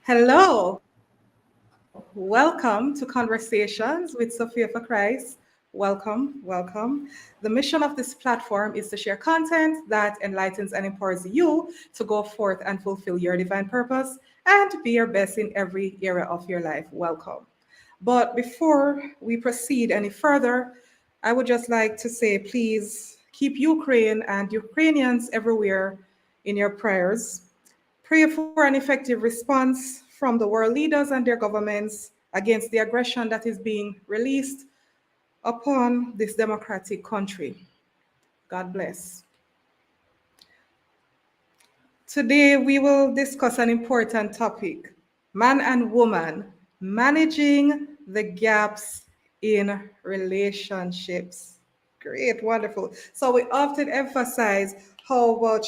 Hello, welcome to Conversations with Sophia4Christ. Welcome, welcome. The mission of this platform is to share content that enlightens and empowers you to go forth and fulfill your divine purpose and be your best in every area of your life. Welcome. But before we proceed any further, I would just like to say please keep Ukraine and Ukrainians everywhere in your prayers. Pray for an effective response from the world leaders and their governments against the aggression that is being released upon this democratic country. God bless. Today, we will discuss an important topic: man and woman managing the gaps in relationships. Great, wonderful. So, we often emphasize how about,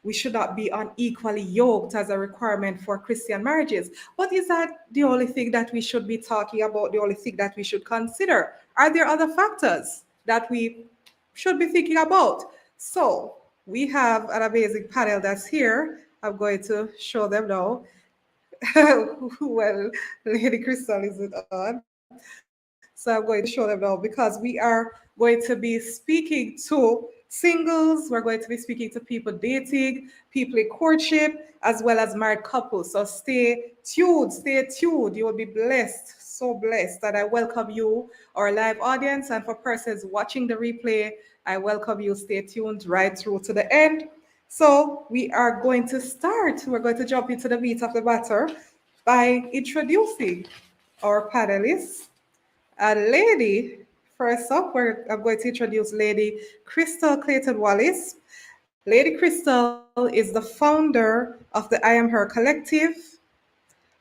we should not be unequally yoked as a requirement for Christian marriages. But is that the only thing that we should be talking about, the only thing that we should consider? Are there other factors that we should be thinking about? So, we have an amazing panel that's here. I'm going to show them now. Well, Lady Cristal isn't on. So I'm going to show them now because we are going to be speaking to singles, we're going to be speaking to people dating, people in courtship, as well as married couples. So stay tuned, stay tuned. You will be blessed, so blessed. And I welcome you, our live audience, and for persons watching the replay, I welcome you. Stay tuned right through to the end. So we are going to start. We're going to jump into the meat of the matter by introducing our panelists. A lady, first up, I'm going to introduce Lady Cristal Clayton Wallace. Lady Cristal is the founder of the I Am Her Collective,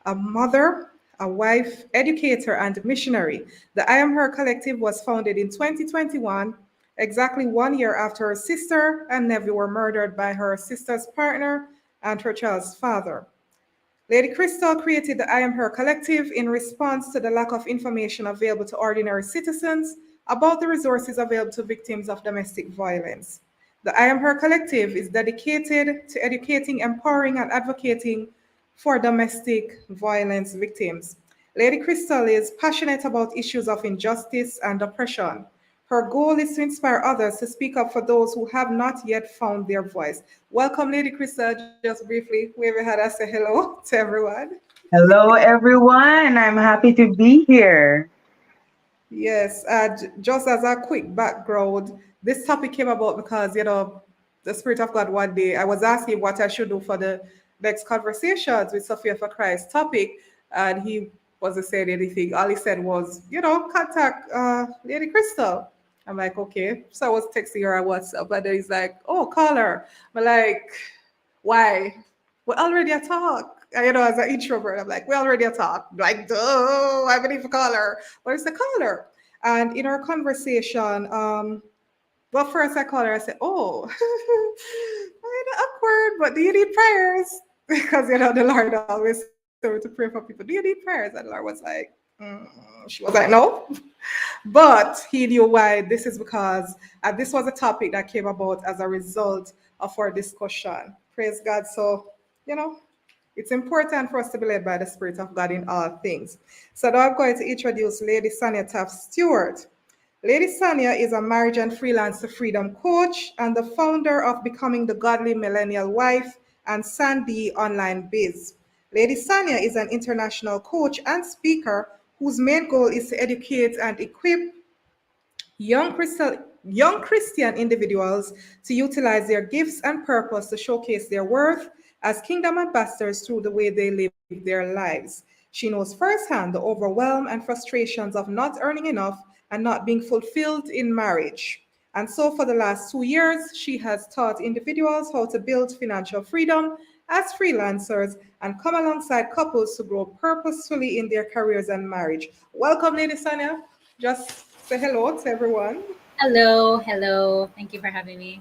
a mother, a wife, educator, and missionary. The I Am Her Collective was founded in 2021, exactly 1 year after her sister and nephew were murdered by her sister's partner and her child's father. Lady Cristal created the I Am Her Collective in response to the lack of information available to ordinary citizens about the resources available to victims of domestic violence. The I Am Her Collective is dedicated to educating, empowering, and advocating for domestic violence victims. Lady Cristal is passionate about issues of injustice and oppression. Her goal is to inspire others to speak up for those who have not yet found their voice. Welcome, Lady Cristal. Just briefly, wave your hand and say hello to everyone. Hello, everyone. I'm happy to be here. Yes, just as a quick background, this topic came about because, the Spirit of God one day, I was asking what I should do for the next conversations with Sophia4Christ topic, and he wasn't saying anything. All he said was, contact Lady Cristal. I'm like, okay. So I was texting her on WhatsApp, and then he's like, oh, call her. I'm like, why? We already a talk. As an introvert, I'm like, we already a talk. Like, duh, I believe a caller. But it's a caller. And in our conversation, well, first I called her, I said, oh, kind of awkward, but do you need prayers? Because, the Lord always told me to pray for people. Do you need prayers? And the Lord was like, she was like, no. But he knew why. This is because this was a topic that came about as a result of our discussion. Praise God. So, it's important for us to be led by the Spirit of God in all things. So now I'm going to introduce Lady Sanya Taffe-Stewart. Lady Sanya is a marriage and freelance to freedom coach and the founder of Becoming the Godly Millennial Wife and Sandy Online Biz. Lady Sanya is an international coach and speaker whose main goal is to educate and equip young Christian individuals to utilize their gifts and purpose to showcase their worth as kingdom ambassadors through the way they live their lives. She knows firsthand the overwhelm and frustrations of not earning enough and not being fulfilled in marriage. And so, for the last 2 years, she has taught individuals how to build financial freedom as freelancers and come alongside couples to grow purposefully in their careers and marriage. Welcome, Lady Sanya. Just say hello to everyone. Hello, hello. Thank you for having me.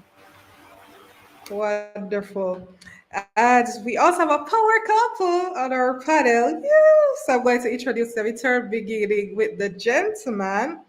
Wonderful. And we also have a power couple on our panel. So I'm going to introduce them in turn, beginning with the gentleman,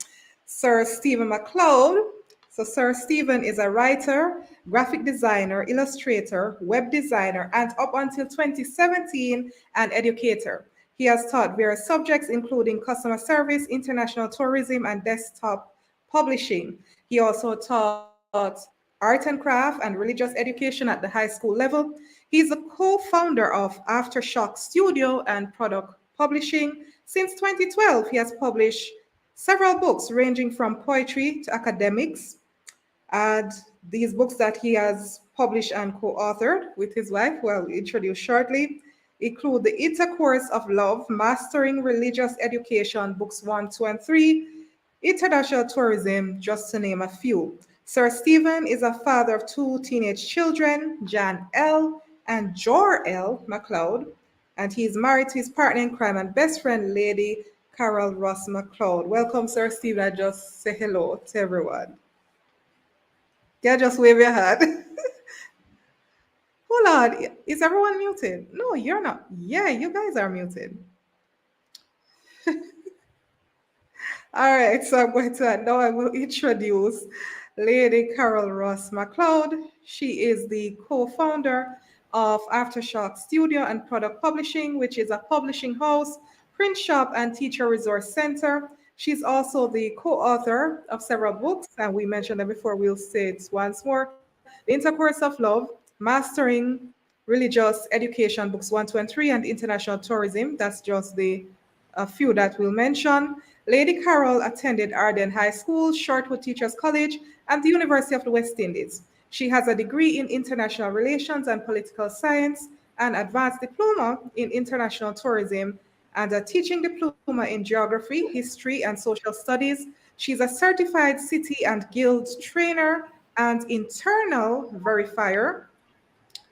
Sir Stephen McLeod. So Sir Stephen is a writer, graphic designer, illustrator, web designer, and up until 2017, an educator. He has taught various subjects, including customer service, international tourism, and desktop publishing. He also taught art and craft and religious education at the high school level. He's a co-founder of Aftershock Studio and product publishing. Since 2012, he has published several books ranging from poetry to academics. And these books that he has published and co-authored with his wife, who I'll introduce shortly, include The Intercourse of Love, Mastering Religious Education, books 1, 2, and 3, International Tourism, just to name a few. Sir Stephen is a father of two teenage children, Jan L. and Jor L. McLeod, and he is married to his partner in crime and best friend, Lady Carol Ross-McLeod. Welcome, Sir Stephen. I just say hello to everyone. Yeah, just wave your hand. Hold on. Is everyone muted? No, you're not. Yeah, you guys are muted. All right, so I'm going to now I will introduce Lady Carol Ross-McLeod. She is the co-founder of Aftershock Studio and Product Publishing, which is a publishing house, print shop, and teacher resource center. She's also the co-author of several books, and we mentioned them before. We'll say it once more. The Intercourse of Love, Mastering Religious Education, books 1, 2, and 3, and International Tourism. That's just the a few that we'll mention. Lady Carol attended Arden High School, Shortwood Teachers College, and the University of the West Indies. She has a degree in international relations and political science, an advanced diploma in international tourism, and a teaching diploma in geography, history, and social studies. She's a certified city and guild trainer and internal verifier,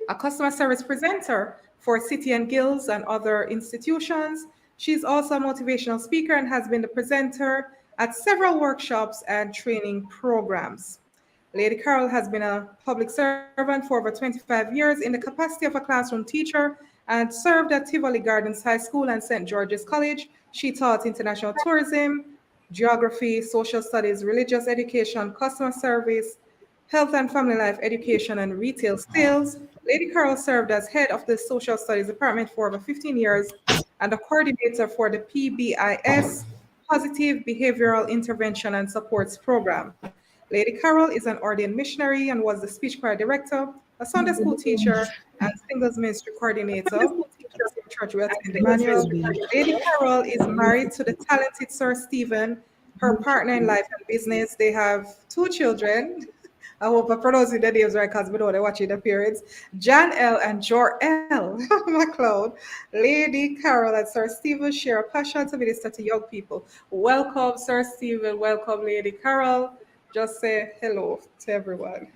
a customer service presenter for City and Guilds and other institutions. She's also a motivational speaker and has been the presenter at several workshops and training programs. Lady Carol has been a public servant for over 25 years in the capacity of a classroom teacher and served at Tivoli Gardens High School and St. George's College. She taught international tourism, geography, social studies, religious education, customer service, health and family life education, and retail sales. Lady Carol served as head of the social studies department for over 15 years and a coordinator for the PBIS Positive Behavioral Intervention and Supports Program. Lady Carol is an ordained missionary and was the speech choir director, a Sunday school teacher, and singles ministry coordinator at the church we attend, Emmanuel. Lady Carol is married to the talented Sir Stephen, her partner in life and business. They have two children. I hope I'm pronouncing the names right because we know they're watching the parents. Jan L. and Jor L. McLeod. Lady Carol and Sir Stephen share a passion to minister to young people. Welcome, Sir Stephen. Welcome, Lady Carol. Just say hello to everyone.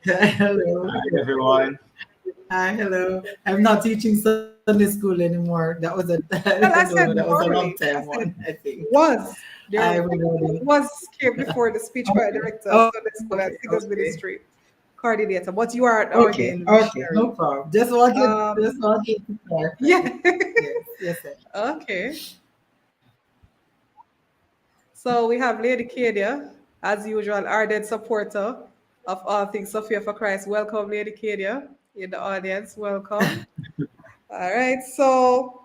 Hello. Hi, everyone. Hi, hello. I'm not teaching Sunday school anymore. That was a Well, I said that was a long I time one, I think. was. I There remember. was came before the speech choir director, Oh, Sunday school and singles okay. ministry coordinator. But you are an Okay, ordained okay, missionary. no problem. Just wanted to clarify. Yeah. Yes, sir. Okay. So we have Lady Cadia, as usual, ardent supporter of all things Sophia4Christ. Welcome, Lady Cadia, in the audience. Welcome. All right. So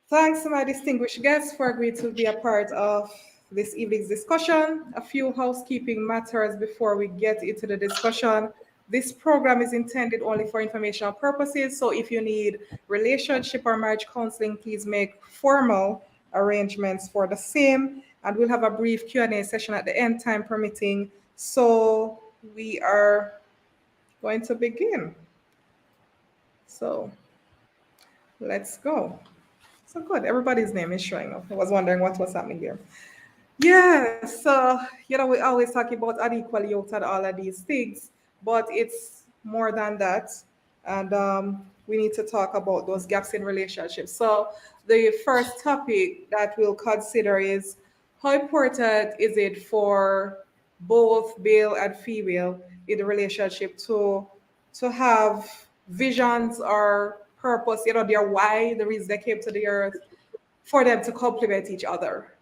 thanks to my distinguished guests for agreeing to be a part of this evening's discussion. A few housekeeping matters before we get into the discussion. This program is intended only for informational purposes. So if you need relationship or marriage counseling, please make formal arrangements for the same. And we'll have a brief Q&A session at the end, time permitting. So we are going to begin. So let's go. So good. Everybody's name is showing up. I was wondering what was happening here. Yeah, so we always talk about unequal yokes and all of these things, but it's more than that. And we need to talk about those gaps in relationships. So the first topic that we'll consider is how important is it for both male and female in the relationship to have visions or purpose, their why, the reason they came to the earth, for them to complement each other.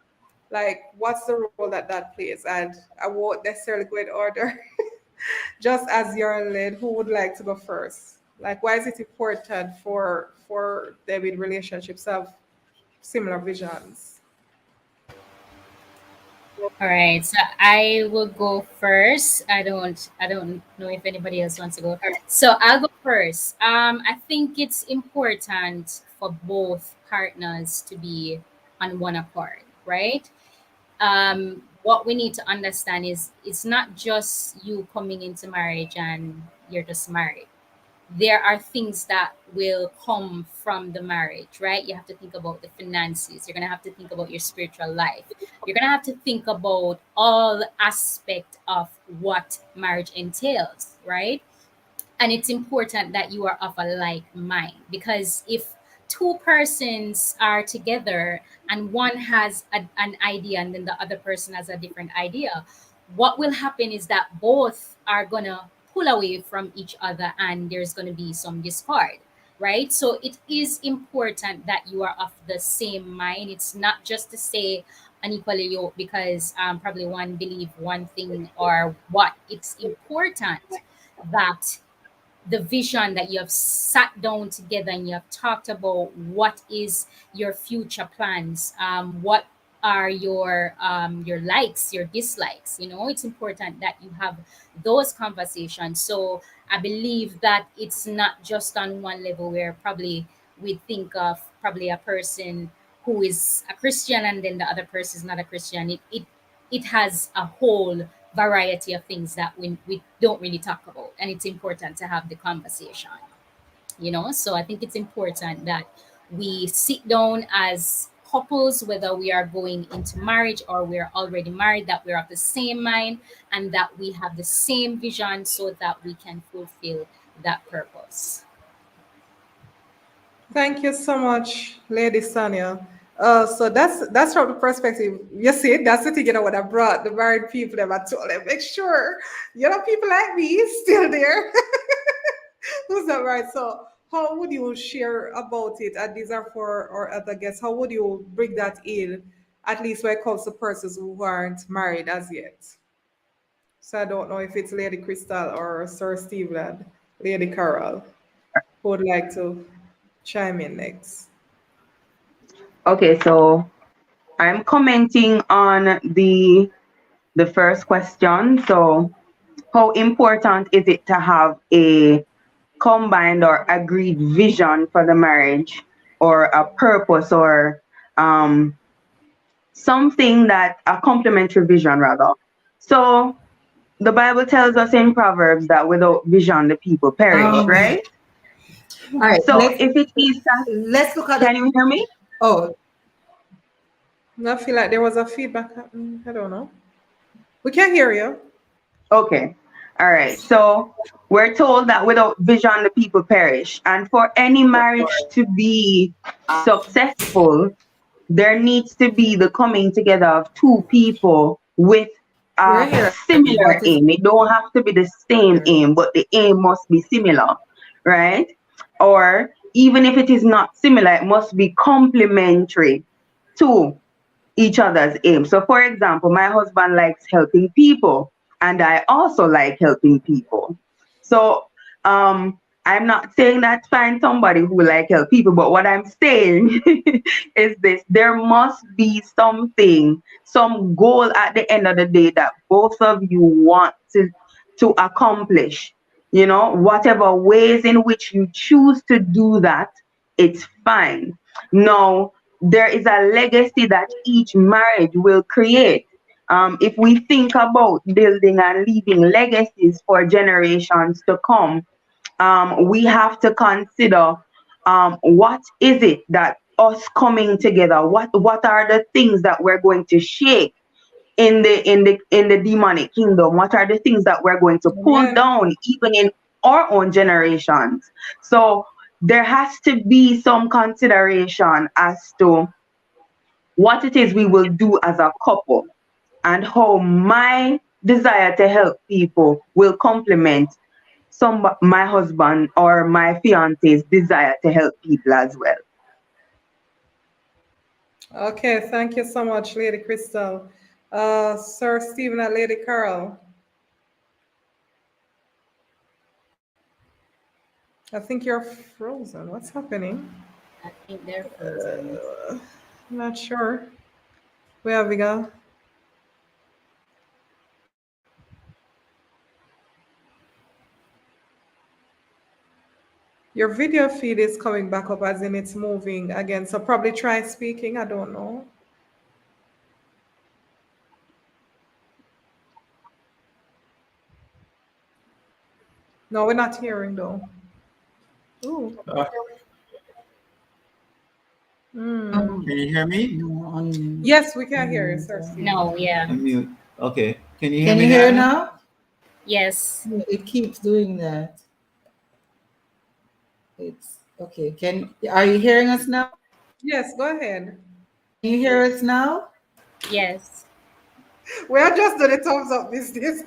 Like, what's the role that plays? And I won't necessarily go in order. Just as you're led, who would like to go first? Like, why is it important for them in relationships have similar visions? All right, so I will go first. I don't know if anybody else wants to go. So I'll go first. I think it's important for both partners to be on one accord, right? What we need to understand is it's not just you coming into marriage and you're just married. There are things that will come from the marriage, right? You have to think about the finances. You're going to have to think about your spiritual life. You're going to have to think about all aspect of what marriage entails, right? And it's important that you are of a like mind, because if two persons are together and one has an idea and then the other person has a different idea, what will happen is that both are gonna pull away from each other and there's gonna be some discord, right? So it is important that you are of the same mind. It's not just to say unequally yoked because probably one believe one thing or what. It's important that the vision that you have sat down together and you have talked about what is your future plans, what are your likes, your dislikes. It's important that you have those conversations. So I believe that it's not just on one level where probably we think of probably a person who is a Christian and then the other person is not a Christian. It has a whole variety of things that we don't really talk about, and it's important to have the conversation. So I think it's important that we sit down as couples, whether we are going into marriage or we're already married, that we're of the same mind and that we have the same vision so that we can fulfill that purpose. Thank you so much, Lady Sanya. So that's from the perspective. You see, that's the thing, what I brought the married people them. I told them, make sure, people like me is still there. Who's that right? So how would you share about it? And these are for our other guests. How would you bring that in, at least when it comes to persons who aren't married as yet? So I don't know if it's Lady Cristal or Sir Steve and Lady Carol who would like to chime in next. Okay, so I'm commenting on the first question. So, how important is it to have a combined or agreed vision for the marriage, or a purpose, or um, something that a complementary vision rather? So, the Bible tells us in Proverbs that without vision the people perish, Um, right? all right, So, if it is that, let's look at can the. you hear me? Oh, I feel like there was a feedback. I don't know. We can't hear you. Okay. All right. So we're told that without vision, the people perish. And for any marriage to be successful, there needs to be the coming together of two people with we're a here. similar What is aim. It don't have to be the same here? aim, but the aim must be similar, right? Or even if it is not similar, it must be complementary to each other's aim. So, for example, my husband likes helping people, and I also like helping people. So, I'm not saying that find somebody who like help people, but what I'm saying is this: there must be something, some goal at the end of the day that both of you want to accomplish. Whatever ways in which you choose to do that, it's fine. Now, there is a legacy that each marriage will create. If we think about building and leaving legacies for generations to come, we have to consider, what is it that us coming together, what are the things that we're going to shake in the demonic kingdom, what are the things that we're going to pull Amen. down even in our own generations. So there has to be some consideration as to what it is we will do as a couple, and how my desire to help people will complement my husband or my fiance's desire to help people as well. Okay, thank you so much, Lady Crystal. Sir Stephen and Lady Carol. I think you're frozen. What's happening? I think they're frozen. I'm not sure. Where we go? Your video feed is coming back up as in it's moving again. So probably try speaking. I don't know. No, we're not hearing though. Ooh. Um, Can you hear me? no, Yes, we can hear you, sir. Steve. No, yeah. Unmute. Okay. Can you hear Can me you hear now? now? Yes. Yeah, it keeps doing that. It's okay. Are you hearing us now? Yes, go ahead. Can you hear us now? Yes. We are just doing a thumbs up business.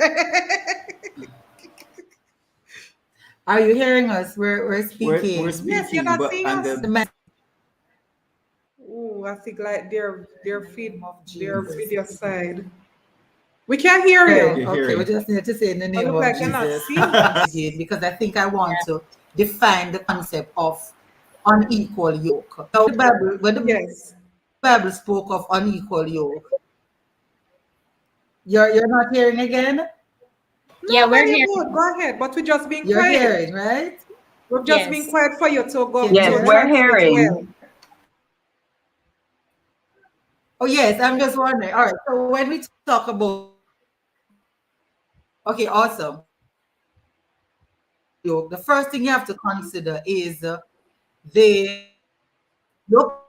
Are you hearing us? We're We're speaking. Yes, you're speaking, not but seeing and us. the Ooh, I think like their In the feed, name of their Jesus. video side. We can't hear Right. you. you're Okay, we hearing. just need to say in the But name look of like you're not Jesus seeing us. again, because I think I want to define the concept of unequal yoke. Now, when the Yes. Bible spoke of unequal yoke, you're not hearing again. Yeah, No, we're man, you're here. good. Go ahead. But we're just being You're quiet. hearing, right? We've just been Yes. quiet for you to go Can you Yes, to hear? we're translate well. hearing. Oh yes, I'm just wondering. All right, so when we talk about okay, awesome. Yoke, the first thing you have to consider is the look.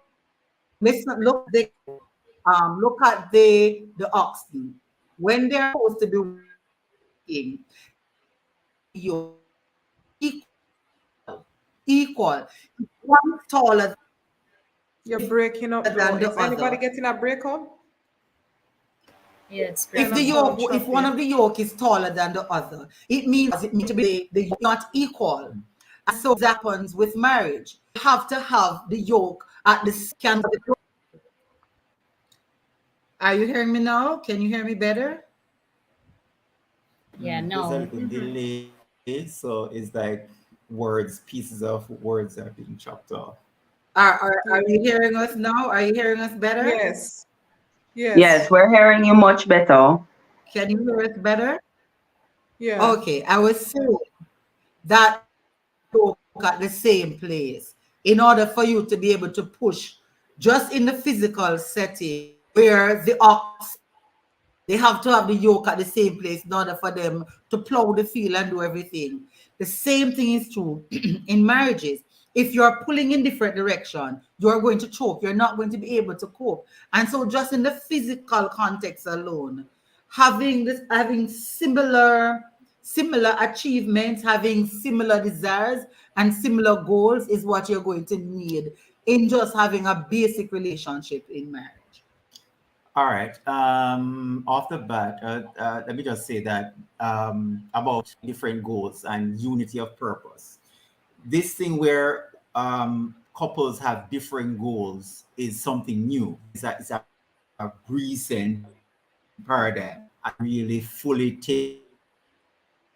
Let's not look the look at the oxen when they're supposed to be working. Yoke equal. One taller You're breaking up though. than the Is anybody other. getting a breakup? Yeah, it's Kind If the of breaking. all yoke, if one choppy. of the yoke is taller than the other, it means to be the yoke not equal. And so that happens with marriage. You have to have the yoke at the scan. Are you hearing me now? Can you hear me better? Yeah, There's a no. little delay, so it's like pieces of words are being chopped off. Are Yeah. you hearing us now? Are you hearing us better? Yes. Yes. Yes, we're hearing you much better. Can you hear us better? Yeah. Okay, I was saying that yoke at the same place in order for you to be able to push just in the physical setting where the ox they have to have the yoke at the same place in order for them to plow the field and do everything. The same thing is true in marriages. If you're pulling in different direction, you're going to choke. You're not going to be able to cope. And so, just in the physical context alone, having similar achievements, having similar desires and similar goals is what you're going to need in just having a basic relationship in marriage. All right. Off the bat, let me just say that about different goals and unity of purpose. This thing where couples have different goals is something new. It's a recent paradigm. I really fully take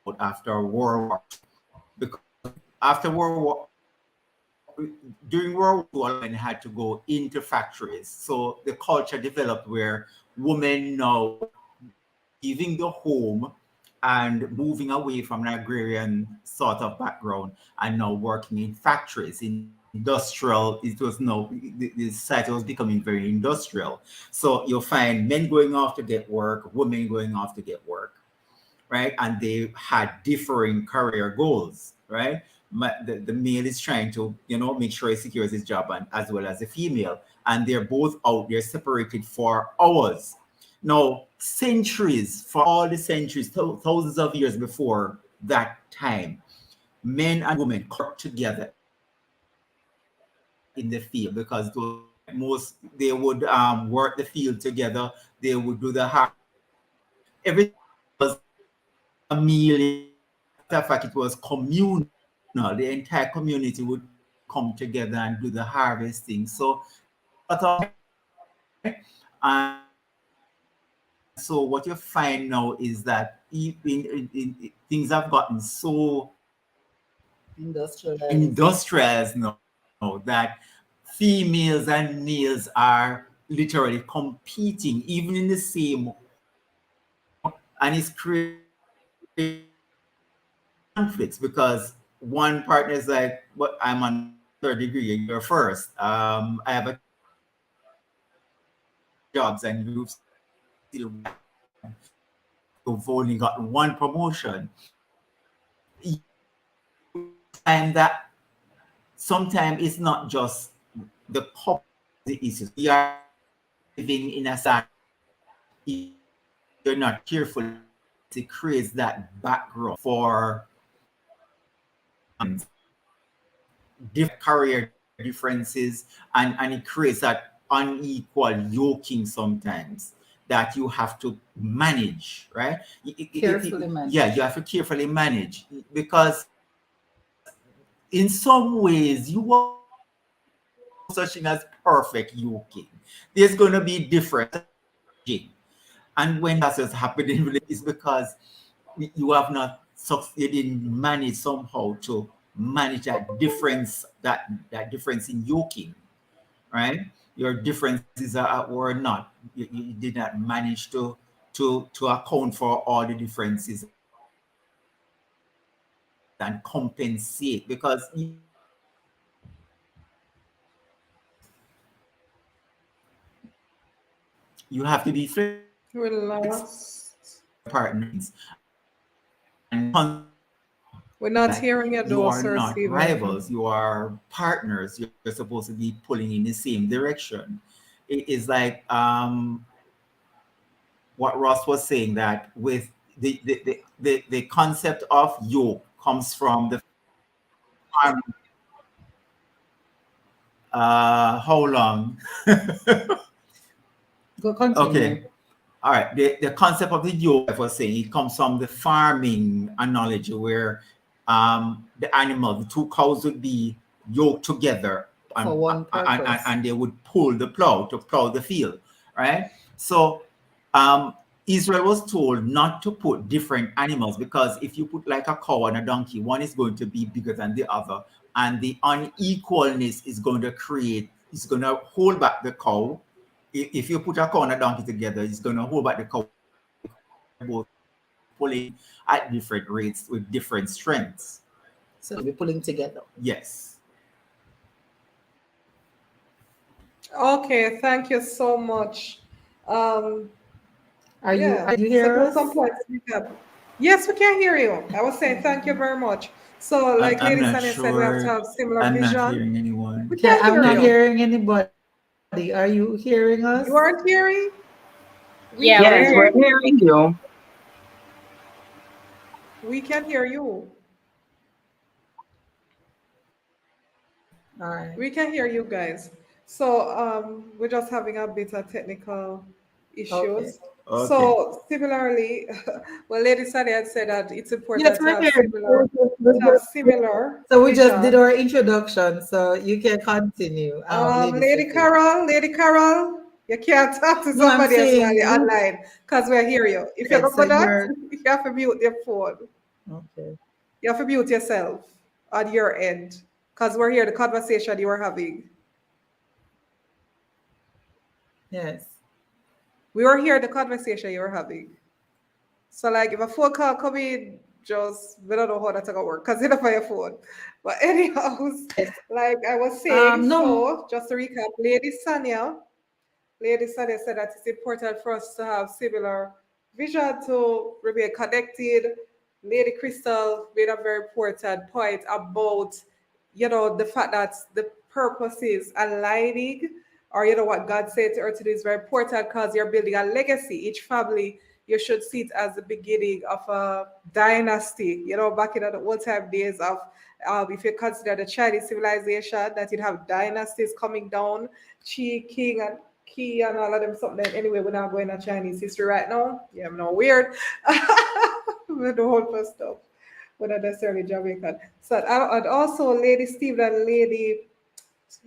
out after World War because after World War during World War II, women had to go into factories. So the culture developed where women now leaving the home and moving away from an agrarian sort of background and now working in factories, industrial. It was no, the society was becoming very industrial. So you'll find men going off to get work, women going off to get work, right? And they had differing career goals, right? The male is trying to, make sure he secures his job, and as well as the female, and they're both out there separated for hours. Now, centuries, for all the centuries, thousands of years before that time, men and women worked together in the field because most they would work the field together. They would do the hard. Everything was a meal. In fact, it was communal. The entire community would come together and do the harvesting. So, and so what you find now is that things have gotten so Industrialized. know that females and males are literally competing even in the same, and it's creating conflicts because one partner is like, "What, I'm on third degree and you're first. I have a jobs and you've still you've only got one promotion." You find that sometimes it's not just the couple the issues. We are living in a society. If you're not careful, it creates that background for different career differences, and it creates that unequal yoking sometimes that you have to manage, right? Carefully manage. Yeah, you have to carefully manage because in some ways you are such thing as perfect yoking. There's going to be different, and when that's just happening, it's because you have not you didn't manage somehow to manage that difference, that difference in yoking, right? Your differences are or not. You did not manage to account for all the differences and compensate because you have to be We're lost. partners and We're not hearing you you though, are Sir not Stephen. rivals, you are partners. You're supposed to be pulling in the same direction. It is like what Ross was saying, that with the concept of yoke comes from the farm. How long? Go continue. Okay. All right. The concept of the yoke, I was saying, it comes from the farming analogy where the animal, the two cows would be yoked together For one purpose. and they would pull the plow to plow the field, right? So Israel was told not to put different animals because if you put like a cow and a donkey, one is going to be bigger than the other, and the unequalness is going to hold back the cow. If you put a cow and a donkey together, it's going to hold back the cow, both pulling at different rates with different strengths. So we're pulling together. Yes. Okay, thank you so much. Are Yeah, you so hear there's us? some points we have. Yes, we can hear you. I was saying thank you very much. So, like I'm Lady not Sanya said, we have to sure. have similar I'm not vision. hearing anyone. We Okay, can't I'm hear not you. hearing anybody. Are you hearing us? You aren't hearing? Yeah, Yes, we're we're hearing you. We can hear you. All right. We can hear you guys. So we're just having a bit of technical Okay. issues. Okay. So similarly, well, Lady Sally had said that it's Yes, important we're here. to have similar So we just did vision. our introduction, so you can continue, Lady Sophia. Lady Carol, you can't talk to No, I'm somebody else while saying you're online because we hear you. If you right, don't so do that, you're you have to mute your phone. okay. You have to mute yourself on your end because we're here, the conversation you are having. Yes. We were here, the conversation you were having. So, like, if a phone call come in, just we don't know how that's gonna work because you don't have your phone. But anyhow, Yes. like I was saying, No. so just to recap, Lady Sanya said that it's important for us to have similar vision to remain connected. Lady Cristal made a very important point about, the fact that the purpose is aligning, or what God said to her to do is very important because you're building a legacy. Each family, you should see it as the beginning of a dynasty. Back in the old time days of, if you consider the Chinese civilization, that you'd have dynasties coming down, Qi, King, and Key, and all of them something. Anyway, we're not going to Chinese history right now. Yeah, I'm not weird. With the whole first stuff. We're not necessarily Jamaican. So, and also Lady Stephen and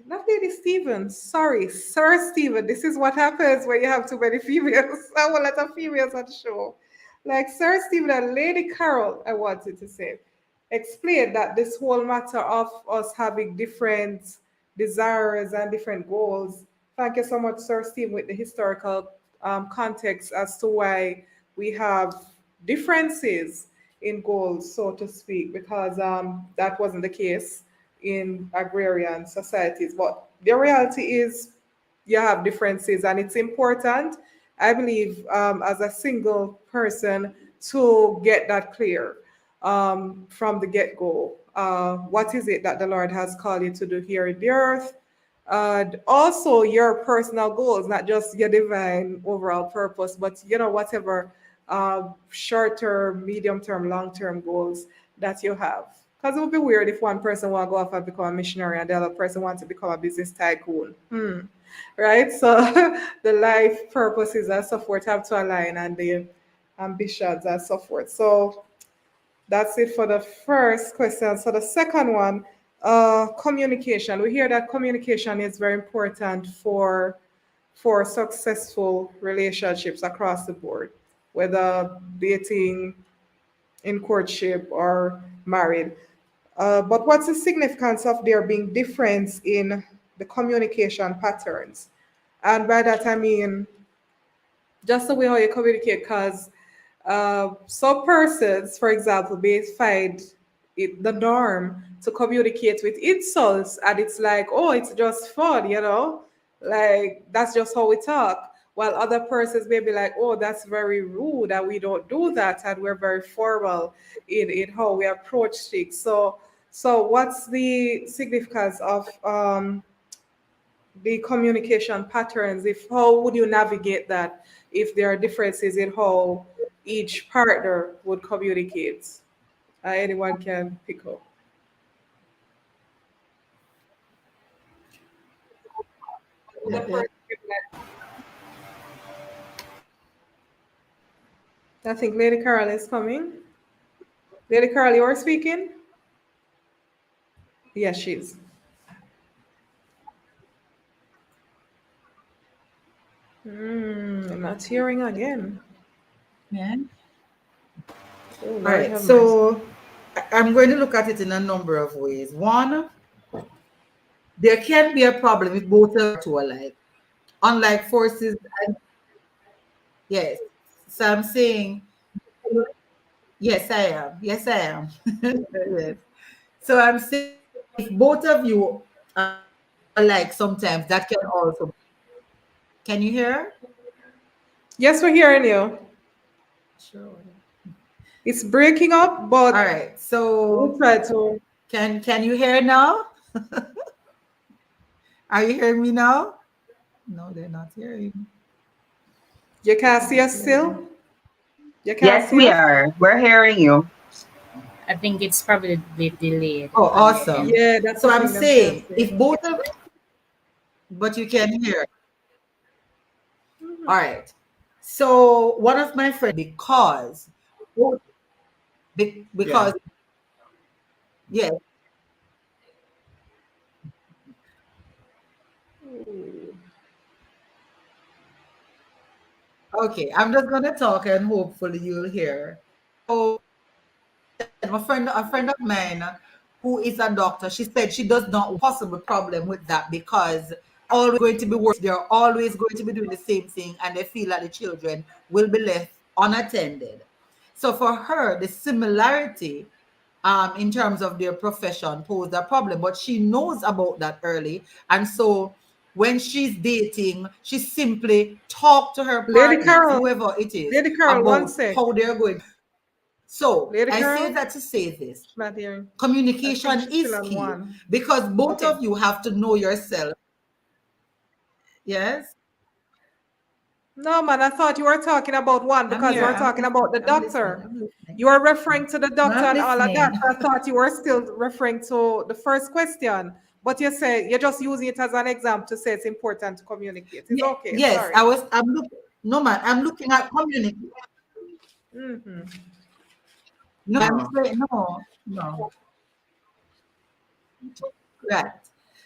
not Lady Stephen, sorry, Sir Stephen. This is what happens when you have too many females. I want a lot of females on the show. Like Sir Stephen and Lady Carol, I wanted to say. explain that this whole matter of us having different desires and different goals. Thank you so much, Sir Steve, with the historical context as to why we have differences in goals, so to speak, because that wasn't the case in agrarian societies. But the reality is, you have differences, and it's important, I believe, as a single person, to get that clear from the get go. What is it that the Lord has called you to do here in the earth? Also, your personal goals, not just your divine overall purpose, but whatever short term, medium term, long term goals that you have. Because it would be weird if one person want to go off and become a missionary and the other person wants to become a business tycoon. Right? So the life purposes and so forth have to align, and the ambitions and so forth. So that's it for the first question. So the second one, communication. We hear that communication is very important for successful relationships across the board, whether dating, in courtship, or married. But what's the significance of there being difference in the communication patterns? And by that I mean just the way how you communicate, because some persons, for example, may find it the norm to communicate with insults, and it's like, oh, it's just fun, like that's just how we talk. While other persons may be like, oh, that's very rude, and we don't do that, and we're very formal in how we approach things. So what's the significance of the communication patterns? How would you navigate that if there are differences in how each partner would communicate? Anyone can pick up. I think Lady Carol is coming. Lady Carol, you are speaking? Yes, she's. I'm not hearing again. Yeah. Oh, All right, so I'm going to look at it in a number of ways. One, there can be a problem if both are two alike, unlike forces. Yes, so I'm saying, yes, I am. Yes, I am. Yes. So I'm saying if both of you are alike, sometimes that can also. Can you hear? Yes, we're hearing you. Sure. It's breaking up, but All right. So we'll try to. can you hear now? Are you hearing me now? No, they're not hearing. You can't see us still? You can't Yes, see we us? are. We're hearing you. I think it's probably the delayed. Oh, on your awesome. end. Yeah, that's So the I'm thing them can't saying see. if both of, but you can hear. All right. So one of my friends, because yes. Okay, I'm just gonna talk and hopefully you'll hear. So a friend of mine who is a doctor, she said she does not possible problem with that because always going to be worse. They're always going to be doing the same thing, and they feel that the children will be left unattended. So for her, the similarity in terms of their profession posed a problem, but she knows about that early, and so when she's dating, she simply talk to her Lady partners, Carol, whoever it is, Lady Carol, one about sec. how they're going. So Lady I say Carol, that to say this: she's not hearing. I think communication she's still is on key one. because both Okay. of you have to know yourself. Yes, No, man, I thought you were talking about one I'm because you here. were I'm talking listening. about the I'm listening. doctor. I'm listening. You are referring to the No, doctor I'm and all of that. listening. I thought you were still referring to the first question, but you said you're just using it as an example to say it's important to communicate. It's okay. Yes, Sorry. I'm looking. No, man, I'm looking at community. Mm-hmm. No, I'm saying no. Right.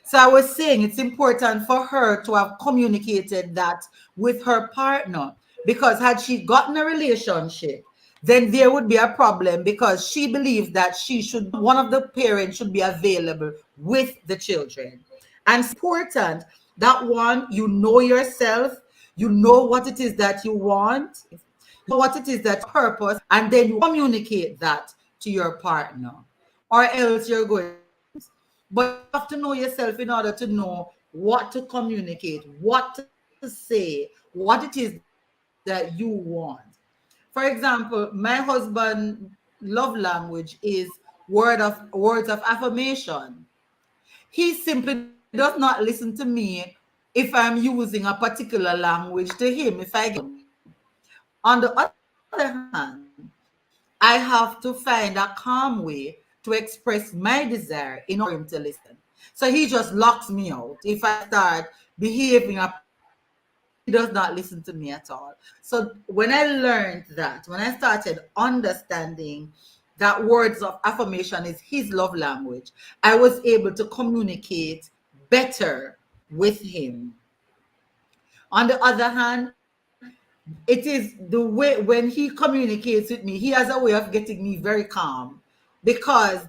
So I was saying it's important for her to have communicated that with her partner because had she gotten a relationship then there would be a problem because she believes that one of the parents should be available with the children. And it's important that one, you know yourself, you know what it is that you want, you know what it is that purpose, and then you communicate that to your partner, or else you're going. But you have to know yourself in order to know what to communicate, what to say, what it is that you want. For example, my husband love language is words of affirmation. He simply does not listen to me if I'm using a particular language to him. If I get on the other hand, I have to find a calm way to express my desire in order for him to listen. So he just locks me out if I start behaving a particular way. He does not listen to me at all. So when I learned that, when I started understanding that words of affirmation is his love language, I was able to communicate better with him. On the other hand, it is the way when he communicates with me, he has a way of getting me very calm because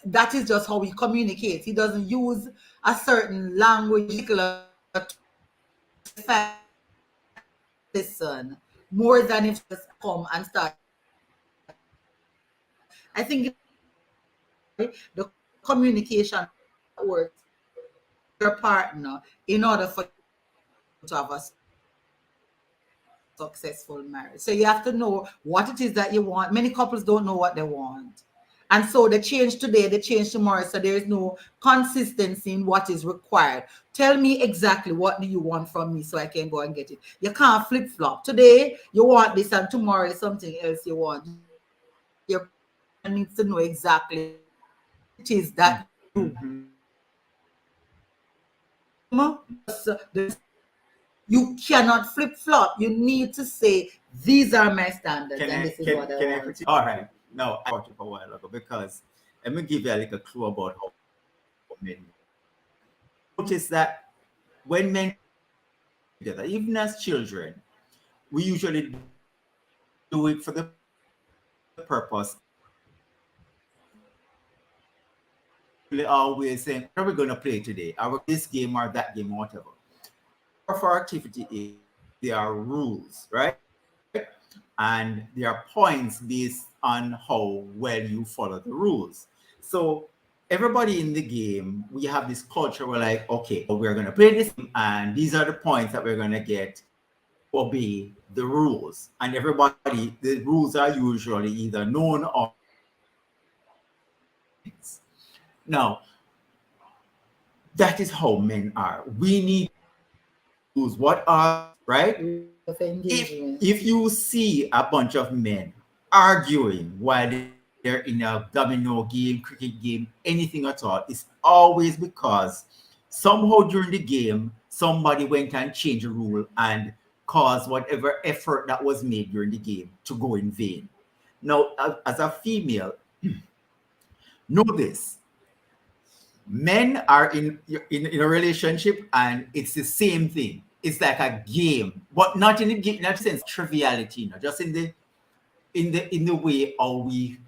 that is just how he communicates. He doesn't use a certain language particular to get the family to listen more than if she just come and start talking to me. I think it's important the communication that works with your partner in order for you to have a successful marriage. So you have to know what it is that you want. Many couples don't know what they want. And so they change today, they change tomorrow. So there is no consistency in what is required. Tell me exactly what do you want from me so I can go and get it. You can't flip flop. Today you want this and tomorrow is something else you want. Your partner needs to know exactly what it is that you want. And so the change today, the change tomorrow is up to you. You cannot flip flop. You need to say, these are my standards and this is what I want. All right. No, I talked a while ago because let me give you a little clue about how men notice that when men together, even as children, we usually do it for the purpose. We always saying, what are we going to play today? Are we this game or that game or whatever? For our activity is there are rules, right? And there are points based on how well you follow the rules. So everybody in the game, we have this culture where like, okay, we're going to play this game and these are the points that we're going to get, obey the rules. And everybody, the rules are usually either known or now that is how men are. We need rules. What are right? If you see a bunch of men arguing while they're in a domino game, cricket game, anything at all, it's always because somehow during the game, somebody went and changed a rule and caused whatever effort that was made during the game to go in vain. Now, as a female, know this. Men are in a relationship and it's the same thing. It's like a game, but not in the game, not in the sense of triviality, just in the way how we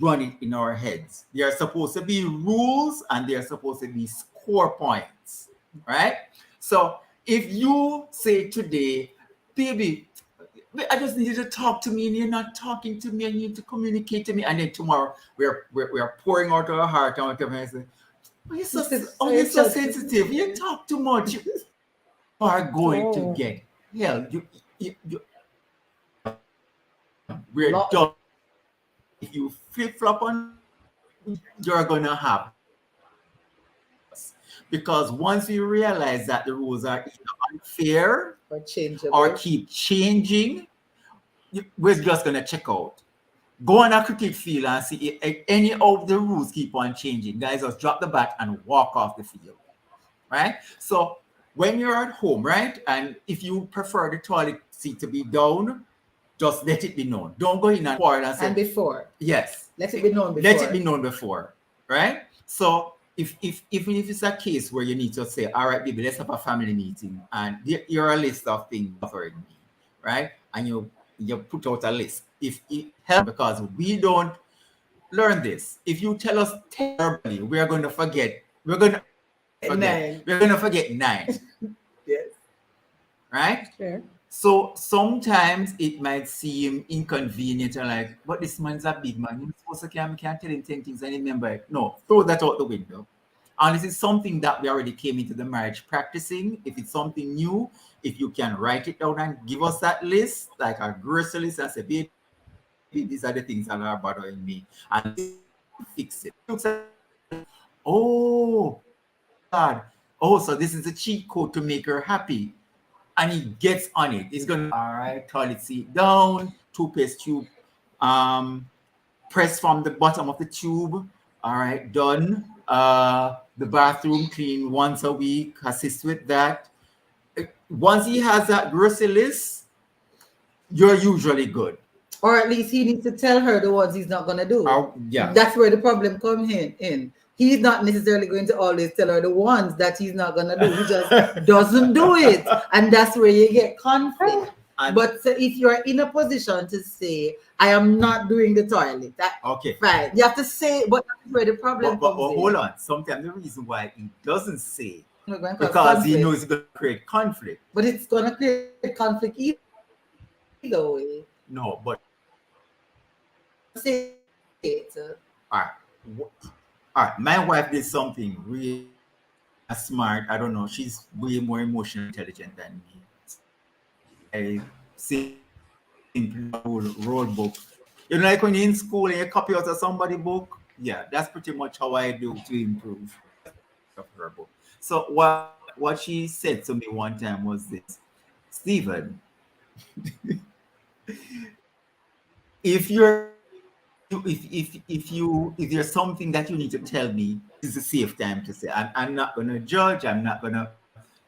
run it in our heads. There are supposed to be rules and there are supposed to be score points, right? So if you say today, baby, I just need you to talk to me and you're not talking to me and you need to communicate to me, and then tomorrow we're pouring out our heart and whatever, and I say, you're so sensitive. You talk too much. You are going to get hell. We're done. If you flip flop on, you're gonna have. Because once you realize that the rules are either unfair or keep changing, we're just gonna check out. Go on a cricket field and see if any of the rules keep on changing. Guys, just drop the bat and walk off the field, right? So when you're at home, right, and if you prefer the toilet seat to be down, just let it be known. Don't go in and quarrel and say. And before. Yes. Let it be known before. Let it be known before, right? So even if it's a case where you need to say, all right, baby, let's have a family meeting, and you're a list of things covering me, right? And you put out a list. if it helps, because we don't learn this. If you tell us terribly, we are going to forget. We're going to forget. 9. We're going to forget 9. Yes. Right? Sure. So sometimes it might seem inconvenient and like, but this man's a big man. You're supposed to can't tell him 10 things and remember. No, throw that out the window. And this is something that we already came into the marriage practicing. If it's something new, if you can write it down and give us that list, like a grocery list, and say, baby, these are the things that are bothering me, and fix it. Oh, God. Oh, so this is a cheat code to make her happy. And he gets on it. He's going to, all right, toilet seat down, toothpaste tube, press from the bottom of the tube. All right, done. The bathroom clean once a week, assist with that. Once he has that grocery list, you're usually good. Or at least he needs to tell her the ones he's not going to do. Yeah. That's where the problem comes in. He's not necessarily going to always tell her the ones that he's not going to do. He just doesn't do it. And that's where you get conflict. But so if you're in a position to say, I am not doing the toilet, okay, fine. You have to say, but that's where the problem comes in. Hold on. Sometimes the reason why he doesn't say, because he knows it's going to create conflict. But it's going to create conflict either way. No, but say it. All right. My wife did something really smart. I don't know. She's way more emotionally intelligent than me. I see rule book. You know, like when you're in school and you copy out of somebody's book. Yeah, that's pretty much how I do to improve of her book. So what she said to me one time was this: Stephen, if there's something that you need to tell me, it's a safe time to say. I'm not gonna judge. I'm not gonna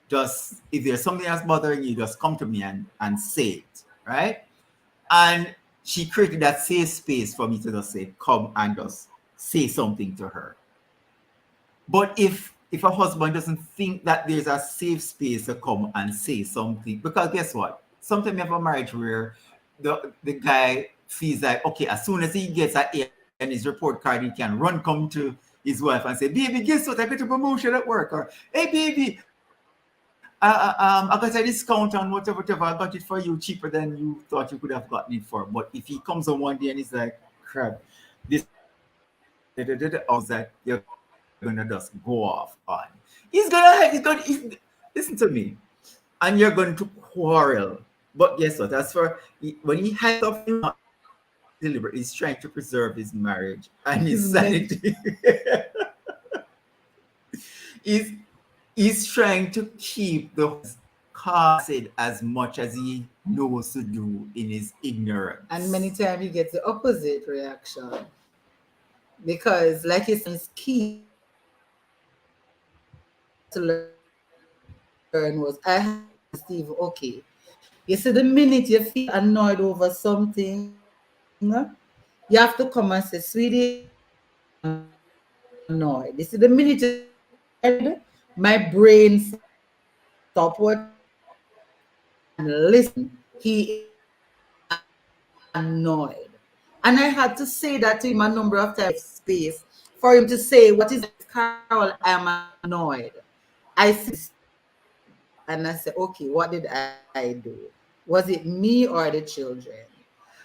just, if there's something that's bothering you, just come to me and say it, right? And she created that safe space for me to just say, come and just say something to her. But if a husband doesn't think that there's a safe space to come and say something, because guess what? Sometimes you have a marriage where the guy feels like, okay, as soon as he gets an A and his report card, he can come to his wife and say, baby, guess what? I got a promotion at work. Or, hey, baby, I got a discount on whatever. I got it for you cheaper than you thought you could have gotten it for. But if he comes on one day and he's like, crap, this, that you're going to just go off on. He's going, listen to me. And you're going to quarrel. But guess what? As for when he has something deliberate, he's trying to preserve his marriage and his sanity. He's trying to keep the casted as much as he knows to do in his ignorance. And many times he gets the opposite reaction. Because, like you said, it's key to learn was, I have Steve, okay. You see, the minute you feel annoyed over something, you have to come and say, sweetie, I'm annoyed. You see, the minute you, my brain stop what and listen. He is annoyed. And I had to say that to him a number of times, space, for him to say, what is it, Carol, I'm annoyed. I said, and I said, okay, what did I do? Was it me or the children?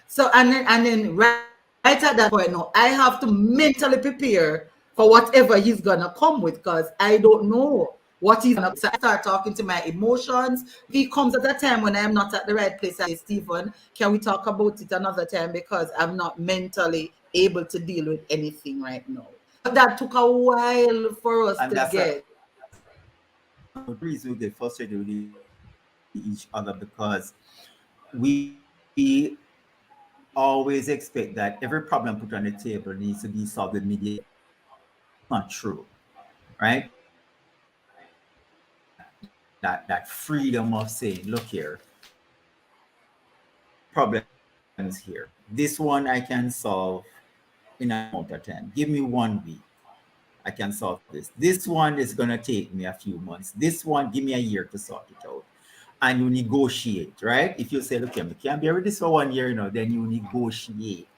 So, and then right at that point, no, I have to mentally prepare for whatever he's gonna come with, because I don't know what he's gonna. So I start talking to my emotions. He comes at a time when I'm not at the right place. I say, Stephen, can we talk about it another time, because I'm not mentally able to deal with anything right now. But that took a while for us to get. The reason we get frustrated with each other, because we always expect that every problem put on the table needs to be solved immediately. Not true, right? That freedom of saying, look here, problems here. This one I can solve in a amount of time. Give me 1 week. I can solve this. This one is going to take me a few months. This one, give me a year to sort it out. and you negotiate, right? If you say, look, I can't bear with this for 1 year, then you negotiate.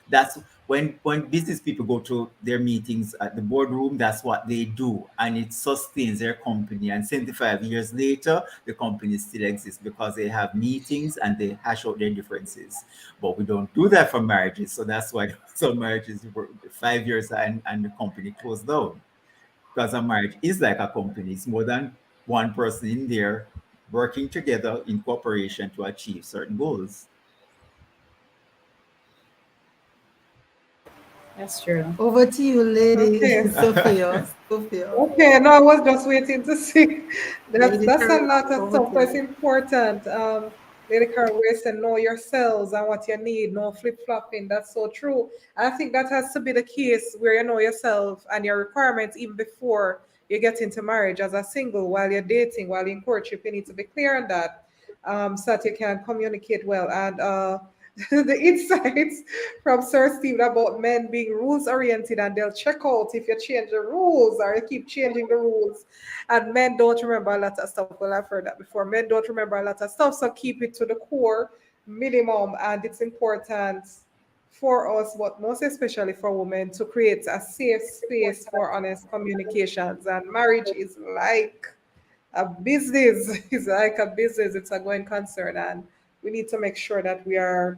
That's when business people go to their meetings at the boardroom, that's what they do. And it sustains their company. And 75 years later, the company still exists because they have meetings and they hash out their differences. But we don't do that for marriages. So that's why some marriages were 5 years and the company closed down. Because a marriage is like a company. It's more than one person in there working together in cooperation to achieve certain goals. That's true. Over to you, lady Okay. Sophia. Sophia. Okay, no, I was just waiting to see. Lady That's a Carol, lot of over stuff. to It's you. important. Lady Carol said, know yourselves and what you need, no flip flopping. That's so true. I think that has to be the case where you know yourself and your requirements even before you get into marriage as a single, while you're dating, while in courtship. You need to be clear on that, so that you can communicate well. And the insights from Sir Steve about men being rules oriented, and they'll check out if you change the rules or you keep changing the rules. And men don't remember a lot of stuff. Well, I've heard that before. Men don't remember a lot of stuff, so keep it to the core minimum. And it's important for us, but most especially for women, to create a safe space for honest communications. And marriage is like a business. It's like a business. It's a going concern, and we need to make sure that we are,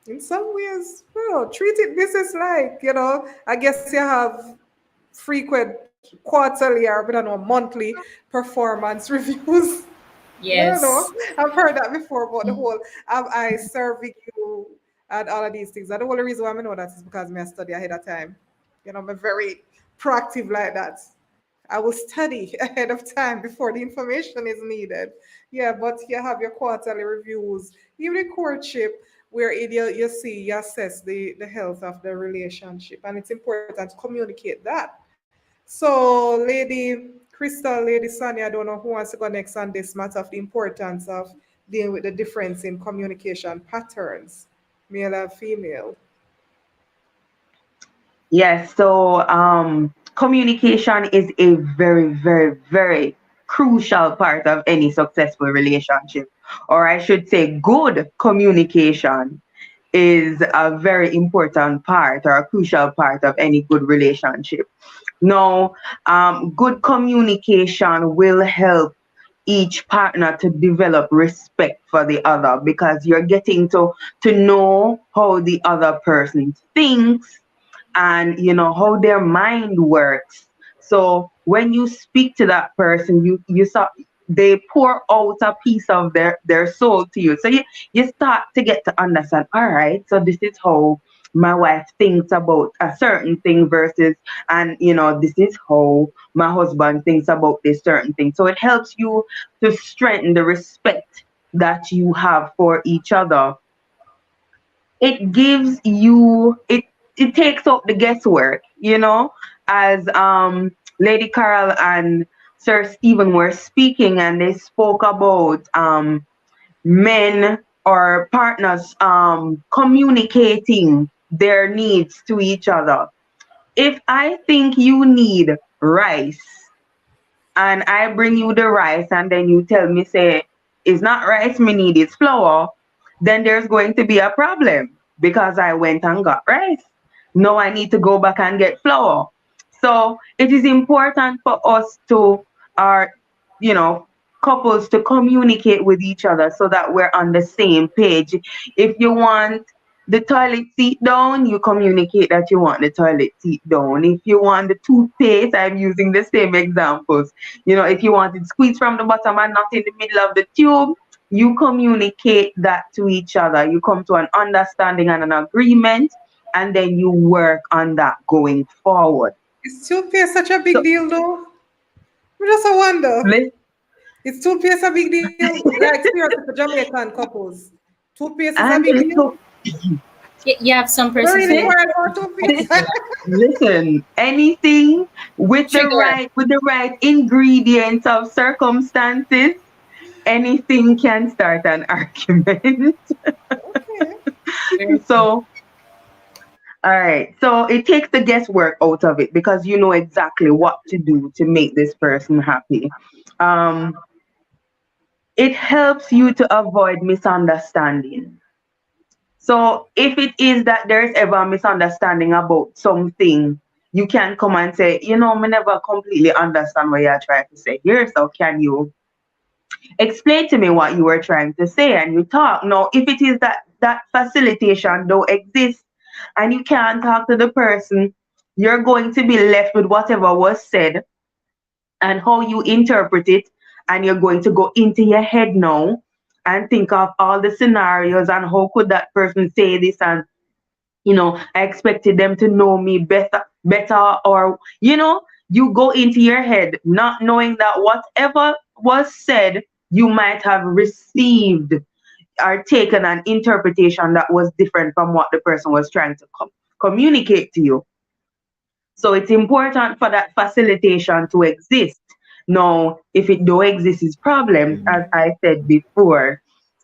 in some ways, well, treat it business like. I guess you have frequent quarterly or I don't know monthly performance reviews. I don't know. Yes. I've heard that before about the whole am I serving you and all of these things. And the only reason why I know that is because I study ahead of time. I'm very proactive like that. I will study ahead of time before the information is needed. Yeah, but you have your quarterly reviews, even in courtship, where you see, you assess the health of the relationship. And it's important to communicate that. So, Lady Cristal, Lady Sanya, I don't know who wants to go next on this matter of the importance of dealing with the difference in communication patterns, male and female. Yes, so communication is a very, very, very crucial part of any successful relationship. Or I should say, good communication is a very important part or a crucial part of any good relationship. Now, good communication will help each partner to develop respect for the other because you're getting to know how the other person thinks and how their mind works. So when you speak to that person, you saw they pour out a piece of their soul to you. So you start to get to understand, all right, so this is how my wife thinks about a certain thing versus, and this is how my husband thinks about this certain thing. So it helps you to strengthen the respect that you have for each other. It gives you it takes out the guesswork, as Lady Carol and Sir Stephen were speaking, and they spoke about men or partners communicating their needs to each other. If I think you need rice and I bring you the rice and then you tell me, say, it's not rice me need, it's flour, then there's going to be a problem because I went and got rice. Now I need to go back and get flour. So it is important for us to, our, couples to communicate with each other so that we're on the same page. If you want the toilet seat down, you communicate that you want the toilet seat down. If you want the toothpaste, I'm using the same examples. If you want it squeezed from the bottom and not in the middle of the tube, you communicate that to each other. You come to an understanding and an agreement, and then you work on that going forward. Is toothpaste such a big So, deal, though? I just wonder. Is toothpaste a big deal? Like, seriously, for Jamaican couples, toothpaste is a and big deal? You have some We're persons really who inquiring about toothpaste. listen, anything with the trigger. right ingredients of circumstances, anything can start an argument. Okay. Very true. So, all right. So it takes the guesswork out of it because you know exactly what to do to make this person happy. Um, it helps you to avoid misunderstanding. So if it is that there's ever a misunderstanding about something, you can come and say, me never completely understand what you're trying to say here. So can you explain to me what you were trying to say? And you talk. Now, if it is that facilitation don't exist and you can't talk to the person, you're going to be left with whatever was said and how you interpret it, and you're going to go into your head now and think of all the scenarios and how could that person say this, and I expected them to know me better, or you go into your head not knowing that whatever was said, you might have received or taken an interpretation that was different from what the person was trying to communicate to you. So it's important for that facilitation to exist. Now, if it don't exist, is problems, as I said before.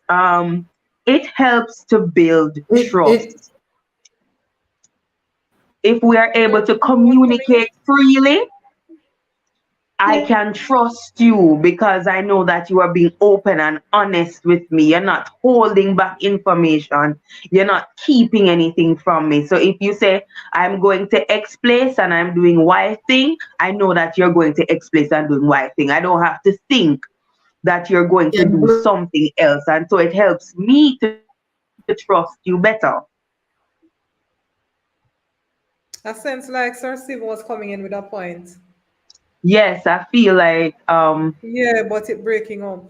It helps to build trust. It If we are able to communicate freely, I can trust you because I know that you are being open and honest with me. You're not holding back information. You're not keeping anything from me. So if you say, I'm going to X place and I'm doing Y thing, I know that you're going to X place and doing Y thing. I don't have to think that you're going to do something else. And so it helps me to trust you better. I sense like Sir Stephen was coming in with a point. Yes, I feel like Yeah, but it breaking up.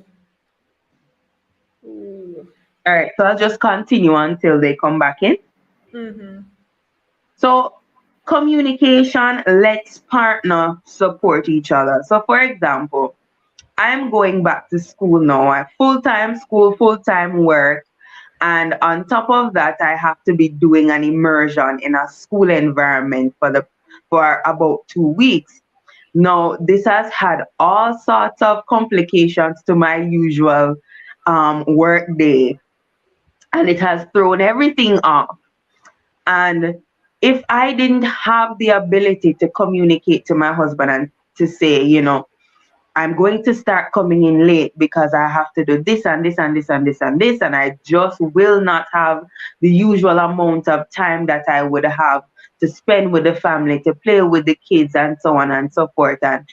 Ooh. all right, so I'll just continue until they come back in. Mm-hmm. So communication lets partner support each other. So for example, I'm going back to school now. I full-time school, full-time work. And on top of that, I have to be doing an immersion in a school environment for about 2 weeks. Now, this has had all sorts of complications to my usual work day, and it has thrown everything off. And if I didn't have the ability to communicate to my husband and to say, I'm going to start coming in late because I have to do this and this and this and this and this, and I just will not have the usual amount of time that I would have to spend with the family, to play with the kids, and so on and so forth. And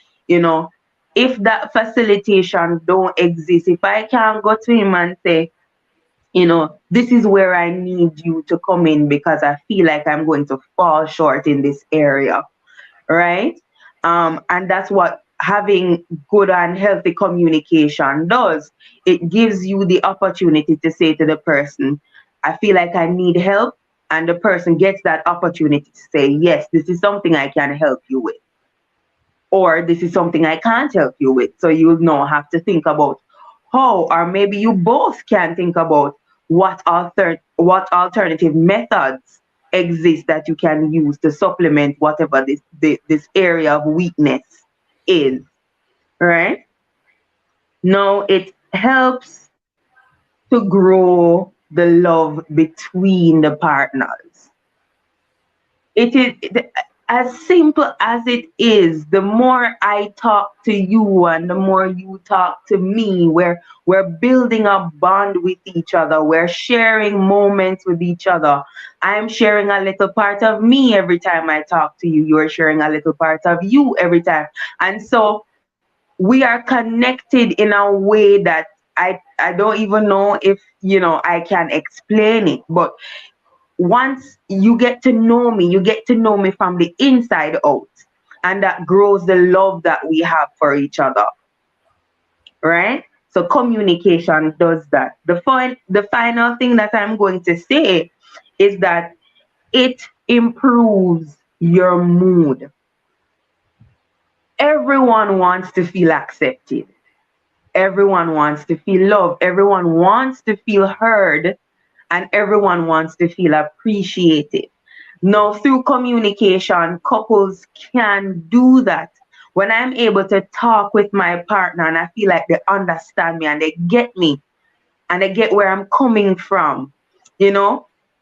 if that facilitation don't exist, if I can't go to him and say, this is where I need you to come in because I feel like I'm going to fall short in this area, right? And that's what having good and healthy communication does. It gives you the opportunity to say to the person, I feel like I need help. And the person gets that opportunity to say, yes, this is something I can help you with. Or this is something I can't help you with. So you now have to think about how, or maybe you both can think about what alternative methods exist that you can use to supplement whatever this area of weakness is, right? Now it helps to grow the love between the partners. It is as simple as it is. The more I talk to you and the more you talk to me, we're building a bond with each other. We're sharing moments with each other. I'm sharing a little part of me every time I talk to you. You're sharing a little part of you every time. And so we are connected in a way that I don't even know if I can explain it. But once you get to know me, you get to know me from the inside out. And that grows the love that we have for each other. Right? So communication does that. The final thing that I'm going to say is that it improves your mood. Everyone wants to feel accepted. Everyone wants to feel loved. Everyone wants to feel heard. And everyone wants to feel appreciated. Now, through communication, couples can do that. When I'm able to talk with my partner and I feel like they understand me and they get me and they get where I'm coming from, it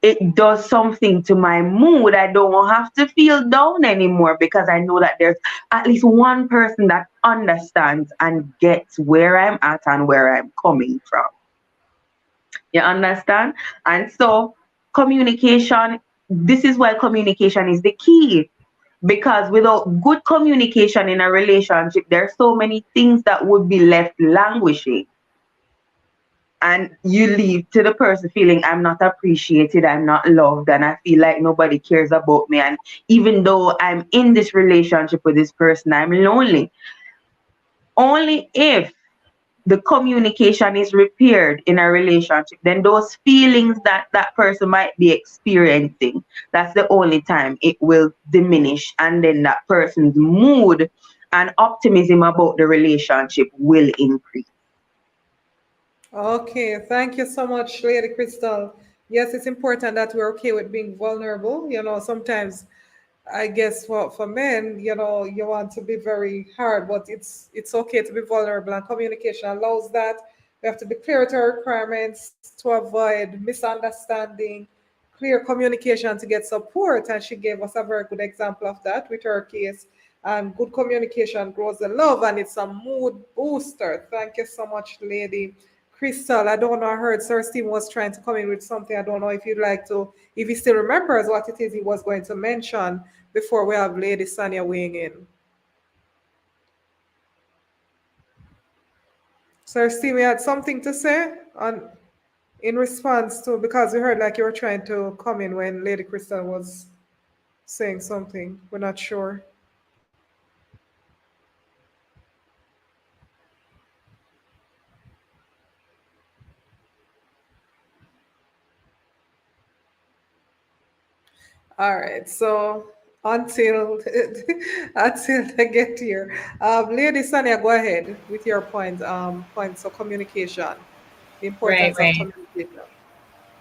it does something to my mood. I don't have to feel down anymore because I know that there's at least one person that understands and gets where I'm at and where I'm coming from. You understand? And so communication, this is why communication is the key. Because without good communication in a relationship, there are so many things that would be left languishing. And you leave to the person feeling, I'm not appreciated, I'm not loved, and I feel like nobody cares about me. And even though I'm in this relationship with this person, I'm lonely. Only if the communication is repaired in a relationship, then those feelings that that person might be experiencing, that's the only time it will diminish. And then that person's mood and optimism about the relationship will increase. Okay, thank you so much, Lady Crystal. Yes, it's important that we're okay with being vulnerable. Sometimes I guess for men, you want to be very hard, but it's okay to be vulnerable, and communication allows that. We have to be clear to our requirements to avoid misunderstanding, clear communication to get support, and she gave us a very good example of that with her case. And good communication grows the love, and it's a mood booster. Thank you so much, Lady Crystal. I don't know, I heard Sir Stephen was trying to come in with something. I don't know if you'd like to, if he still remembers what it is he was going to mention before we have Lady Sanya weighing in. Sir Stephen, you had something to say on in response to, because we heard like you were trying to come in when Lady Crystal was saying something. We're not sure. All right, so until until they get here, Lady Sonia, go ahead with your points of communication, the Right, importance of right. communication.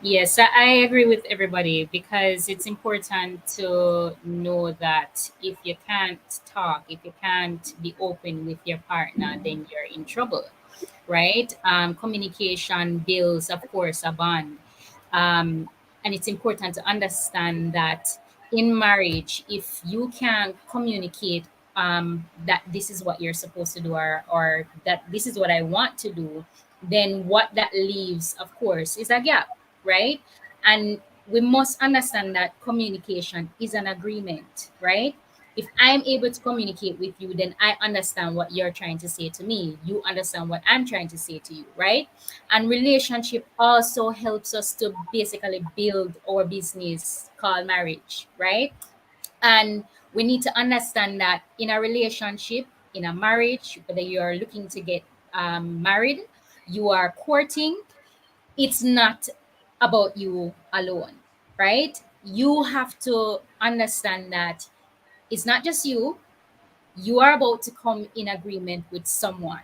Yes, I agree with everybody because it's important to know that if you can't talk, if you can't be open with your partner, then you're in trouble, right? Communication builds, of course, a bond. And it's important to understand that in marriage, if you can communicate that this is what you're supposed to do, or that this is what I want to do, then what that leaves, of course, is a gap, right? And we must understand that communication is an agreement, right? If I'm able to communicate with you, then I understand what you're trying to say to me. You understand what I'm trying to say to you, right? And relationship also helps us to basically build our business called marriage, right? And we need to understand that in a relationship, in a marriage, whether you are looking to get married, you are courting, it's not about you alone, right? You have to understand that it's not just you are about to come in agreement with someone.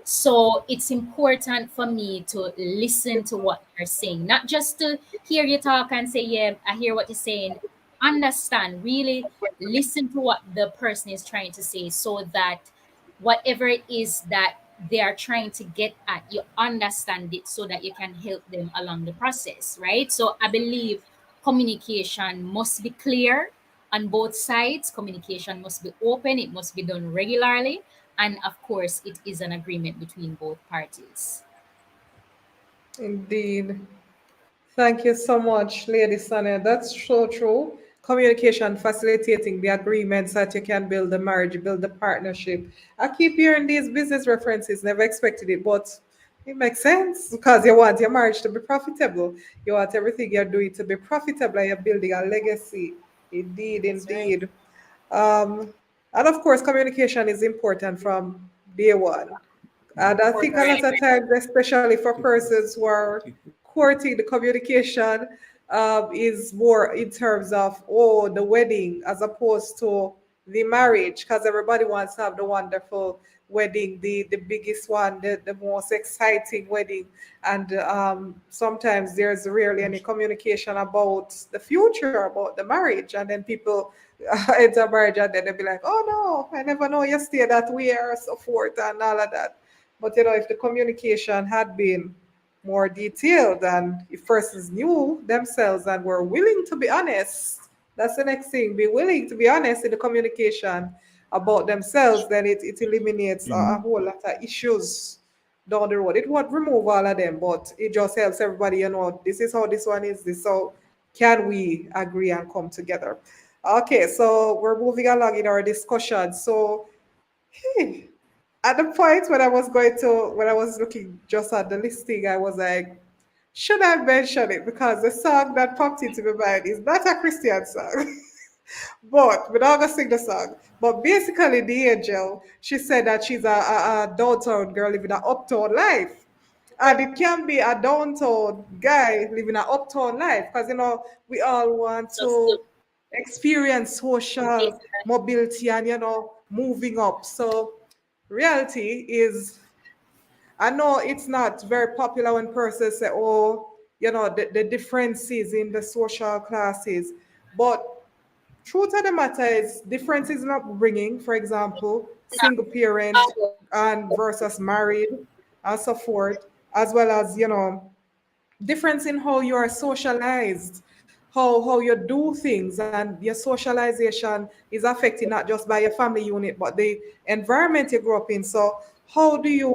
So it's important for me to listen to what you're saying, not just to hear you talk and say, yeah, I hear what you're saying. Understand, really listen to what the person is trying to say so that whatever it is that they are trying to get at, you understand it so that you can help them along the process, right? So I believe communication must be clear on both sides. Communication must be open, it must be done regularly, and of course it is an agreement between both parties. Indeed. Thank you so much, Lady Sonia. That's so true. Communication facilitating the agreements that you can build the marriage, build the partnership. I keep hearing these business references, never expected it, but it makes sense because you want your marriage to be profitable. You want everything you're doing to be profitable and you're building a legacy. Indeed, That's right. indeed. Um, and of course, communication is important from day one. And I think a lot Right, of times, especially for persons who are courting, the communication is more in terms of, oh, the wedding as opposed to the marriage, because everybody wants to have the wonderful wedding, the biggest one, the most exciting wedding. And sometimes there's rarely any communication about the future, about the marriage. And then people enter marriage and then they'll be like, oh no, I never know yesterday that we are so forth and all of that. But if the communication had been more detailed, and if persons knew themselves and were willing to be honest, that's the next thing. Be willing to be honest in the communication about themselves, then it eliminates a whole lot of issues down the road. It won't remove all of them, but it just helps everybody, this is how this one is, this how can we agree and come together. Okay, so we're moving along in our discussion. So at the point when I was looking just at the listing, I was like, should I mention it? Because the song that popped into my mind is not a Christian song. But we're not gonna sing the song. But basically, the angel, she said that she's a downtown girl living an uptown life. And it can be a downtown guy living an uptown life, because we all want to experience social mobility and moving up. So reality is, I know it's not very popular when persons say, oh, the differences in the social classes, but truth of the matter is differences in upbringing, for example, single parent and versus married and so forth, as well as, difference in how you are socialized, how you do things, and your socialization is affected not just by your family unit, but the environment you grew up in. So how do you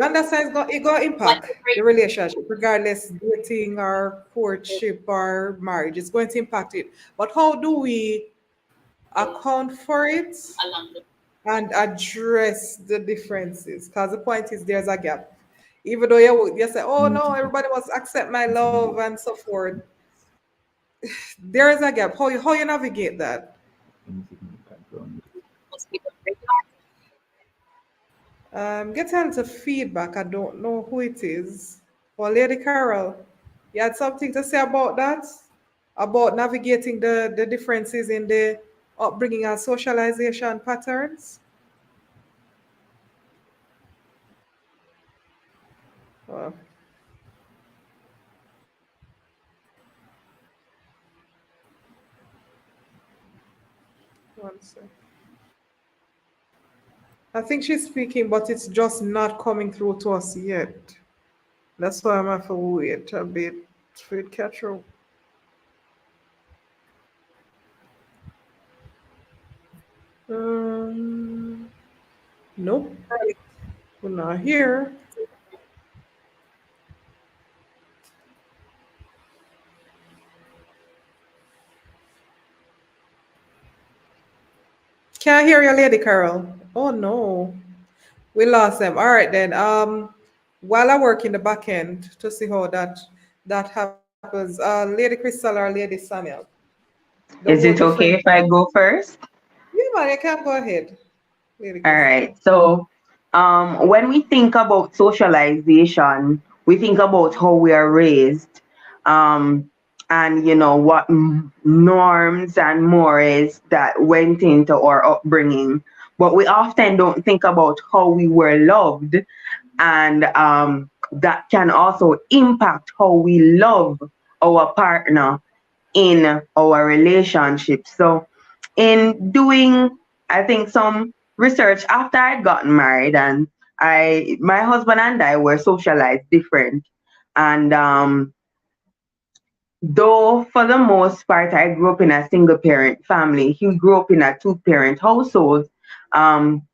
understand it go impact the relationship, regardless dating or courtship or marriage. It's going to impact it. But how do we account for it and address the differences? Because the point is there's a gap. Even though you say, oh no, everybody must accept my love and so forth. There is a gap. How you navigate that? Get into feedback. I don't know who it is. Well, Lady Carol, you had something to say about that? About navigating the differences in the upbringing and socialization patterns? Well, one sec. I think she's speaking, but it's just not coming through to us yet. That's why I'm have to wait a bit for it to catch up. Nope, we're not here. Can't hear you, Lady Carol. Oh no, we lost them. All right then. While I work in the back end to see how that happens, Lady Cristal or Lady Samuel, the whole Is it different. okay if I go first? Yeah, man, you can go ahead, Lady All Cristal. right. So, when we think about socialization, we think about how we are raised, um, and what norms and mores that went into our upbringing. But we often don't think about how we were loved, and that can also impact how we love our partner in our relationship. So, in doing, I think, some research after I'd gotten married, and my husband and I were socialized different. And though for the most part I grew up in a single parent family, he grew up in a two-parent household,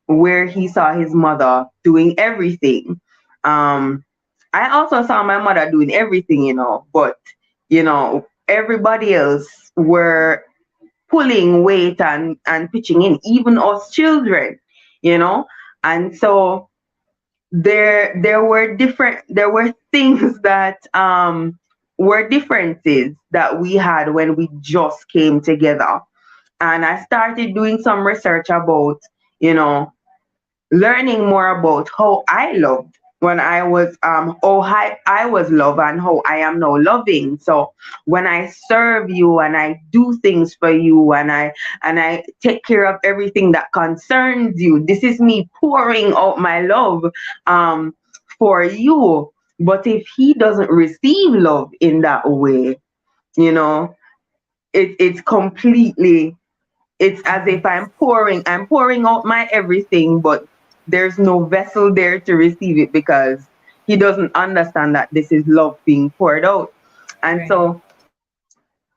where he saw his mother doing everything. Um, I also saw my mother doing everything, but everybody else were pulling weight and pitching in, even us children, you know. And so there were things that were differences that we had when we just came together. And I started doing some research about, you know, learning more about how I loved when I was how I was loved and how I am now loving. So when I serve you and I do things for you and I take care of everything that concerns you, this is me pouring out my love for you. But if he doesn't receive love in that way, you know, it's completely, it's as if I'm pouring out my everything, but there's no vessel there to receive it because he doesn't understand that this is love being poured out. And Right. so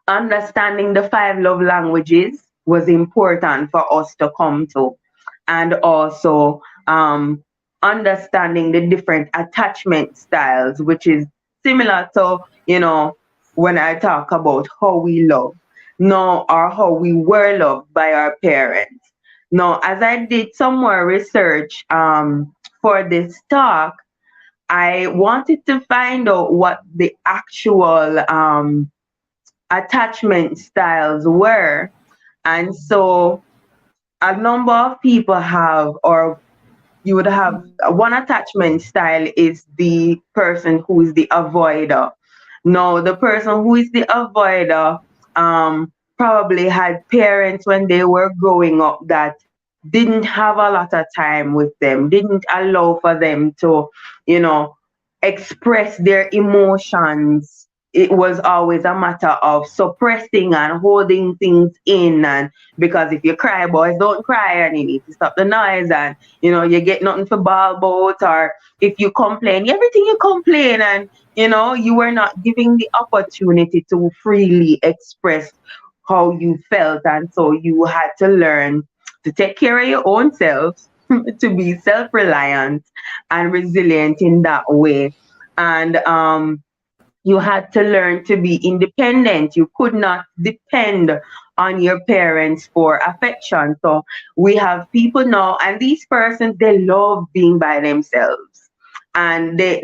understanding the five love languages was important for us to come to, and also understanding the different attachment styles, which is similar to, when I talk about how we love now, or how we were loved by our parents. Now, as I did some more research for this talk, I wanted to find out what the actual attachment styles were. And so a number of people have, or you would have, one attachment style is the person who is the avoider. Now, the person who is the avoider probably had parents when they were growing up that didn't have a lot of time with them, didn't allow for them to, you know, express their emotions. It was always a matter of suppressing and holding things in. And because if you cry, boys don't cry, and you need to stop the noise, and you get nothing for ball about, or if you complain, everything you complain, and you were not giving the opportunity to freely express how you felt. And so you had to learn to take care of your own self, to be self-reliant and resilient in that way. And you had to learn to be independent. You could not depend on your parents for affection. So we have people now, and these persons, they love being by themselves. And they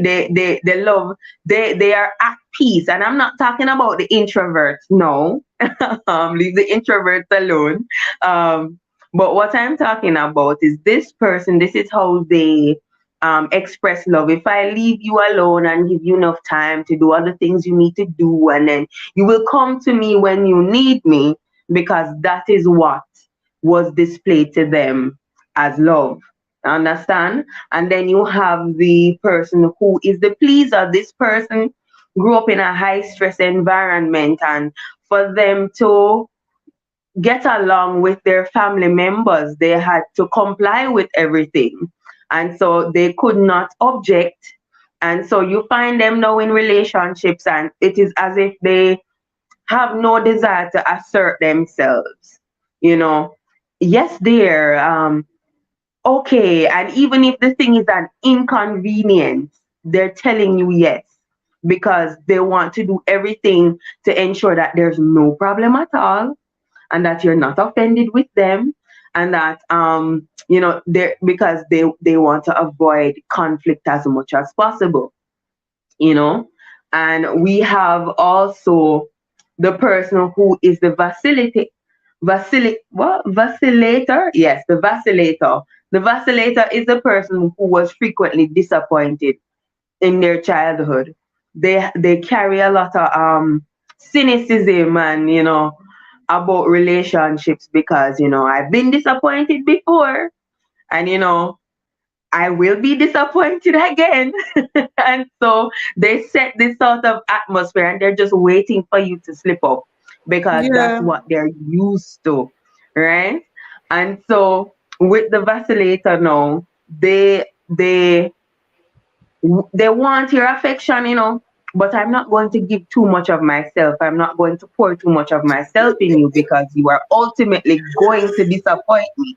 love, they are at peace. And I'm not talking about the introverts, no. Leave the introverts alone. But what I'm talking about is this person, this is how they express love. If I leave you alone and give you enough time to do other things you need to do, and then you will come to me when you need me, because that is what was displayed to them as love. Understand? And then you have the person who is the pleaser. This person grew up in a high stress environment, and for them to get along with their family members, they had to comply with everything. And so they could not object. And so you find them now in relationships, and it is as if they have no desire to assert themselves. Yes, dear. Okay. And even if the thing is an inconvenience, they're telling you yes, because they want to do everything to ensure that there's no problem at all, and that you're not offended with them, and that they, because they want to avoid conflict as much as possible. And we have also the person who is the vacillator. Yes, the vacillator. The vacillator is the person who was frequently disappointed in their childhood. They carry a lot of cynicism, and about relationships, because I've been disappointed before, and I will be disappointed again. And so they set this sort of atmosphere, and they're just waiting for you to slip up, because that's Yeah. what they're used to, right? And so with the vacillator now, they want your affection, but I'm not going to give too much of myself. I'm not going to pour too much of myself in you, because you are ultimately going to disappoint me.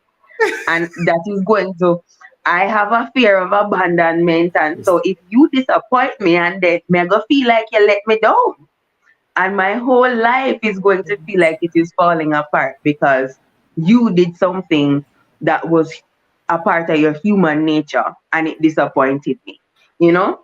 And that is going to, I have a fear of abandonment. And so if you disappoint me, and then me go feel like you let me down. And my whole life is going to feel like it is falling apart, because you did something that was a part of your human nature, and it disappointed me, you know?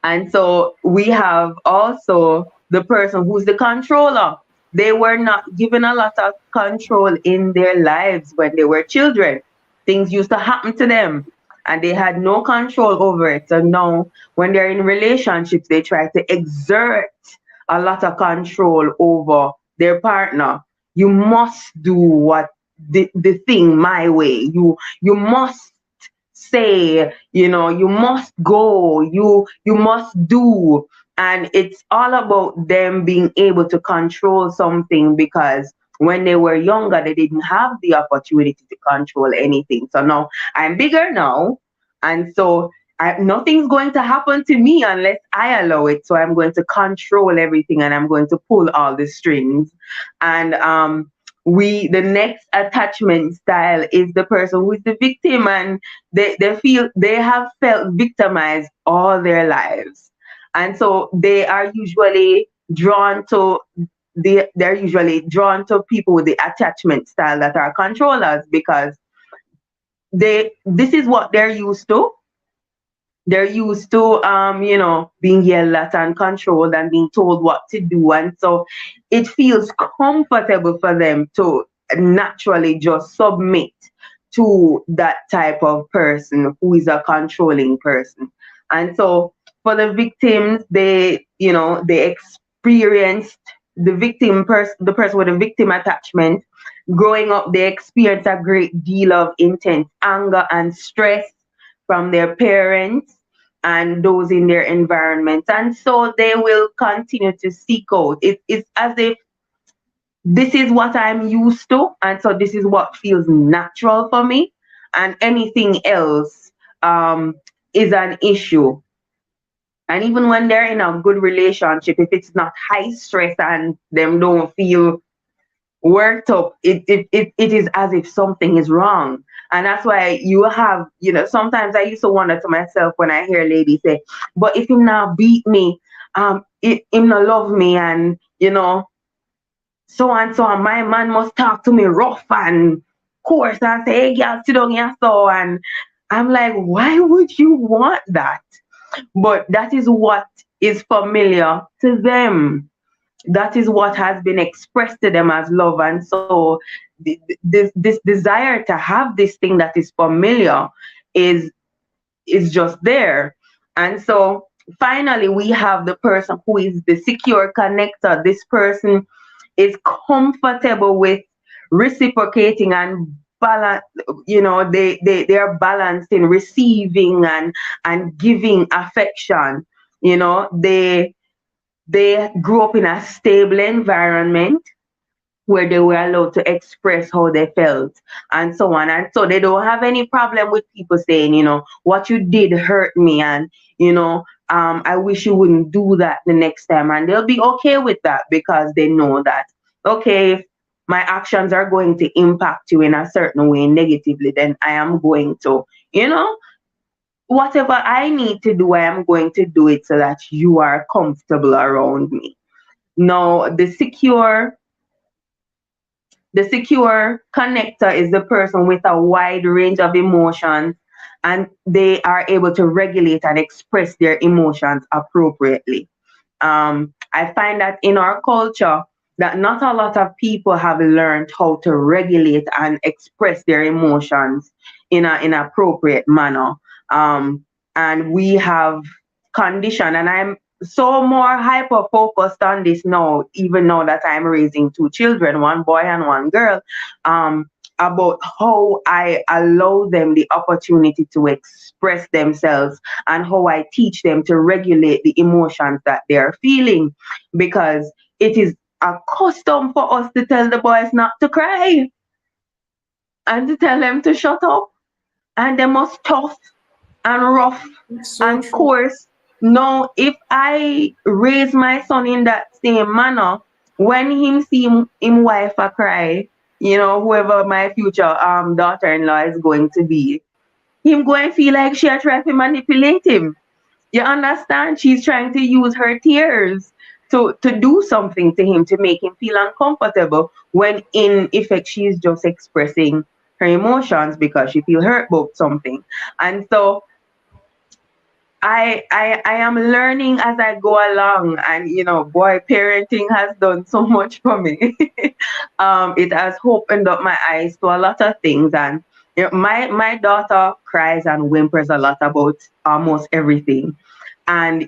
And so we have also the person who's the controller. They were not given a lot of control in their lives when they were children. Things used to happen to them, and they had no control over it. So now when they're in relationships, they try to exert a lot of control over their partner. You must do what the thing my way. You must say, you must go, you must do. And it's all about them being able to control something, because when they were younger, they didn't have the opportunity to control anything. So now I'm bigger now, and so nothing's going to happen to me unless I allow it. So I'm going to control everything and I'm going to pull all the strings. And the next attachment style is the person who is the victim, and they have felt victimized all their lives. And so they are usually drawn to they're usually drawn to people with the attachment style that are controllers, because this is what they're used to. They're used to being yelled at and controlled and being told what to do, and so it feels comfortable for them to naturally just submit to that type of person who is a controlling person. And so for the victims, they experienced the person with a victim attachment. Growing up, they experience a great deal of intense anger and stress from their parents and those in their environment. And so they will continue to seek out. It's as if this is what I'm used to, and so this is what feels natural for me, and anything else is an issue. And even when they're in a good relationship, if it's not high stress and them don't feel worked up, it is as if something is wrong. And that's why you have, sometimes I used to wonder to myself when I hear ladies say, but if him now beat me, him not love me, and so and so, and my man must talk to me rough and coarse and say, hey girl, sit down here. So, and I'm like, why would you want that? But that is what is familiar to them. That is what has been expressed to them as love. And so this desire to have this thing that is familiar is just there. And so finally, we have the person who is the secure connector. This person is comfortable with reciprocating and balance. They are balanced in receiving and giving affection. They grew up in a stable environment where they were allowed to express how they felt and so on. And so they don't have any problem with people saying, what you did hurt me, and, I wish you wouldn't do that the next time. And they'll be okay with that, because they know that, okay, if my actions are going to impact you in a certain way negatively, then I am going to, whatever I need to do, I am going to do it so that you are comfortable around me. Now, the secure connector is the person with a wide range of emotions, and they are able to regulate and express their emotions appropriately. I find that in our culture, that not a lot of people have learned how to regulate and express their emotions in an appropriate manner. And we have conditioned, and I'm so more hyper focused on this now, even now that I'm raising two children, one boy and one girl, about how I allow them the opportunity to express themselves and how I teach them to regulate the emotions that they're feeling, because it is a custom for us to tell the boys not to cry and to tell them to shut up, and they must tough and rough and coarse. Now, if I raise my son in that same manner, when him see him wife a cry, whoever my future daughter-in-law is going to be, him going to feel like she trying to manipulate him. You understand? She's trying to use her tears to do something to him to make him feel uncomfortable, when in effect she's just expressing her emotions because she feels hurt about something. And so I am learning as I go along, and boy, parenting has done so much for me. It has opened up my eyes to a lot of things, and my daughter cries and whimpers a lot about almost everything, and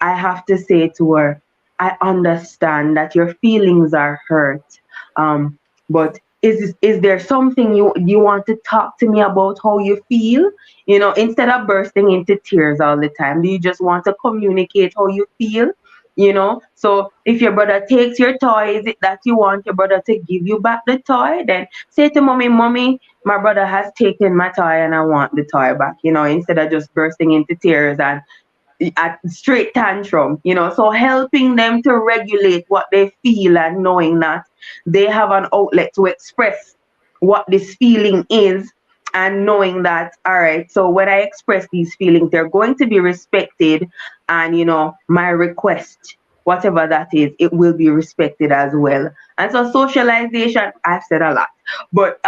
I have to say to her, I understand that your feelings are hurt, but is there something you want to talk to me about how you feel? Instead of bursting into tears all the time, do you just want to communicate how you feel? you know. So if your brother takes your toy, is it that you want your brother to give you back the toy? Then say to mommy, my brother has taken my toy and I want the toy back, you know, instead of just bursting into tears and at straight tantrum, you know. So helping them to regulate what they feel and knowing that they have an outlet to express what this feeling is, and knowing that, all right, so when I express these feelings, they're going to be respected, and you know, my request, whatever that is, it will be respected as well. And so socialization, I've said a lot, but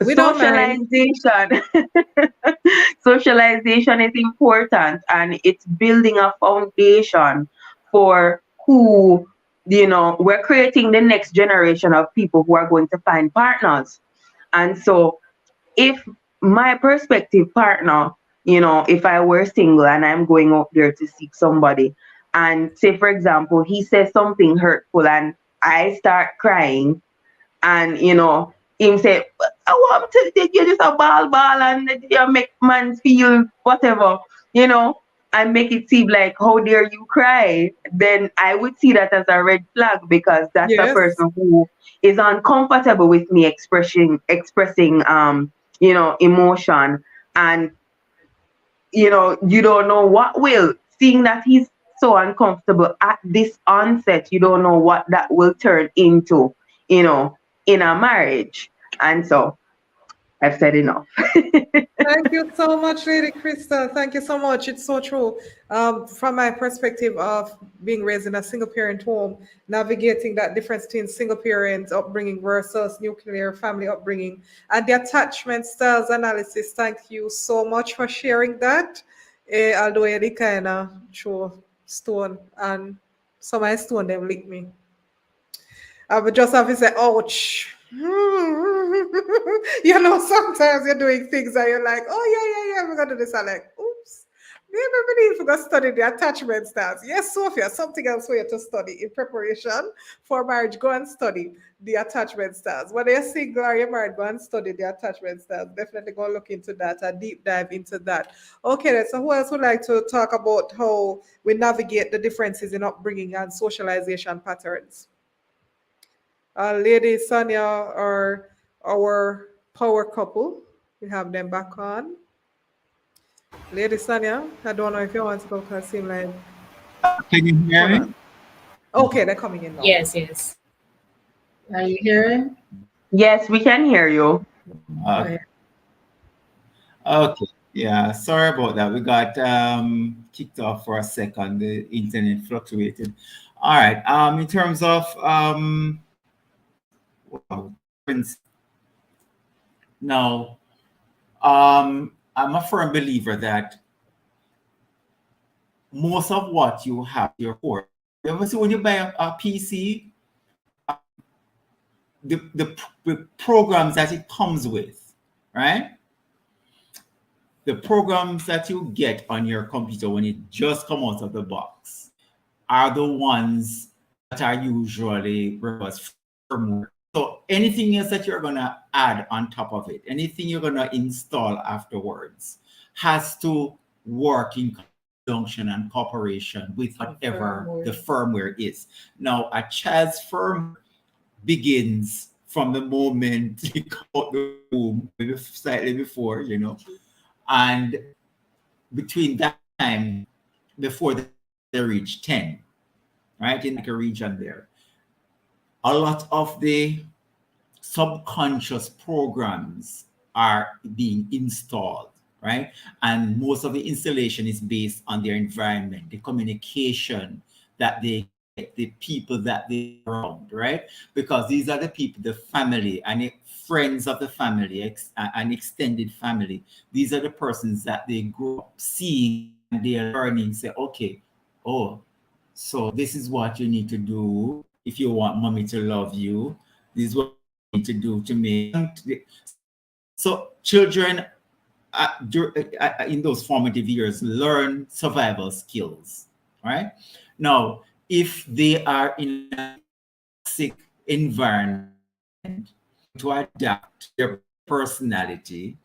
We don't mind. socialization socialization is important, and it's building a foundation for who, you know, we're creating the next generation of people who are going to find partners. And so if my prospective partner, you know, if I were single and I'm going out there to seek somebody, and say for example he says something hurtful and I start crying, and you know, him say, I want to take you just a ball and you make man feel whatever, you know, and make it seem like how dare you cry, then I would see that as a red flag, because that's a Yes. person who is uncomfortable with me expressing you know, emotion. And you know, you don't know what will, seeing that he's so uncomfortable at this onset, you don't know what that will turn into, you know, in a marriage. And so I've said enough. Thank you so much, Lady Cristal. Thank you so much. It's so true. From my perspective of being raised in a single parent home, navigating that difference between single parent upbringing versus nuclear family upbringing, and the attachment styles analysis. Thank you so much for sharing that. Although you did kind of throw stone, and some of my stone them lick me. I would just have to say, ouch. You know, sometimes you're doing things and you're like, oh, yeah, we're going to do this. I'm like, oops. Maybe we need to go study the attachment styles. Yes, Sophia, something else for you to study in preparation for marriage. Go and study the attachment styles. Whether you're single or you're married, go and study the attachment styles. Definitely go look into that, a deep dive into that. Okay, then, so who else would like to talk about how we navigate the differences in upbringing and socialization patterns? Lady Sanya or our power couple. We have them back on. Lady Sanya, I don't know if you want to go because it seems like Can you hear one me? on. Okay, they're coming in now. Yes. Are you hearing? Yes, we can hear you. Okay. Okay. Yeah, sorry about that. We got kicked off for a second. The internet fluctuated. All right. In terms of wow, now, I'm a firm believer that most of what you have your core. You ever see when you buy a PC, the programs that it comes with, right? The programs that you get on your computer when it just comes out of the box are the ones that are usually firmware. So anything else that you're gonna add on top of it, anything you're gonna install afterwards, has to work in conjunction and cooperation with whatever the firmware is. Now, a child's firmware begins from the moment you come out the womb, maybe slightly before, you know, and between that time before they reach 10, right, in like a region there, a lot of the subconscious programs are being installed, right? And most of the installation is based on their environment, the communication that they get, the people that they around, right? Because these are the people, the family and the friends of the family and extended family. These are the persons that they grow up seeing and they're learning, say, okay, oh, so this is what you need to do if you want mommy to love you. This is what you need to do to make. So children in those formative years learn survival skills, right? Now, if they are in a toxic environment, to adapt their personality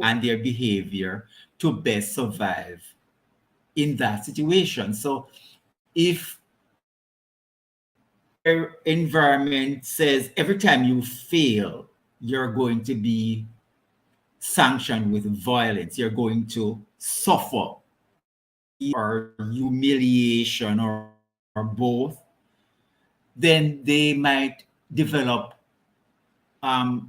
and their behavior to best survive in that situation. So if your environment says every time you fail, you're going to be sanctioned with violence, you're going to suffer or humiliation or both, then they might develop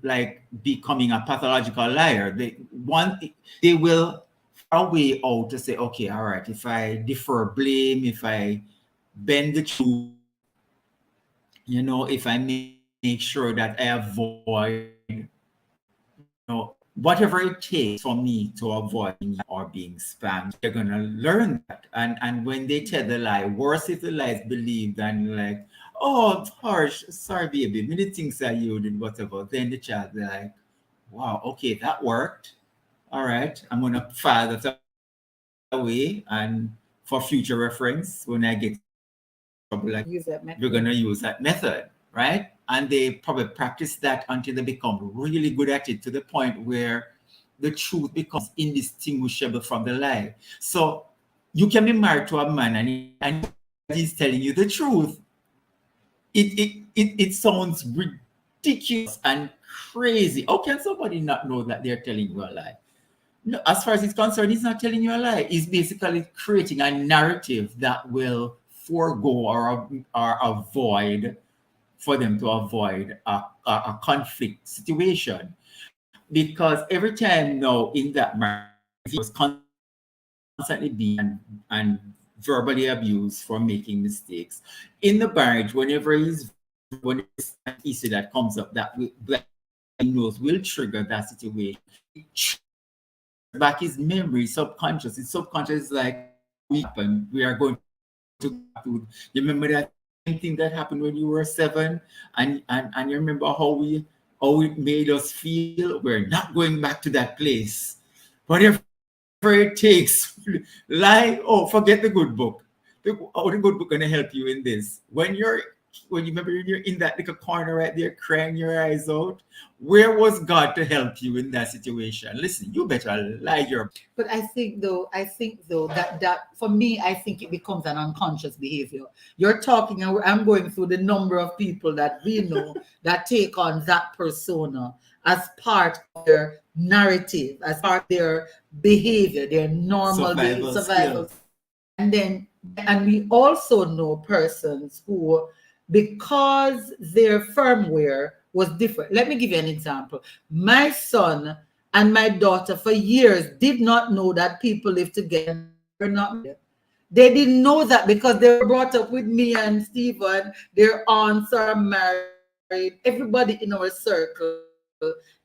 like becoming a pathological liar. They will find a way out to say, okay, all right, if I defer blame, if I bend the truth, if I make sure that I avoid, whatever it takes for me to avoid or being spanked, they're gonna learn that. And when they tell the lie, worse if the lie is believed and like, oh, harsh, sorry, baby, many things that you did, whatever. Then the child be like, wow, okay, that worked. All right, I'm gonna file that away, and for future reference, when I get trouble, like we're gonna use that method, right? And they probably practice that until they become really good at it, to the point where the truth becomes indistinguishable from the lie. So you can be married to a man and he's telling you the truth. It sounds ridiculous and crazy. How can somebody not know that they're telling you a lie? No, as far as it's concerned, he's not telling you a lie. He's basically creating a narrative that will forego or avoid, for them to avoid a conflict situation. Because every time now in that marriage, he was constantly being and verbally abused for making mistakes. In the marriage, whenever when an issue that comes up that he knows will trigger that situation, back his memory, subconscious. His subconscious is like, we are going to you remember that thing that happened when you were 7, and you remember how it made us feel. We're not going back to that place. Whatever it takes. Like, forget the good book. The good book gonna help you in this. When you remember you're in that little corner right there crying your eyes out, where was God to help you in that situation? Listen, you better lie your. But I think though that for me, I think it becomes an unconscious behavior. You're talking, and I'm going through the number of people that we know that take on that persona as part of their narrative, as part of their behavior, their normal survival. And we also know persons who, because their firmware was different. Let me give you an example. My son and my daughter for years did not know that people live together. They didn't know that because they were brought up with me and Stephen. Their aunts are married. Everybody in our circle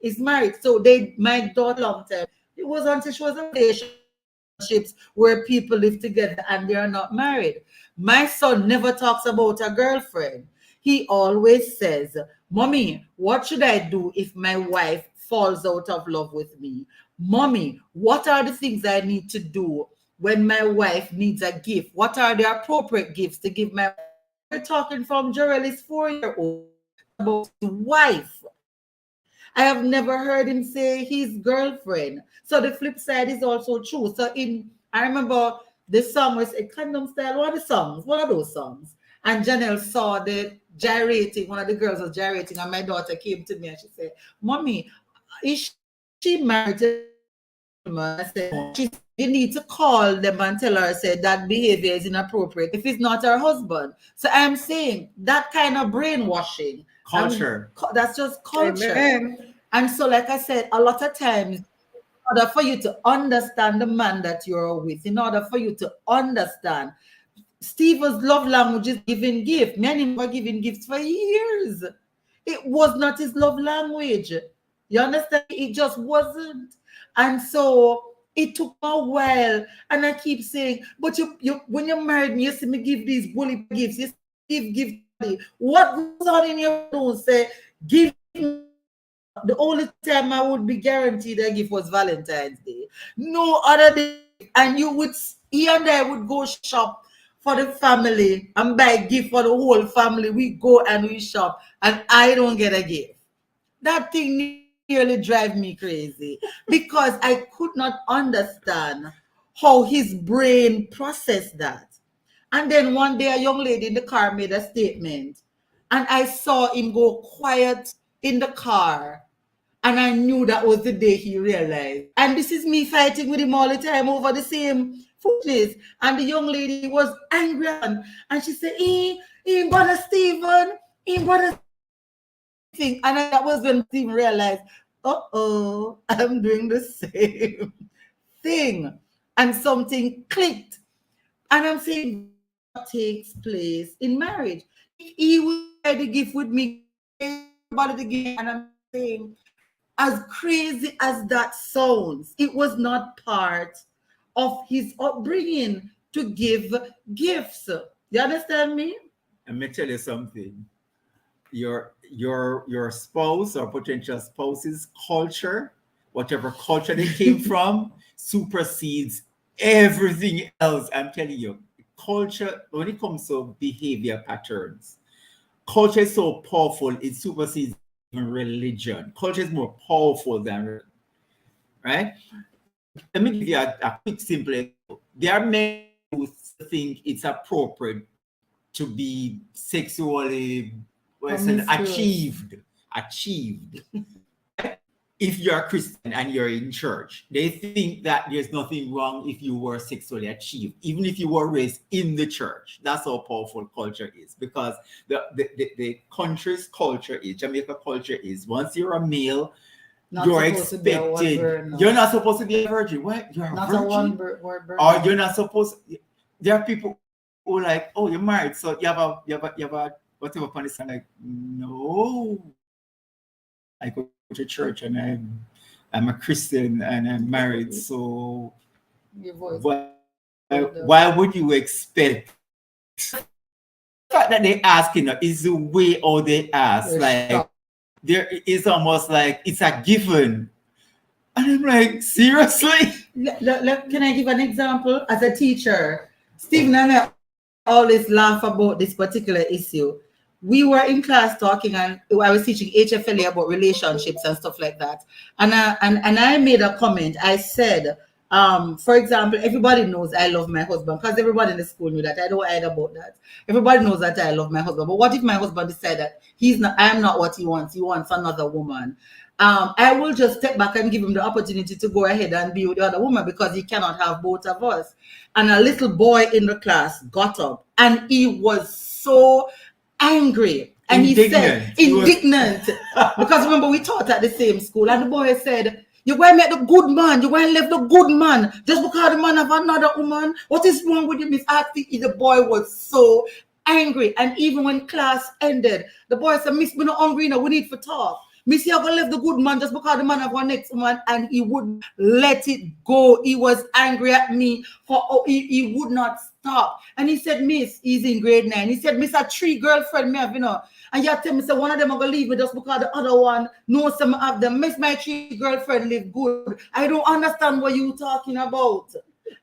is married. So my daughter, long time, it was until she was in relationships where people live together and they are not married. My son never talks about a girlfriend. He always says, Mommy, what should I do if my wife falls out of love with me? Mommy, what are the things I need to do when my wife needs a gift? What are the appropriate gifts to give my wife? We're talking from Jorel's 4-year-old about his wife. I have never heard him say his girlfriend. So the flip side is also true. So I remember the song was a Condom Style, one of those songs. And Janelle saw the gyrating, one of the girls was gyrating, and my daughter came to me and she said, Mommy, is she married to him? I said, you need to call them and tell her, say, that behavior is inappropriate if it's not her husband. So I'm saying that kind of brainwashing. Culture. That's just culture. Amen. And so, like I said, a lot of times, in order for you to understand the man that you're with, in order for you to understand, Steven's love language is giving gifts. Many were giving gifts for years. It was not his love language. You understand? It just wasn't. And so it took a while. And I keep saying, but you when you're married, you see me give these bully gifts. You give gifts. What goes on in your nose? Say, give me. The only time I would be guaranteed a gift was Valentine's Day. No other day. And he and I would go shop for the family and buy a gift for the whole family. We go and we shop and I don't get a gift. That thing nearly drive me crazy because I could not understand how his brain processed that. And then one day a young lady in the car made a statement, and I saw him go quiet in the car. And I knew that was the day he realized. And this is me fighting with him all the time over the same foolishness. And the young lady was angry. And she said, brother Stephen, brother Stephen. And that was when Stephen realized, I'm doing the same thing. And something clicked. And I'm saying, what takes place in marriage? He will share the gift with me, about it again. And I'm saying, as crazy as that sounds, it was not part of his upbringing to give gifts. You understand me? Let me tell you something. Your spouse or potential spouse's culture, whatever culture they came from, supersedes everything else. I'm telling you, culture, when it comes to behavior patterns, culture is so powerful, it supersedes even religion. Culture is more powerful than religion, right? Let me give you a quick simple example. There are men who think it's appropriate to be sexually achieved. If you're a Christian and you're in church, they think that there's nothing wrong if you were sexually achieved, even if you were raised in the church. That's how powerful culture is, because the country's culture is, Jamaica culture is, once you're a male, you're expected. You're not supposed to be a virgin. What? You're not a virgin? Or you're not supposed. There are people who are like, oh, you're married, so you have a whatever upon this. I'm like, no. I go to church and I'm a Christian and I'm married, so why would you expect? The fact that they asking is the way how they ask. Like there is almost like it's a given. And I'm like, seriously? Can I give an example? As a teacher, Stephen and I always laugh about this particular issue. We were in class talking, and I was teaching HFLA about relationships and stuff like that. And I made a comment. I said, for example, everybody knows I love my husband, because everybody in the school knew that. I don't hide about that. Everybody knows that I love my husband. But what if my husband decided that I'm not what he wants? He wants another woman. I will just step back and give him the opportunity to go ahead and be with the other woman, because he cannot have both of us. And a little boy in the class got up, and he was so angry, and indignant. He said indignant because remember we taught at the same school, and the boy said, "You going to make the good man, you going to leave the good man just because the man have another woman? What is wrong with him?" The boy was so angry. And even when class ended, the boy said, "Miss, we're not hungry now, we need to talk. Miss, you're going to leave the good man just because the man have one next woman." And he wouldn't let it go. He was angry at me he would not stop. And he said, "Miss," he's in grade 9. He said, "Miss, a 3 girlfriend me have, and you tell me, say one of them are going to leave me just because the other one knows some of them. Miss, my 3 girlfriend live good. I don't understand what you talking about."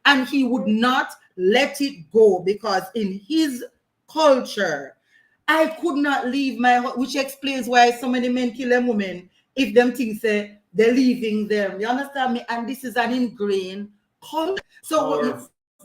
And he would not let it go, because in his culture, I could not leave which explains why so many men kill a woman if them things say they're leaving them. You understand me? And this is an ingrained culture. So,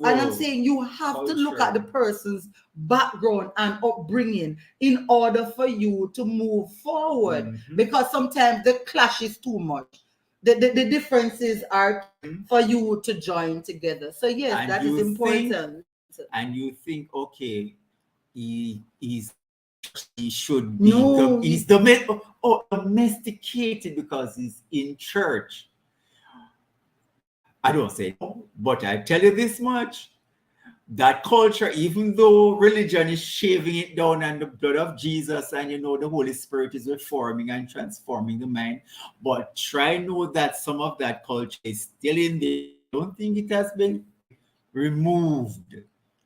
and I'm saying you have to look at the person's background and upbringing in order for you to move forward, because sometimes the clash is too much. The differences are for you to join together. So yes, and that is important. And you think, okay, he should be he's domesticated because he's in church. I don't say no, but I tell you this much, that culture, even though religion is shaving it down and the blood of Jesus and the Holy Spirit is reforming and transforming the mind, but try know that some of that culture is still in there. I don't think it has been removed.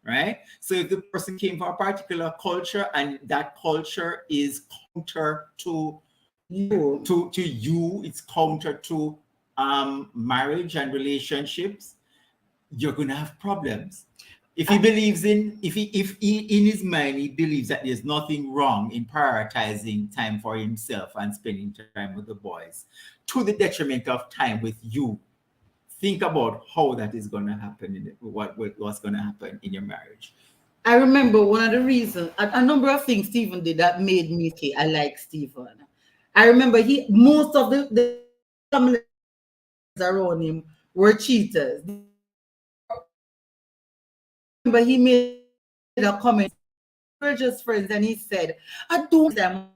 Right? So if the person came from a particular culture and that culture is counter to you, it's counter to marriage and relationships, you're gonna have problems. If he believes if he in his mind he believes that there's nothing wrong in prioritizing time for himself and spending time with the boys to the detriment of time with you, think about how that is going to happen what's going to happen in your marriage. I remember one of the reasons, a number of things Stephen did that made me say I like Stephen. I remember most of the family around him were cheaters. Remember he made a comment, we're just friends, and he said, I don't them.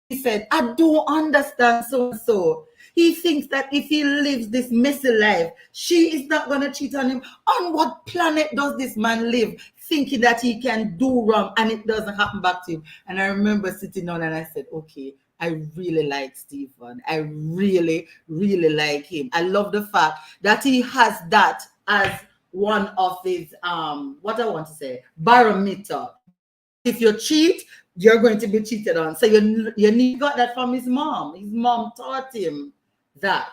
He said, I don't understand so and so. He thinks that if he lives this messy life, she is not going to cheat on him. On what planet does this man live, thinking that he can do wrong and it doesn't happen back to him? And I remember sitting down and I said, okay, I really like Stephen. I really, really like him. I love the fact that he has that as one of his, what I want to say, barometer. If you cheat, you're going to be cheated on. So you got that from his mom. His mom taught him that.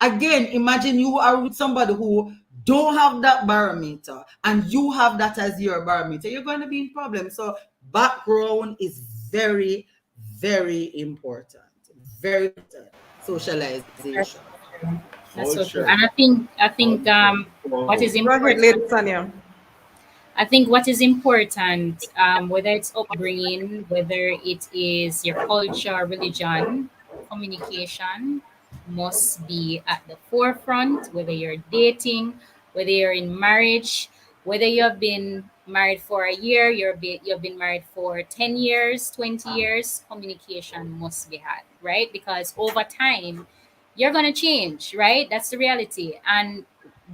Again, imagine you are with somebody who don't have that barometer and you have that as your barometer. You're going to be in problem. So background is very, very important. Very important. Socialization. That's so true. And I think what is important. Lady Sanya. I think what is important, whether it's upbringing, whether it is your culture, religion, communication, must be at the forefront. Whether you're dating, whether you're in marriage, whether you have been married for a year, you've been married for 10 years, 20 years, communication must be had, right? Because over time, you're going to change, right? That's the reality. And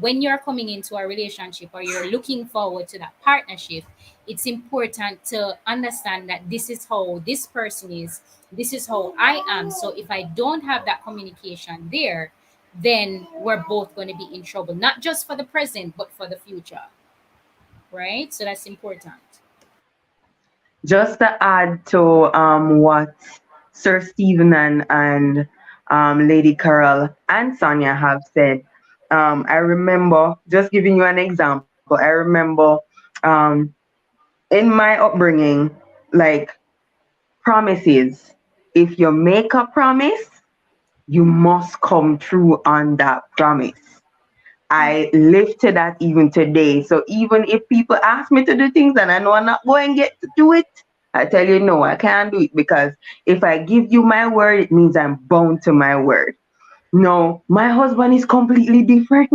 when you're coming into a relationship or you're looking forward to that partnership, it's important to understand that this is how this person is, this is how I am. So if I don't have that communication there, then we're both going to be in trouble, not just for the present, but for the future. Right? So that's important. Just to add to what Sir Stephen and Lady Carol and Sonia have said, I remember, just giving you an example, I remember in my upbringing, like promises. If you make a promise, you must come through on that promise. I live to that even today. So even if people ask me to do things and I know I'm not going to get to do it, I tell you, no, I can't do it, because if I give you my word, it means I'm bound to my word. No, my husband is completely different.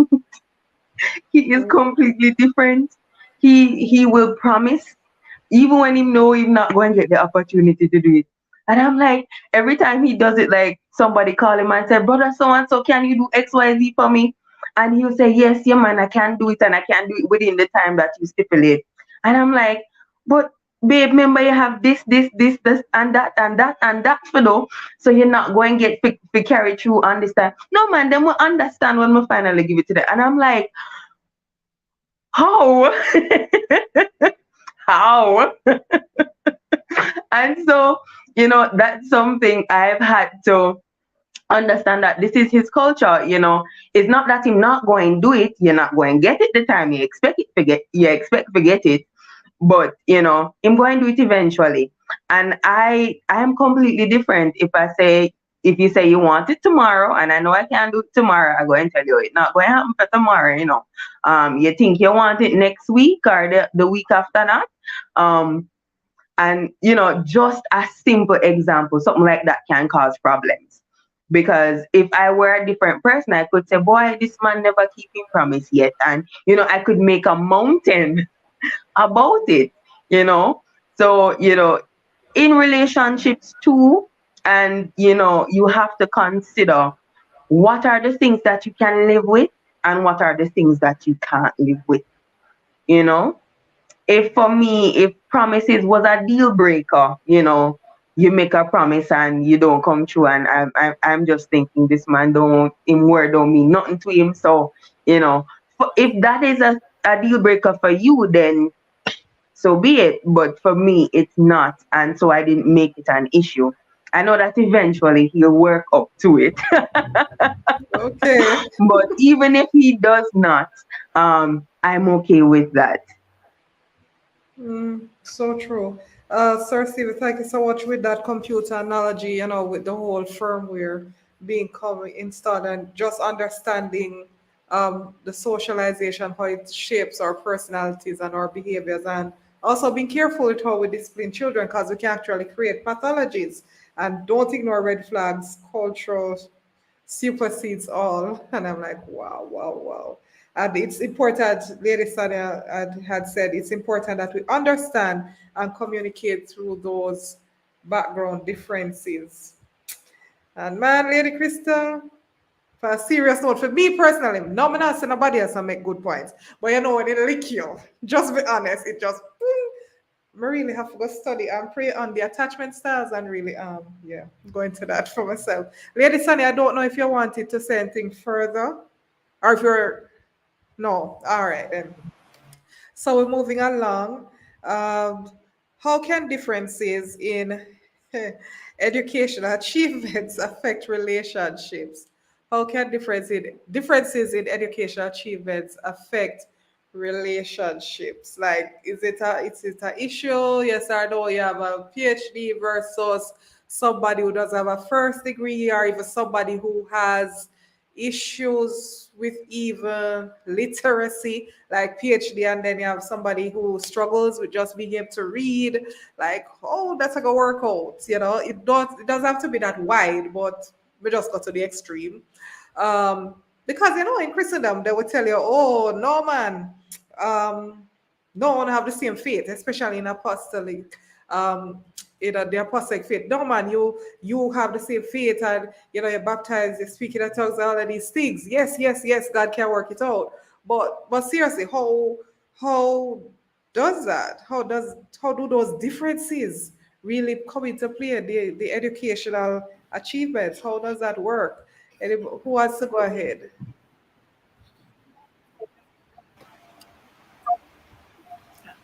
He is completely different. He will promise, even when he know he's not going to get the opportunity to do it. And I'm like, every time he does it, like somebody call him and say, brother so and so, can you do XYZ for me? And he'll say, yes, yeah, man, I can do it, and I can do it within the time that you stipulate. And I'm like, but babe, remember you have this, and that, and that, and that for though. So you're not going to get to carry through on this time. No, man, then we'll understand when we finally give it to them. And I'm like, how? How? And so, that's something I've had to understand, that this is his culture. It's not that him not going to do it, you're not going to get it the time you expect to get it, but him going to do it eventually. And I am completely different. If you say you want it tomorrow, and I know I can't do it tomorrow, I'm going to tell you it's not going to happen for tomorrow. You think you want it next week or the week after that. And just a simple example, something like that can cause problems. Because if I were a different person, I could say, boy, this man never keep his promise yet. And, I could make a mountain about it, So, in relationships too, and, you have to consider what are the things that you can live with and what are the things that you can't live with, If for me, if promises was a deal breaker, you make a promise and you don't come true, and I'm just thinking this man him word don't mean nothing to him. So, if that is a deal breaker for you, then so be it. But for me, it's not, and so I didn't make it an issue. I know that eventually he'll work up to it. Okay. But even if he does not, I'm okay with that. So true. Sir Steve, thank you so much with that computer analogy, with the whole firmware being installed and just understanding the socialization, how it shapes our personalities and our behaviors, and also being careful with how we discipline children because we can actually create pathologies. And don't ignore red flags. Cultural supersedes all. And I'm like, wow, wow, wow. And it's important, Lady Sanya had said, it's important that we understand and communicate through those background differences. And man, Lady Crystal, for a serious note, for me personally, no, I'm not saying nobody else make good points. But you know, when it lick you, just be honest, it just, I really have to go study and pray on the attachment styles and really, yeah, go into that for myself. Lady Sunny, I don't know if you wanted to say anything further or if you're, no, all right then. So we're moving along. How can differences in educational achievements affect relationships? How can differences in educational achievements affect relationships? Like, is it an issue? Yes or no? You have a PhD versus somebody who does have a first degree, or even somebody who has issues with even literacy, like PhD, and then you have somebody who struggles with just being able to read. Like, oh, that's like a workout. You know, it doesn't have to be that wide, but we just go to the extreme. Because you know, in Christendom, they would tell you, oh no, man, no one have the same faith, especially in apostolic. The apostolic faith. No, man, you have the same faith, and you know you're baptized, you're speaking in tongues, all of these things. Yes, yes, yes, God can work it out. But seriously, how does that? How do those differences really come into play? The educational achievements. How does that work? Who wants to go ahead?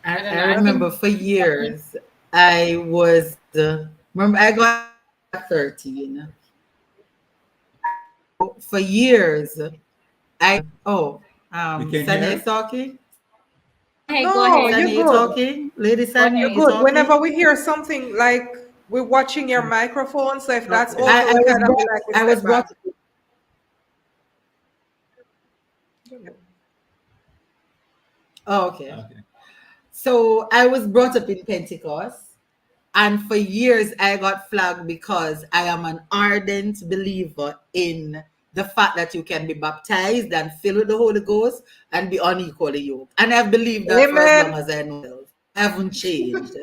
I don't I know. I think remember for years, I was, remember, I got 13. For years, We can Sanya hear. is talking. go ahead, go No, ahead, you're Sanya, you good. talking? Lady go Sanya, You're ahead. you good. Whenever talking? we hear something like we're watching your microphone, so if that's Okay. open, we kind of be like we I step was back. brought Oh, okay. Okay. So I was brought up in Pentecost, and for years I got flagged because I am an ardent believer in the fact that you can be baptized and filled with the Holy Ghost and be unequally yoked. And I've believed that for as long Amen. as I know. I haven't changed.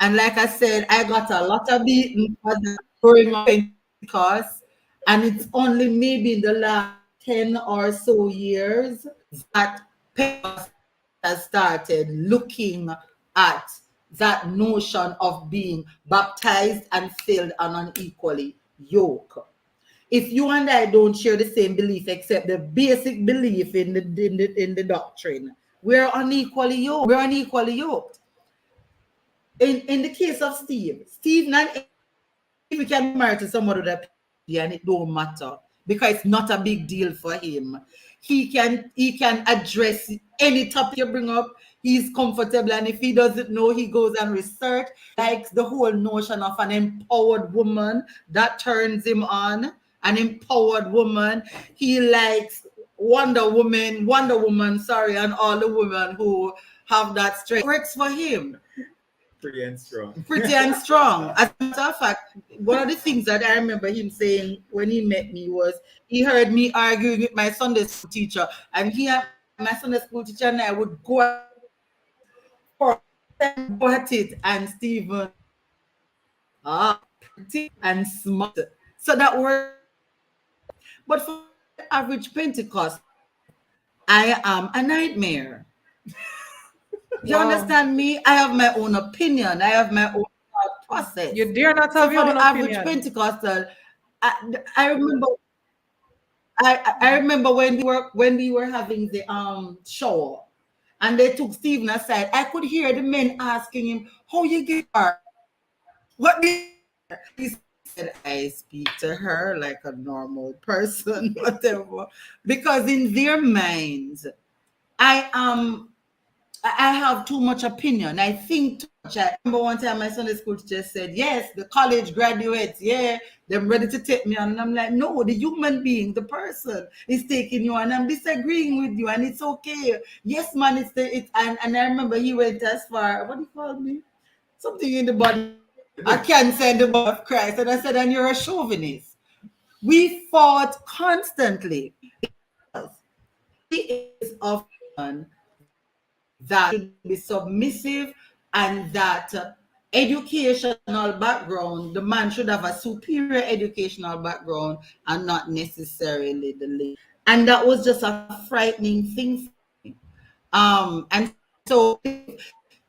And like I said, I got a lot of beating for that growing up in Pentecost, and it's only maybe in the last 10 or so years that Pentecost has started looking at that notion of being baptized and filled and unequally yoked. If you and I don't share the same belief, except the basic belief in the doctrine, we're unequally yoked. We're unequally yoked. In the case of Steve not if he can marry to somebody with a PhD and it don't matter because it's not a big deal for him. He can address any topic you bring up. He's comfortable, and if he doesn't know, he goes and research. Likes the whole notion of an empowered woman that turns him on. An empowered woman. He likes Wonder Woman, sorry, and all the women who have that strength. It works for him. Pretty and strong. Pretty and strong. As a matter of fact, one of the things that I remember him saying when he met me was he heard me arguing with my Sunday school teacher, and my Sunday school teacher and I would go at it, and Stephen, pretty and smart. So that word, but for the average Pentecost, I am a nightmare. You Wow. understand me? I have my own opinion. I have my own thought process. You dare not So have for your own the average opinion. Pentecostal, I remember I remember when we were having the shower, and they took Stephen aside. I could hear the men asking him, "How you get her? What did he said?" I speak to her like a normal person, whatever, because in their minds, I am I have too much opinion. I think too much. I remember one time my Sunday school teacher said, yes, the college graduates, yeah, they're ready to take me on. And I'm like, no, the human being, the person is taking you on. I'm disagreeing with you, and it's okay. Yes, man, and I remember he went as far, what do you call me? Something in the body. I can't say the body of Christ. And I said, and you're a chauvinist. We fought constantly. He is of one that should be submissive, and that educational background, the man should have a superior educational background and not necessarily the lady. And that was just a frightening thing for me. And so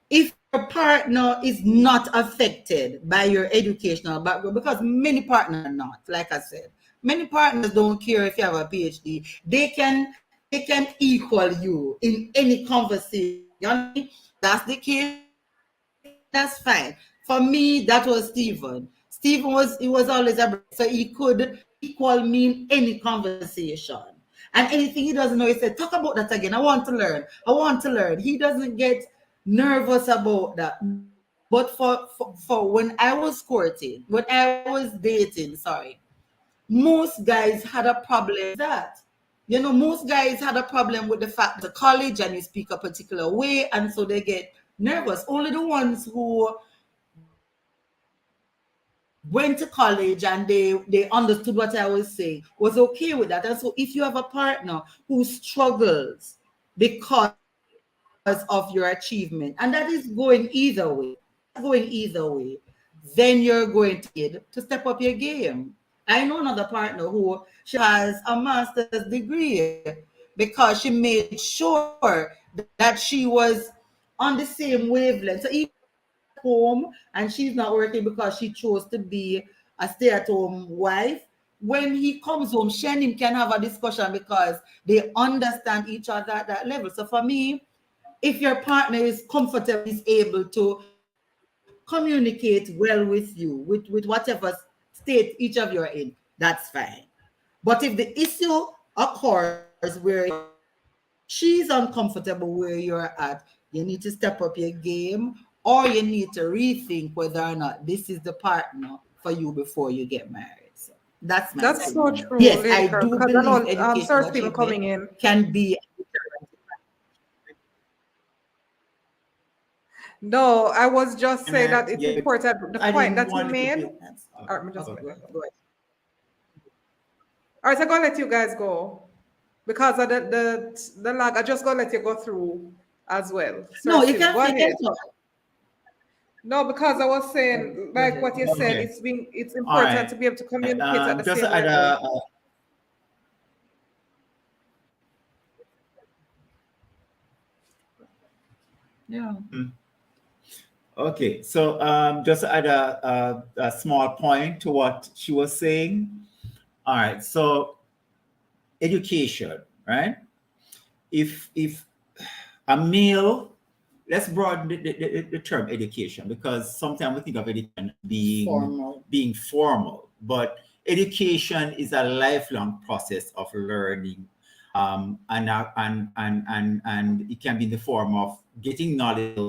if your partner is not affected by your educational background, because many partners are not, like I said, many partners don't care if you have a PhD. They can equal you in any conversation. That's the case. That's fine. For me, that was Stephen. Stephen was always so he could equal me in any conversation. And anything he doesn't know, he said, talk about that again. I want to learn. I want to learn. He doesn't get nervous about that. But for when I was courting, when I was dating, most guys had a problem with that. Most guys had a problem with the fact the college and you speak a particular way, and so they get nervous. Only the ones who went to college and they understood what I was saying was okay with that. And so if you have a partner who struggles because of your achievement, and that is going either way, then you're going to need to step up your game. I know another partner who she has a master's degree because she made sure that she was on the same wavelength. So even home and she's not working because she chose to be a stay-at-home wife, when he comes home, she and him can have a discussion because they understand each other at that level. So for me, if your partner is comfortable, is able to communicate well with you, with whatever state each of you are in, that's fine. But if the issue occurs where she's uncomfortable where you're at, you need to step up your game, or you need to rethink whether or not this is the partner for you before you get married. So that's so true. Yes, Laker, I do because believe I know education Sir Stephen coming in. can be. No, I was just saying that it's Yeah, important. The I point didn't that you want it to made. be. All right, Okay. Go ahead. All right, so I'm gonna let you guys go because of the lag. I just gonna let you go through as well. No, Sir you Stephen, can go ahead. talk. No, because I was saying, like what you said, Okay. it's All important right. to be able to communicate at the Just same add level. Yeah. Okay, so just to add a small point to what she was saying. All right, so education, right? If a male, let's broaden the term education, because sometimes we think of education being formal, but education is a lifelong process of learning, and it can be in the form of getting knowledge,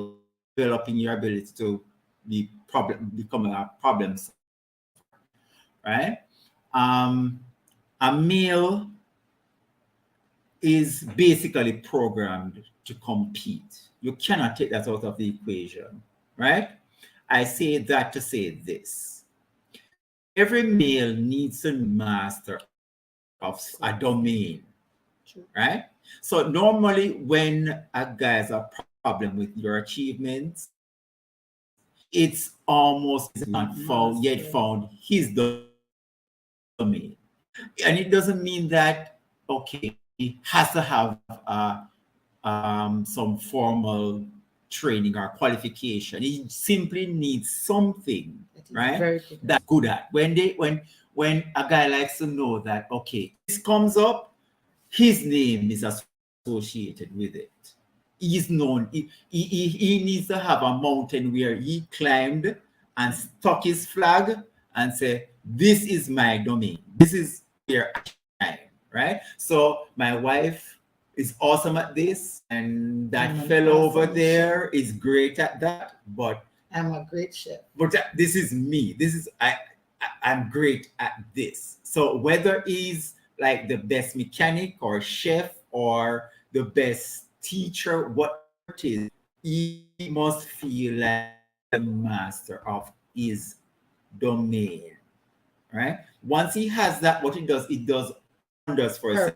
developing your ability to become a problem solver, right? A male is basically programmed to compete. You cannot take that out of the equation, right? I say that to say this. Every male needs to master of a domain, right? So normally when a guy has a problem with your achievements, it's almost not found his domain. And it doesn't mean that, okay, he has to have some formal training or qualification. He simply needs something, right, that's good at. When a guy likes to know that, okay, this comes up, his name is associated with it. He's known. He needs to have a mountain where he climbed and stuck his flag and say, this is my domain. This is where I am, right? So my wife is awesome at this, and that I'm an fellow over awesome there is great at that, but I'm a great chef. this is me. This is I'm great at this. So whether he's like the best mechanic or chef or the best teacher, whatever it is, he must feel like the master of his domain, right? Once he has that, what it does wonders for us.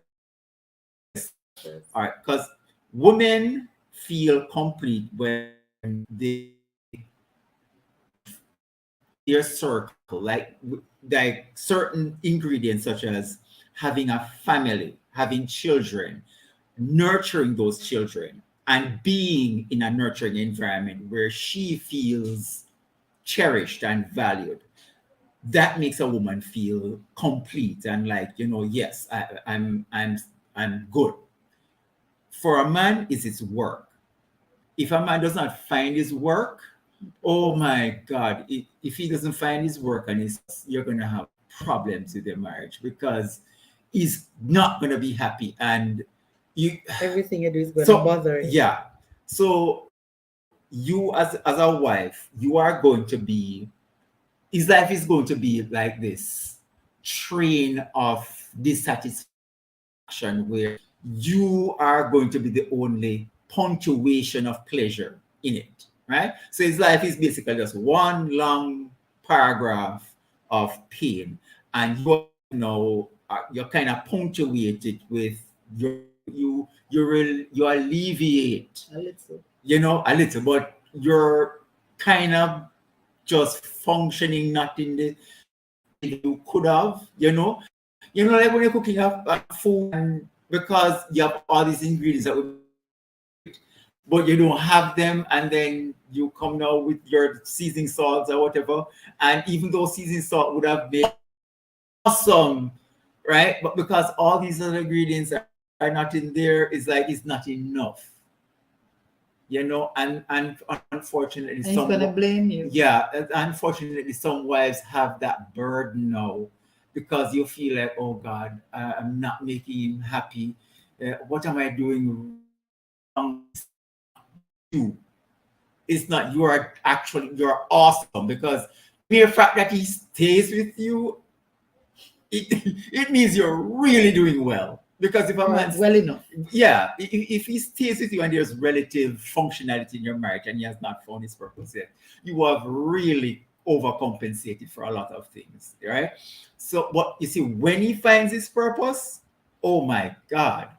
All right, because women feel complete when they their circle, like certain ingredients such as having a family, having children, nurturing those children, and being in a nurturing environment where she feels cherished and valued. That makes a woman feel complete and like, yes, I'm good. For a man, it's his work. If a man does not find his work, oh my God, if he doesn't find his work, and you're going to have problems with your marriage because he's not going to be happy, and everything you do is going to bother you. Yeah. So you as a wife, you are going to be, his life is going to be like this train of dissatisfaction where you are going to be the only punctuation of pleasure in it, right? So his life is basically just one long paragraph of pain, and you're kind of punctuated with you alleviate a little, a little, but you're kind of just functioning not in the you could have, like when you're cooking up food, and because you have all these ingredients that would, but you don't have them, and then you come now with your seasoning salts or whatever, and even though seasoning salt would have been awesome, right? But because all these other ingredients are not in there, it's not enough. And unfortunately, and he's gonna blame you. Yeah, unfortunately, some wives have that burden now because you feel like, oh God, I'm not making him happy. What am I doing wrong? It's not. You're awesome, because mere fact that he stays with you, it means you're really doing well. Because if a man's well enough, yeah, if he stays with you and there's relative functionality in your marriage and he has not found his purpose yet, you have really overcompensated for a lot of things, right? So, but you see, when he finds his purpose, oh my God,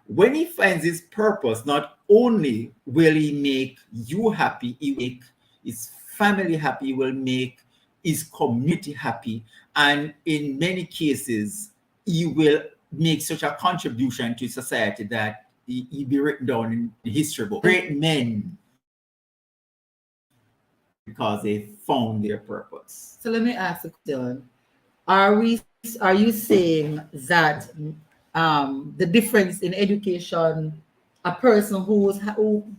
when he finds his purpose, not only will he make you happy, he will make his family happy, he will make his community happy, and in many cases, he will make such a contribution to society that he be written down in the history book. Great men, because they found their purpose. So let me ask a question: Are you saying that the difference in education, a person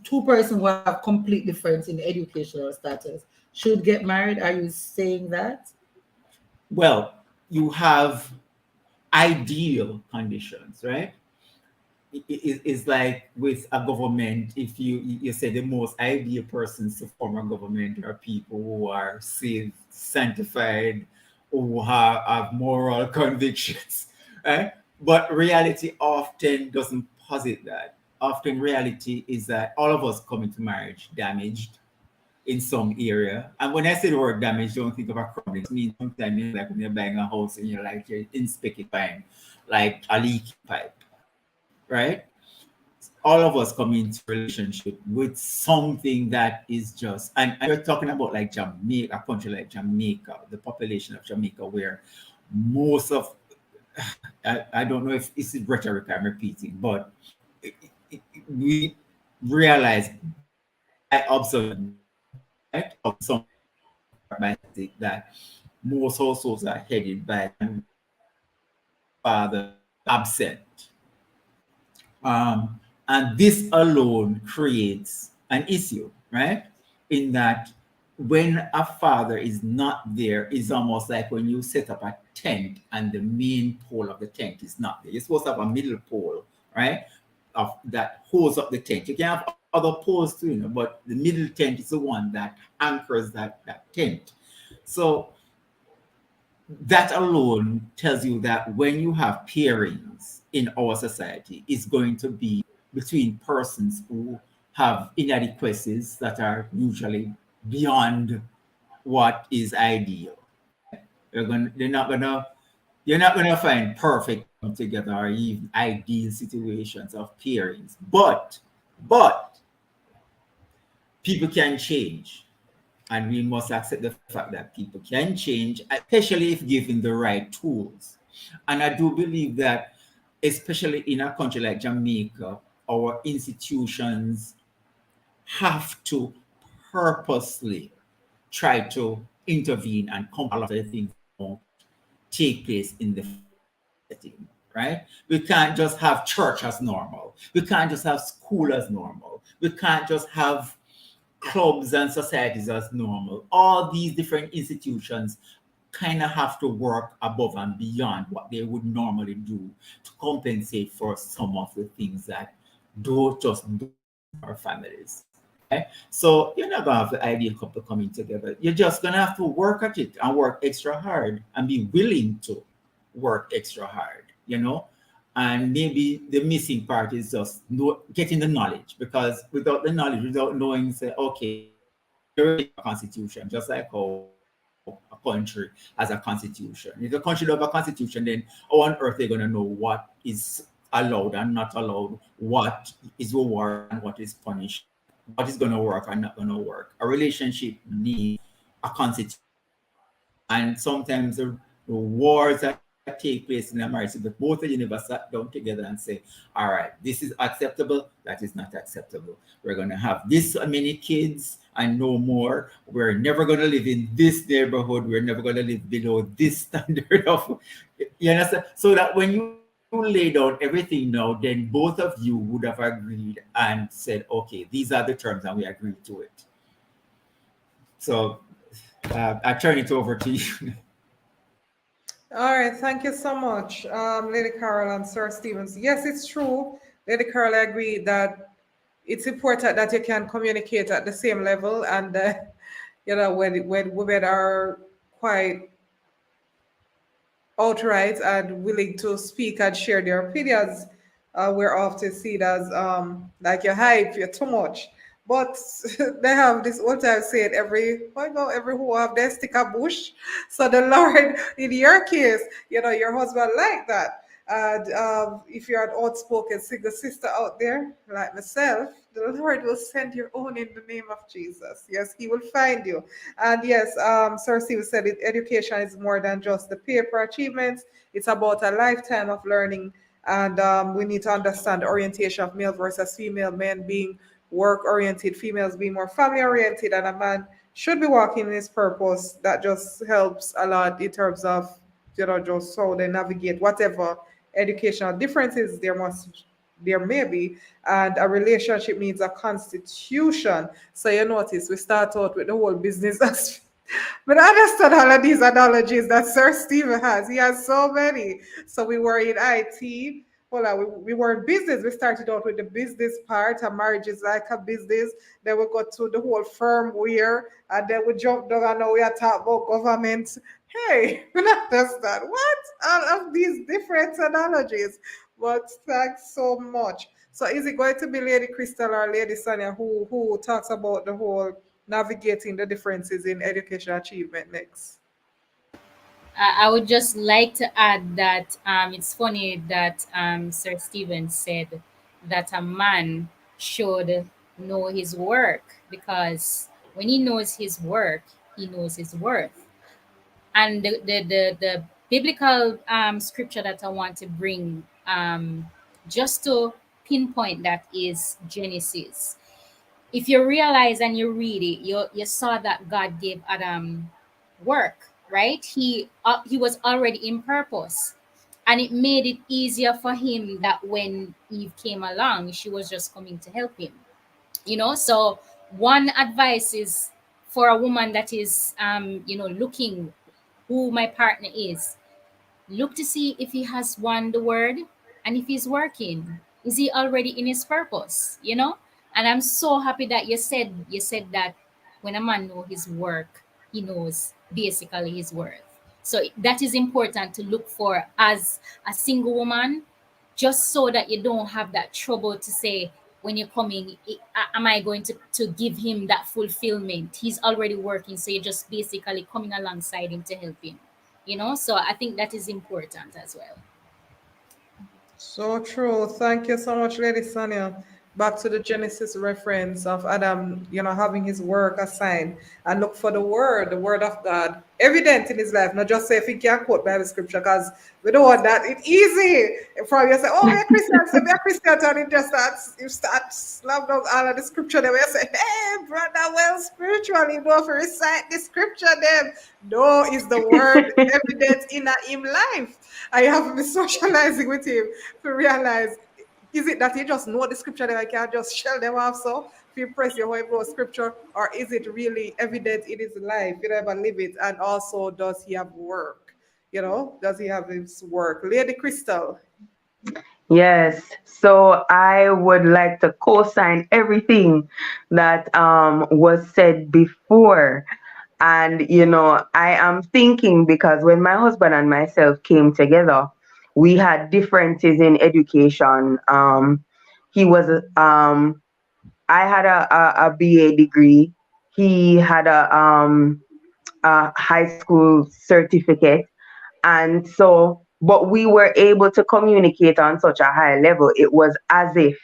two persons who have complete difference in educational status should get married? Are you saying that? Well, you have ideal conditions, right? It's like with a government, if you say the most ideal persons to form a government are people who are saved, sanctified, who have moral convictions, right? But reality often doesn't posit that. Often reality is that all of us come into marriage damaged in some area. And when I say the word damage, don't think of a crumbling. It means sometimes like when you're buying a house and you're inspecting like a leaky pipe, right? All of us come into relationship with something that is just, and you're talking about like Jamaica, a country like Jamaica, the population of Jamaica, where most of, I don't know if it's rhetoric I'm repeating, but we realize by observing, right, of some that most households are headed by father absent. And this alone creates an issue, right? In that when a father is not there, it's almost like when you set up a tent and the main pole of the tent is not there. You're supposed to have a middle pole, right? of that holds up the tent. You can have other poles too, but the middle tent is the one that anchors that tent. So that alone tells you that when you have pairings in our society, it's going to be between persons who have inadequacies that are usually beyond what is ideal. You're gonna, they're not gonna, you're not gonna find perfect come together or even ideal situations of pairings. But people can change, and we must accept the fact that people can change, especially if given the right tools. And I do believe that, especially in a country like Jamaica, our institutions have to purposely try to intervene and come a lot of things don't take place in the setting, right? We can't just have church as normal. We can't just have school as normal. We can't just have clubs and societies as normal. All these different institutions kind of have to work above and beyond what they would normally do to compensate for some of the things that don't just do our families. Okay? So you're not gonna have the ideal couple coming together. You're just gonna have to work at it and work extra hard and be willing to work extra hard, and maybe the missing part is just getting the knowledge, because without the knowledge, without knowing, say, okay, there is a constitution, just like how a country has a constitution. If the country don't have a constitution, then how on earth they're going to know what is allowed and not allowed, what is reward and what is punished, what is going to work and not going to work. A relationship needs a constitution. And sometimes the wars that take place in a marriage, but both of you never sat down together and say, all right, this is acceptable, that is not acceptable. We're going to have this many kids and no more. We're never going to live in this neighborhood. We're never going to live below this standard of, you understand? So that when you lay down everything now, then both of you would have agreed and said, okay, these are the terms and we agreed to it. So I turn it over to you. All right, thank you so much, Lady Carol and Sir Stevens. Yes, it's true. Lady Carol, I agree that it's important that you can communicate at the same level, and when women are quite outright and willing to speak and share their opinions, we're often seen as like you're hype, you're too much. But they have this old time saying, every who have their stick a bush. So the Lord, in your case, your husband like that. And if you're an outspoken single sister out there, like myself, the Lord will send your own in the name of Jesus. Yes, He will find you. And yes, Sir Steve said it, education is more than just the paper achievements. It's about a lifetime of learning. And we need to understand the orientation of male versus female, men being work-oriented, females being more family-oriented, and a man should be walking in his purpose. That just helps a lot in terms of, just how they navigate whatever educational differences there may be. And a relationship needs a constitution. So you notice we start out with the whole business aspect. But I understand all of these analogies that Sir Stephen has. He has so many. So we were in IT. We were in business. We started out with the business part, and marriage is like a business. Then we got to the whole firmware, and then we jumped down and now we are talking about government. Hey, we not understand what? All of these different analogies. But thanks so much. So is it going to be Lady Cristal or Lady Sanya who talks about the whole navigating the differences in education achievement next? I would just like to add that it's funny that Sir Stephen said that a man should know his work, because when he knows his work, he knows his worth. And the biblical scripture that I want to bring, just to pinpoint that, is Genesis. If you realize and you read it, you saw that God gave Adam work, right? He was already in purpose, and it made it easier for him that when Eve came along, she was just coming to help him. So one advice is for a woman that is looking who my partner is, look to see if he has won the word and if he's working. Is he already in his purpose? You know? And I'm so happy that you said that when a man knows his work, he knows basically his worth. So that is important to look for as a single woman, just so that you don't have that trouble to say when you're coming, am I going to give him that fulfillment? He's already working, so you're just basically coming alongside him to help him. So I think that is important as well. So true. Thank you so much, Lady Sonia. Back to the Genesis reference of Adam, having his work assigned and look for the word of God, evident in his life. Not just say if he can't quote Bible scripture, because we don't want that. It's easy. From you say, oh, we're Christian, so we're Christian, and you start slam down all of the scripture. Then we say, hey, brother, well, spiritually, you know, if you recite the scripture, then no, is the word evident in him life. I have to be socializing with him to realize, is it that you just know the scripture that I can just shell them off so if you press your way about scripture, or is it really evident in his life? You never live it, and also does he have work? Does he have his work? Lady Cristal. Yes, so I would like to co-sign everything that was said before. And I am thinking, because when my husband and myself came together, we had differences in education. He was I had a BA degree. He had a high school certificate. And so, but we were able to communicate on such a high level. It was as if,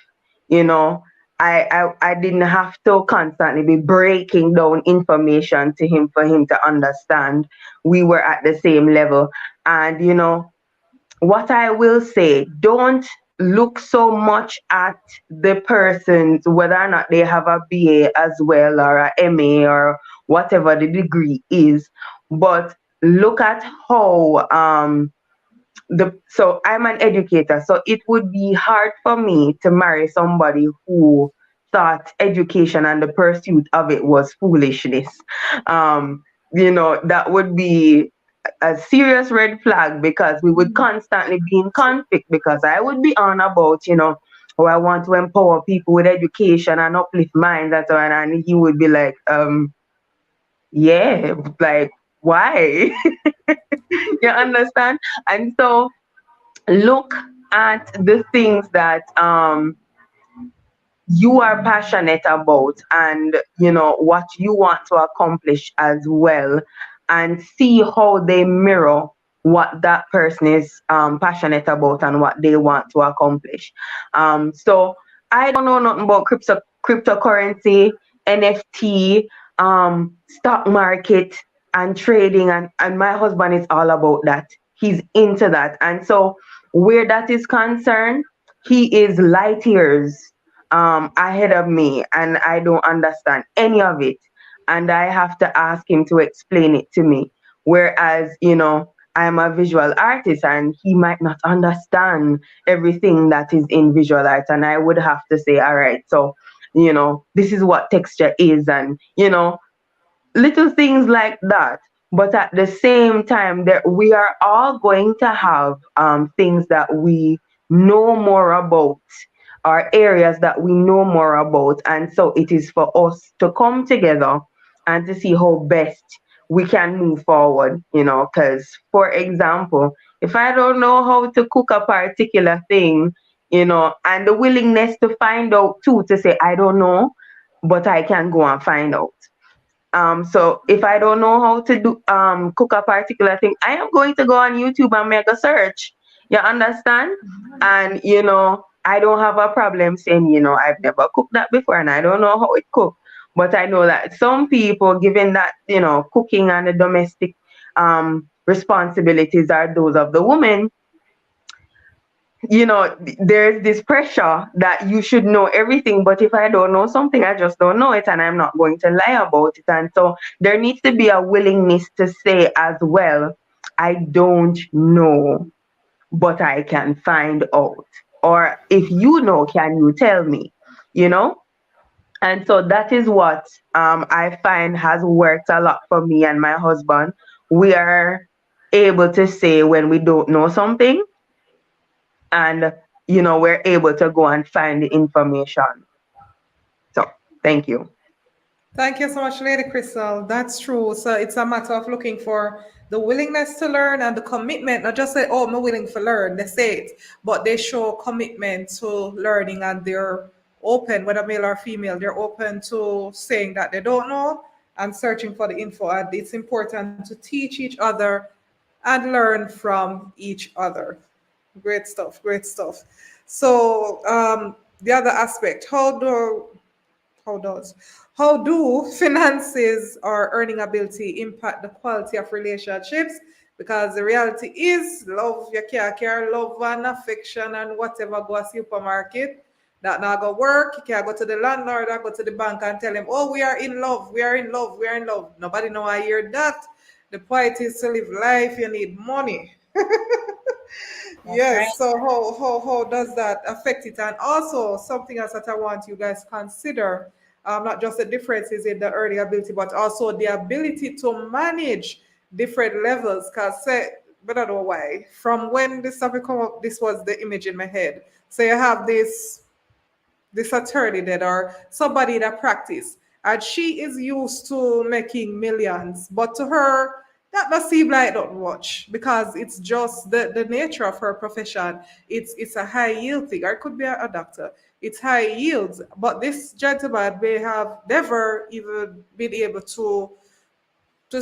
you know, I didn't have to constantly be breaking down information to him for him to understand. We were at the same level. And, what I will say, don't look so much at the persons, whether or not they have a BA as well, or a MA, or whatever the degree is, but look at how so I'm an educator, so it would be hard for me to marry somebody who thought education and the pursuit of it was foolishness. That would be a serious red flag, because we would constantly be in conflict, because I would be on about, oh, I want to empower people with education and uplift minds and so on, and he would be like, yeah, like, why? You understand? And so look at the things that you are passionate about, and what you want to accomplish as well, and see how they mirror what that person is passionate about and what they want to accomplish. So I don't know nothing about cryptocurrency, NFT, stock market and trading, and my husband is all about that. He's into that. And so where that is concerned, he is light years ahead of me, and I don't understand any of it. And I have to ask him to explain it to me. Whereas, I'm a visual artist, and he might not understand everything that is in visual art. And I would have to say, all right, so, this is what texture is, and, little things like that. But at the same time, that we are all going to have things that we know more about, or areas that we know more about. And so it is for us to come together and to see how best we can move forward, because, for example, if I don't know how to cook a particular thing, and the willingness to find out too, to say, I don't know, but I can go and find out. So if I don't know how to do cook a particular thing, I am going to go on YouTube and make a search. You understand? And I don't have a problem saying, I've never cooked that before and I don't know how it cooked. But I know that some people, given that, cooking and the domestic responsibilities are those of the woman, there's this pressure that you should know everything. But if I don't know something, I just don't know it, and I'm not going to lie about it. And so there needs to be a willingness to say as well, I don't know, but I can find out. Or if you know, can you tell me? And so that is what I find has worked a lot for me and my husband. We are able to say when we don't know something, and we're able to go and find the information. So thank you. Thank you so much, Lady Crystal. That's true. So it's a matter of looking for the willingness to learn and the commitment. Not just say, "Oh, I'm willing to learn." They say it, but they show commitment to learning and they're open, whether male or female. They're open to saying that they don't know and searching for the info. And it's important to teach each other and learn from each other. Great stuff. Great stuff. So the other aspect, how does how do finances or earning ability impact the quality of relationships? Because the reality is love, you can't care love and affection and whatever go a supermarket. That not go work. You can't go to the landlord or go to the bank and tell him, oh, we are in love, we are in love, we are in love. Nobody know I hear that. The point is to live life, you need money. That's right. Yes, so how does that affect it? And also something else that I want you guys to consider, not just the differences in the earning ability, but also the ability to manage different levels. Because say, but I don't know why. From when this topic come up, this was the image in my head. So you have this attorney that or somebody that practice and she is used to making millions, but to her that does seem like not much because it's just the nature of her profession. It's a high yield thing, or it could be a doctor. It's high yields, but this gentleman may have never even been able to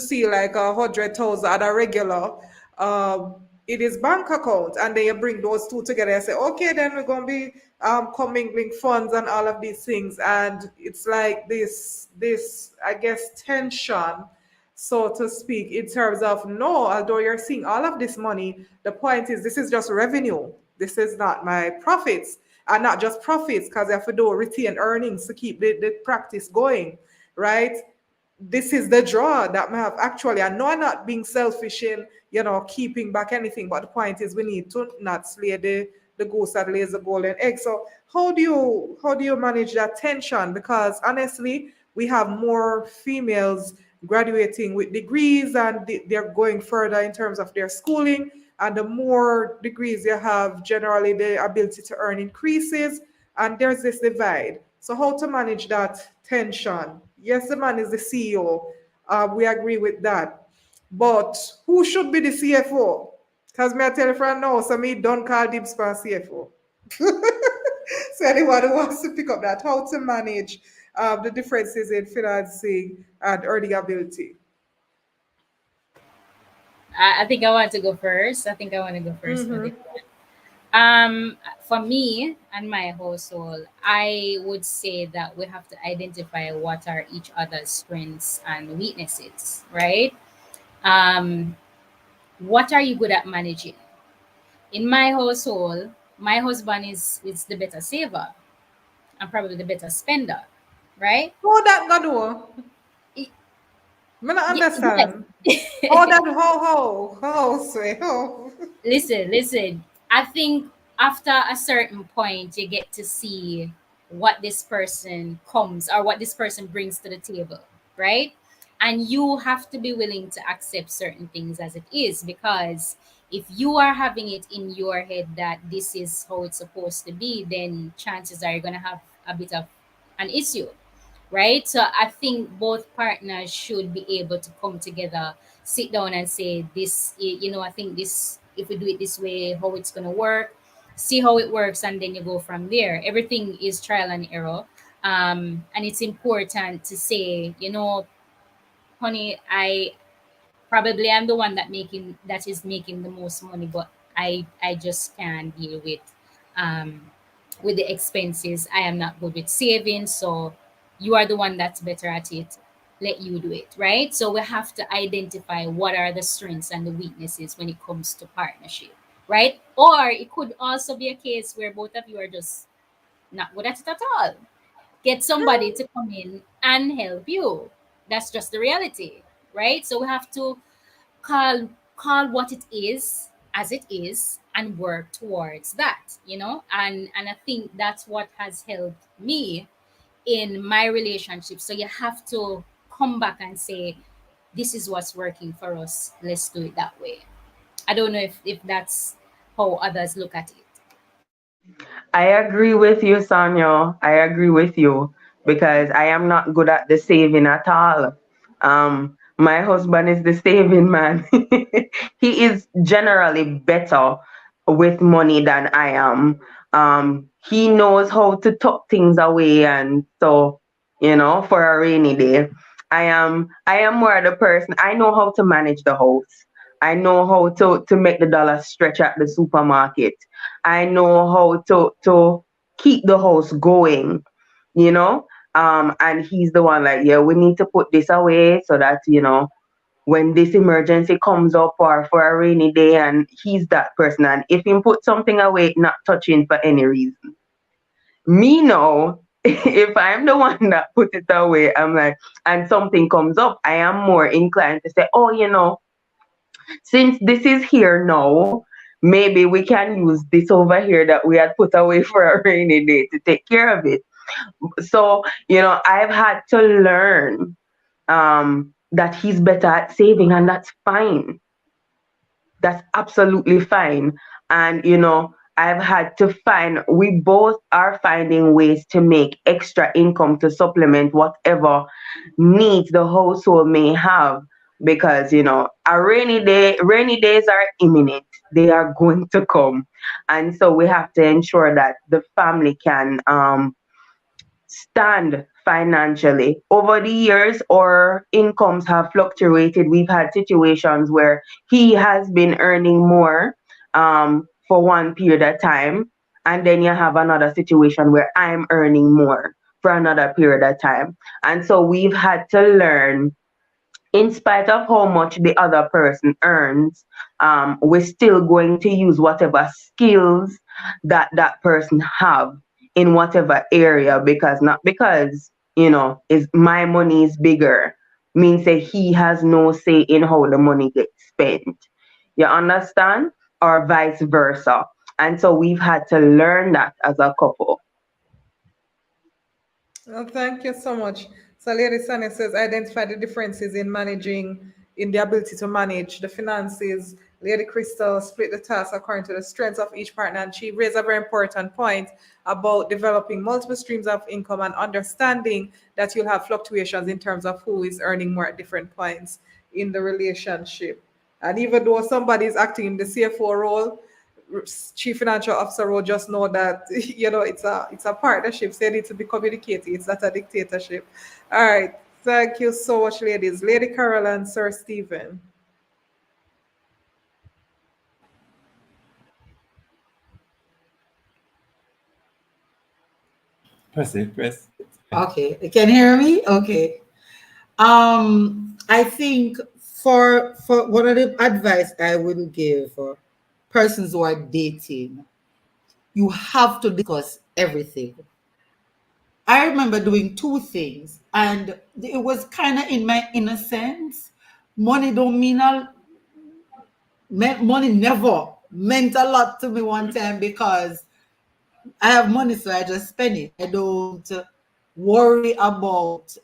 see like 100,000 at a regular in his bank account, and then you bring those two together and say, okay, then we're gonna be commingling funds and all of these things, and it's like this I guess tension, so to speak, in terms of no, although you're seeing all of this money, the point is this is just revenue. This is not my profits, and not just profits because you have to do retain earnings to keep the practice going, right? This is the draw that may have actually, I know I'm not being selfish in, keeping back anything, but the point is we need to not slay the goose that lays the golden egg. So how do you manage that tension? Because honestly, we have more females graduating with degrees and they're going further in terms of their schooling. And the more degrees you have, generally the ability to earn increases. And there's this divide. So how to manage that tension? Yes, the man is the CEO. We agree with that. But who should be the CFO? Because me I tell you from now, so me don't call dibs for CFO. So anyone who wants to pick up that, how to manage the differences in financing and earning ability. I think I want to go first. I think I want to go first for this. For me and my household, I would say that we have to identify what are each other's strengths and weaknesses, right? Um, what are you good at managing? In my household, my husband is the better saver and probably the better spender, right? How that gonna do? Y- Me not Yes. understand. How that how say how? Listen. I think after a certain point, you get to see what this person comes or what this person brings to the table, right? And you have to be willing to accept certain things as it is, because if you are having it in your head that this is how it's supposed to be, then chances are you're going to have a bit of an issue, right? So I think both partners should be able to come together, sit down and say, this, I think this, if we do it this way, how it's going to work, see how it works, and then you go from there. Everything is trial and error. And it's important to say, honey, I probably am the one that is making the most money, but I just can't deal um with the expenses. I am not good with saving, so you are the one that's better at it. Let you do it, right? So we have to identify what are the strengths and the weaknesses when it comes to partnership, right? Or it could also be a case where both of you are just not good at it at all. Get somebody to come in and help you. That's just the reality, right? So we have to call what it is as it is and work towards that, and I think that's what has helped me in my relationship. So you have to come back and say, this is what's working for us, let's do it that way. I don't know if that's how others look at it. I agree with you, Sanya. I agree with you because I am not good at the saving at all. My husband is the saving man. He is generally better with money than I am. He knows how to tuck things away, and so for a rainy day. I am more the person. I know how to manage the house. I know how to make the dollar stretch at the supermarket. I know how to keep the house going, you know. And he's the one like, yeah, we need to put this away so that when this emergency comes up or for a rainy day, and he's that person. And if he put something away, not touching for any reason. Me now, if I'm the one that put it away, I'm like, and something comes up, I am more inclined to say, oh, since this is here now, maybe we can use this over here that we had put away for a rainy day to take care of it. So, I've had to learn that he's better at saving, and that's fine. That's absolutely fine. And, I've had to we both are finding ways to make extra income to supplement whatever needs the household may have. Because, rainy days are imminent. They are going to come. And so we have to ensure that the family can stand financially. Over the years, our incomes have fluctuated. We've had situations where he has been earning more for one period of time, and then you have another situation where I'm earning more for another period of time. And so we've had to learn, in spite of how much the other person earns, we're still going to use whatever skills that person have in whatever area, because not because is my money is bigger means that he has no say in how the money gets spent. You understand? Or vice versa. And so we've had to learn that as a couple. Well, thank you so much. So, Lady Sanya says, identify the differences in the ability to manage the finances. Lady Cristal, split the task according to the strengths of each partner. And she raised a very important point about developing multiple streams of income and understanding that you'll have fluctuations in terms of who is earning more at different points in the relationship. And even though somebody is acting in the CFO role, chief financial officer will just know that it's a partnership, so they need to be communicating. It's not a dictatorship. All right, thank you so much, ladies. Lady Carol and Sir Stephen. Press it, press. Okay, you can hear me? Okay. I think for one of the advice I would give for persons who are dating, you have to discuss everything. I remember doing two things, and it was kind of in my innocence. Money don't mean money never meant a lot to me one time because I have money, so I just spend it. I don't worry about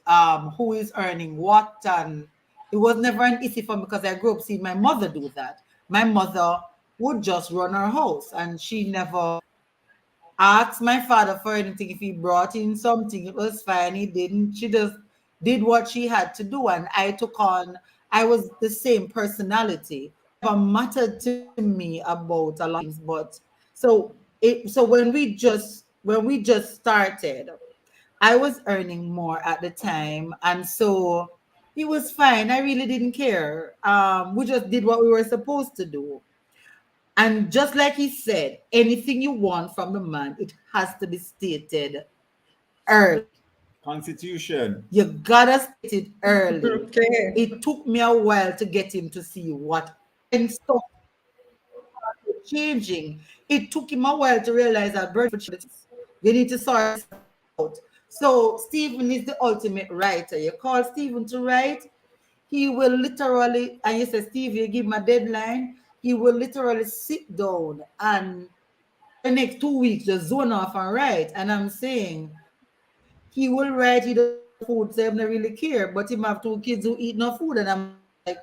who is earning what, and it was never an issue for me because I grew up seeing my mother do that. My mother would just run her house, and she never asked my father for anything. If he brought in something, it was fine. He didn't. She just did what she had to do, and I was the same personality. It never mattered to me about a lot of things, but so when we just started, I was earning more at the time, and so it was fine. I really didn't care. We just did what we were supposed to do. And just like he said, anything you want from the man, it has to be stated early. Constitution. You gotta state it early. Okay. It took me a while to get him to see what and stuff changing. It took him a while to realize that bird you need to sort this out. So Stephen is the ultimate writer. You call Stephen to write, he will literally, and you say, Steve, you give him a deadline, he will literally sit down and the next 2 weeks just zone off and write. And I'm saying he will write, he does food, so I don't really care. But him have two kids who eat no food, and I'm like,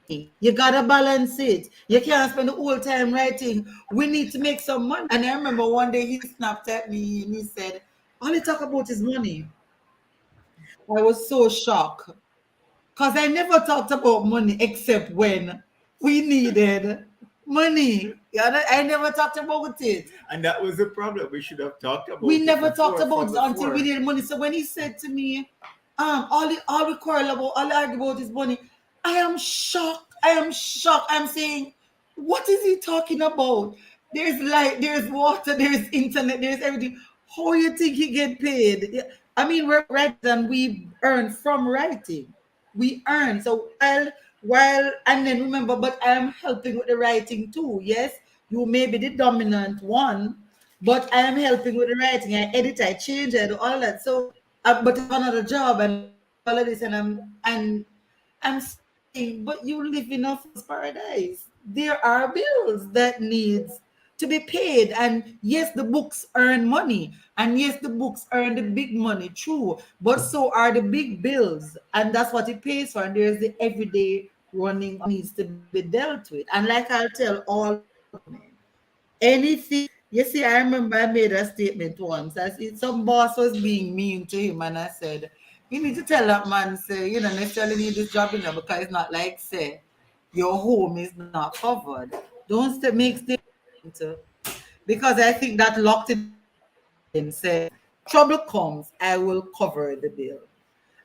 You gotta balance it. You can't spend the whole time writing. We need to make some money. And I remember one day he snapped at me and he said, all he talk about is money. I was so shocked because I never talked about money except when we needed money. Yeah, I never talked about it. And that was the problem. We should have talked about We it never before, talked about from it until we before. needed money. So when he said to me, all we quarrel about, all I argue about is money, I am shocked. I am shocked. I'm saying, what is he talking about? There's light, there's water, there's internet, there's everything. How you think he get paid? Yeah, I mean, we're writers and we earn from writing. We earn. So while and then remember, but I'm helping with the writing too. Yes, you may be the dominant one, but I am helping with the writing. I edit, I change, I do all that. So, but I have another job and all of this, and I'm saying, but you live in a false paradise. There are bills that needs to be paid, and yes, the books earn money, and yes, the books earn the big money, true. But so are the big bills, and that's what it pays for. And there's the everyday running needs to be dealt with. And like I'll tell all men, anything. You see, I remember I made a statement once. Some boss was being mean to him, and I said, "You need to tell that man, say, you don't necessarily need this job, because it's not like say your home is not covered. Don't make statement because I think that locked in say trouble comes, I will cover the bill."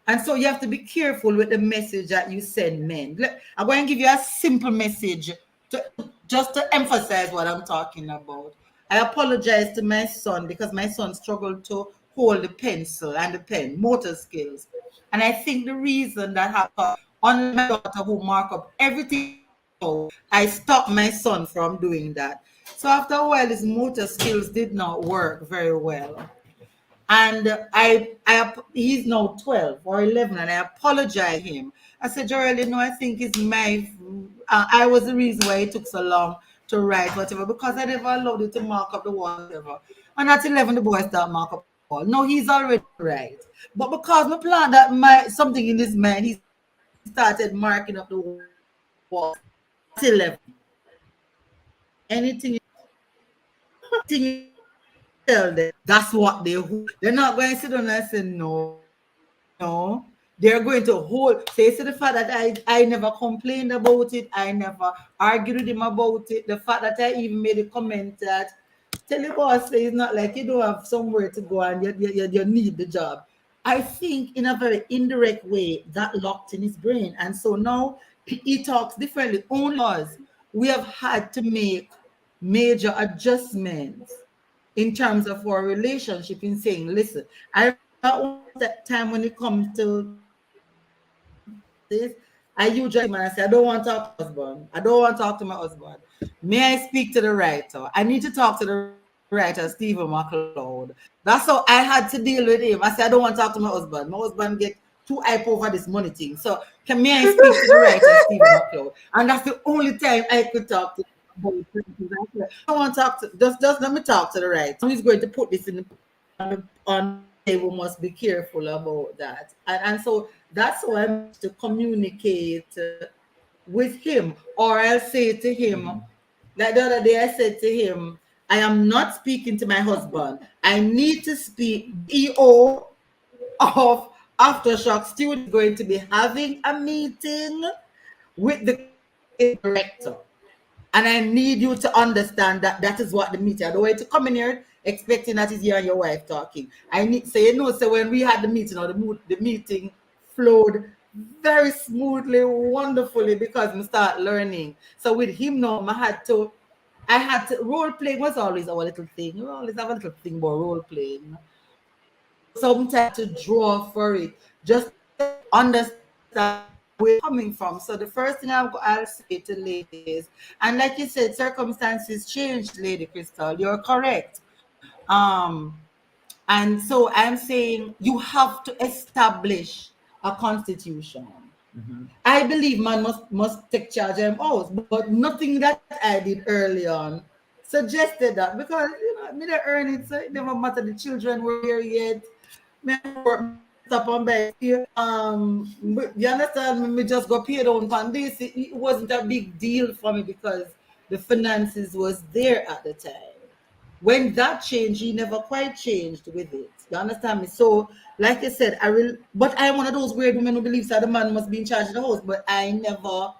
And so you have to be careful with the message that you send men. I'm going to give you a simple message just to emphasize what I'm talking about. I apologize to my son because my son struggled to hold the pencil and the pen, motor skills. And I think the reason that happened on my daughter who mark up everything, I stopped my son from doing that. So after a while, his motor skills did not work very well. And he's now 12 or 11, and I apologize to him. I said, Gerald, I think it's I was the reason why it took so long to write whatever, because I never allowed it to mark up the wall, whatever. And at 11, the boy start mark up the wall. No, he's already right. But because my plan that something in his mind, he started marking up the wall at 11. Anything you tell them, that's what they're not going to sit down and say, no, they're going to hold. Say to the fact that I never complained about it, I never argued with him about it. The fact that I even made a comment that tell the boss say it's not like you don't have somewhere to go and you need the job. I think in a very indirect way that locked in his brain. And so now he talks differently. Only us, we have had to make major adjustments in terms of our relationship in saying, listen, I remember that time when it comes to this, I usually say, I don't want to talk to my husband. I don't want to talk to my husband. May I speak to the writer? I need to talk to the writer, Stephen McLeod. That's how I had to deal with him. I said, I don't want to talk to my husband. My husband get too hype over this money thing. So may I speak to the writer, Stephen McLeod? And that's the only time I could talk to him. I want to talk to just let me talk to the right. He's going to put this on the table. Must be careful about that. And so that's why I'm to communicate with him, or I'll say to him, like the other day I said to him, I am not speaking to my husband. I need to speak. EO of Aftershock Stewart is going to be having a meeting with the director. And I need you to understand that that is what the meeting. I don't want you to come in here expecting that is you and your wife talking. I need so when we had the meeting, or the meeting flowed very smoothly, wonderfully, because we start learning. So with him now, I had to role playing was always our little thing. We always have a little thing about role playing. Sometimes to draw for it, just understand where we're coming from. So the first thing I'll say to ladies, and like you said, circumstances changed, Lady Cristal. You're correct. And so I'm saying you have to establish a constitution. Mm-hmm. I believe man must take charge of him house, but nothing that I did early on suggested that, because I didn't earn it, so it never matter. The children were here yet. stop on by you understand me just got paid on this. It wasn't a big deal for me because the finances was there at the time. When that changed, he never quite changed with it. You understand me? So, like I said, but I'm one of those weird women who believes that the man must be in charge of the house, but I never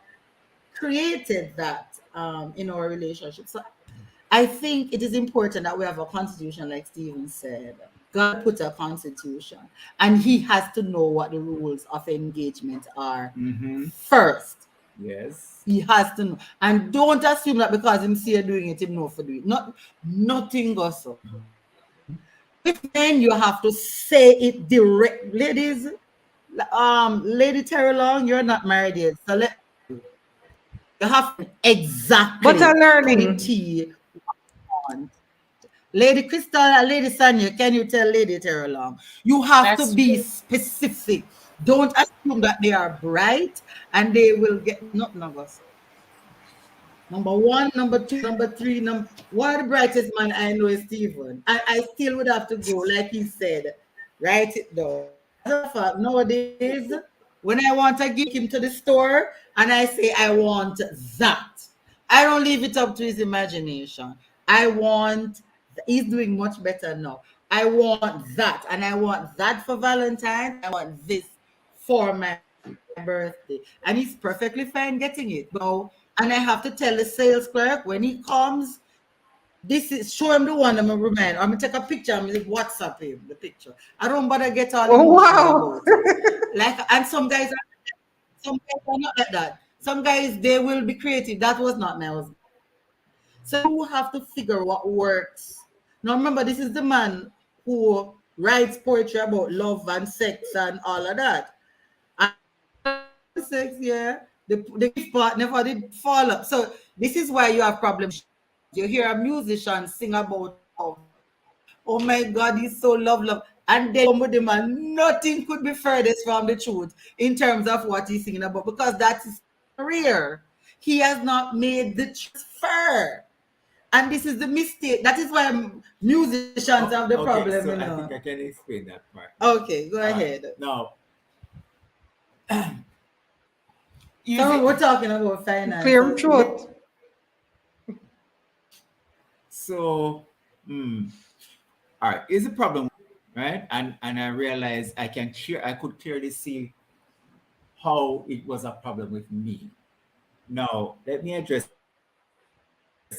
created that in our relationship. So I think it is important that we have a constitution, like Stephen said. God put a constitution, and he has to know what the rules of engagement are first. Yes. He has to know. And don't assume that because him see you doing it, him know for doing it. Nothing goes so. With men, you have to say it direct. Ladies, Lady Terry Long, you're not married yet. So you have to exactly But I'm to the learning. T want. Lady Cristal and Lady Sanya, can you tell Lady Terry Long? You have That's to be true. specific. Don't assume that they are bright and they will get nothing of us. Number one, number two, number three, one of the brightest man I know is Stephen. I still would have to go, like he said, write it down. As a fact, nowadays, when I want to give him to the store and I say I want that, I don't leave it up to his imagination. He's doing much better now. I want that, and I want that for Valentine's. I want this for my birthday, and he's perfectly fine getting it. But and I have to tell the sales clerk when he comes, this is show him the one I'm gonna remind. I'm gonna take a picture and WhatsApp him the picture. I don't bother get all Oh, emotional wow. about it. Like, and some guys are not like that. Some guys they will be creative. That was not my husband. So you have to figure what works. Now remember, this is the man who writes poetry about love and sex and all of that. And sex, yeah. The gift part never did fall up. So this is why you have problems. You hear a musician sing about love. Oh my God, he's so love. And then come with the man, nothing could be furthest from the truth in terms of what he's singing about because that's his career. He has not made the transfer. And this is the mistake. That is why musicians have the problem. So You I know. think I can explain that part. Okay, go ahead. Now, So we're talking about finance. Clear him throat. so, all right, here's the problem, right? And I realized I could clearly see how it was a problem with me. Now, let me address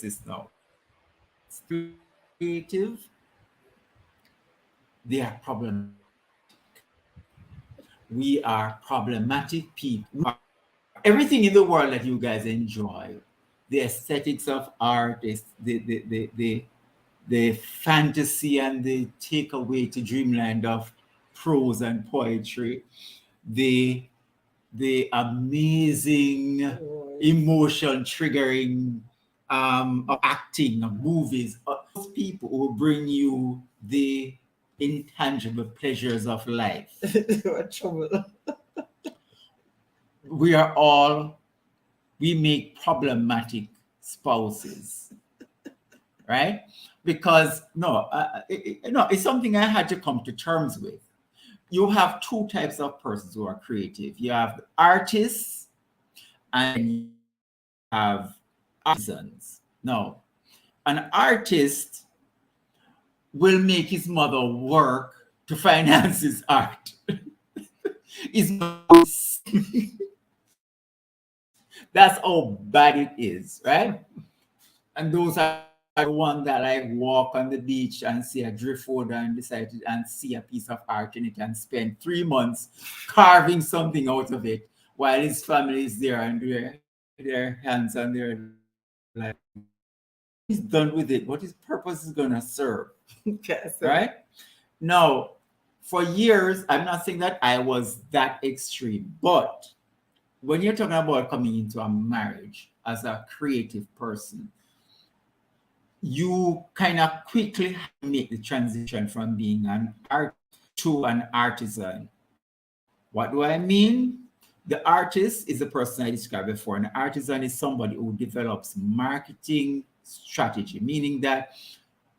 this now. Creative, they are problematic. We are problematic people. Everything in the world that you guys enjoy, the aesthetics of art, the fantasy and the takeaway to dreamland of prose and poetry, the amazing emotion triggering of acting, of movies, those people who bring you the intangible pleasures of life. We make problematic spouses, right? Because it's something I had to come to terms with. You have two types of persons who are creative. You have the artists and you have artisans. Now, an artist will make his mother work to finance his art. That's how bad it is, right? And those are the ones that like walk on the beach and see a driftwood and decide and see a piece of art in it and spend 3 months carving something out of it while his family is there and their hands on their like he's done with it. What his purpose is gonna serve. Right? Now, for years, I'm not saying that I was that extreme, but when you're talking about coming into a marriage as a creative person, you kind of quickly make the transition from being an artist to an artisan. What do I mean? The artist is the person I described before. An artisan is somebody who develops marketing strategy, meaning that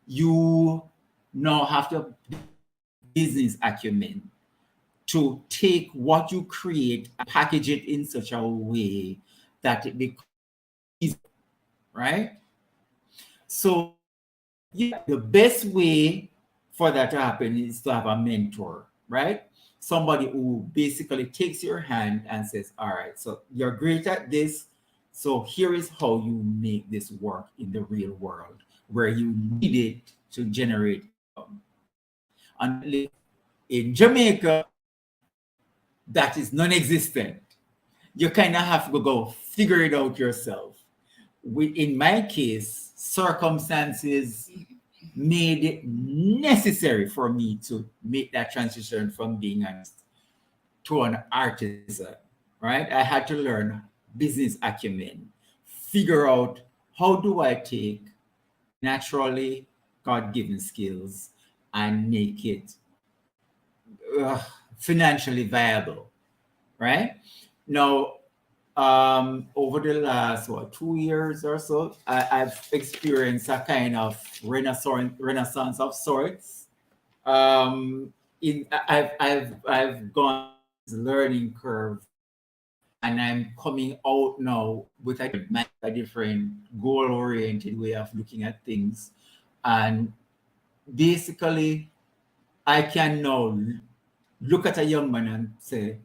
you now have to business acumen, to take what you create and package it in such a way that it becomes easy, right? So yeah, the best way for that to happen is to have a mentor, right? Somebody who basically takes your hand and says, all right, so you're great at this. So here is how you make this work in the real world where you need it to generate income. And in Jamaica, that is non-existent. You kind of have to go figure it out yourself. In my case, circumstances made it necessary for me to make that transition from being to an artisan, right? I had to learn business acumen, figure out how do I take naturally God-given skills and make it financially viable, right? Now, over the last 2 years or so, I've experienced a kind of renaissance of sorts. I've gone this learning curve, and I'm coming out now with a different goal-oriented way of looking at things, and basically, I can now look at a young man and say,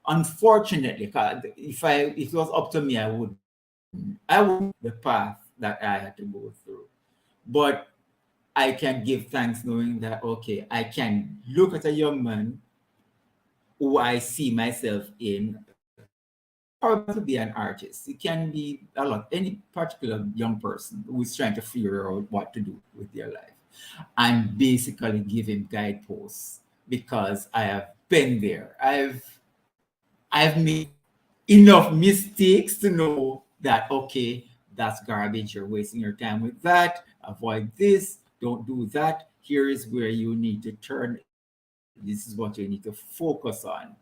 unfortunately, if it was up to me, I would the path that I had to go through. But I can give thanks knowing that, okay, I can look at a young man who I see myself in, or to be an artist. It can be any particular young person who is trying to figure out what to do with their life, and basically give him guideposts, because I have been there. I've made enough mistakes to know that, okay, that's garbage. You're wasting your time with that. Avoid this. Don't do that. Here is where you need to turn. This is what you need to focus on.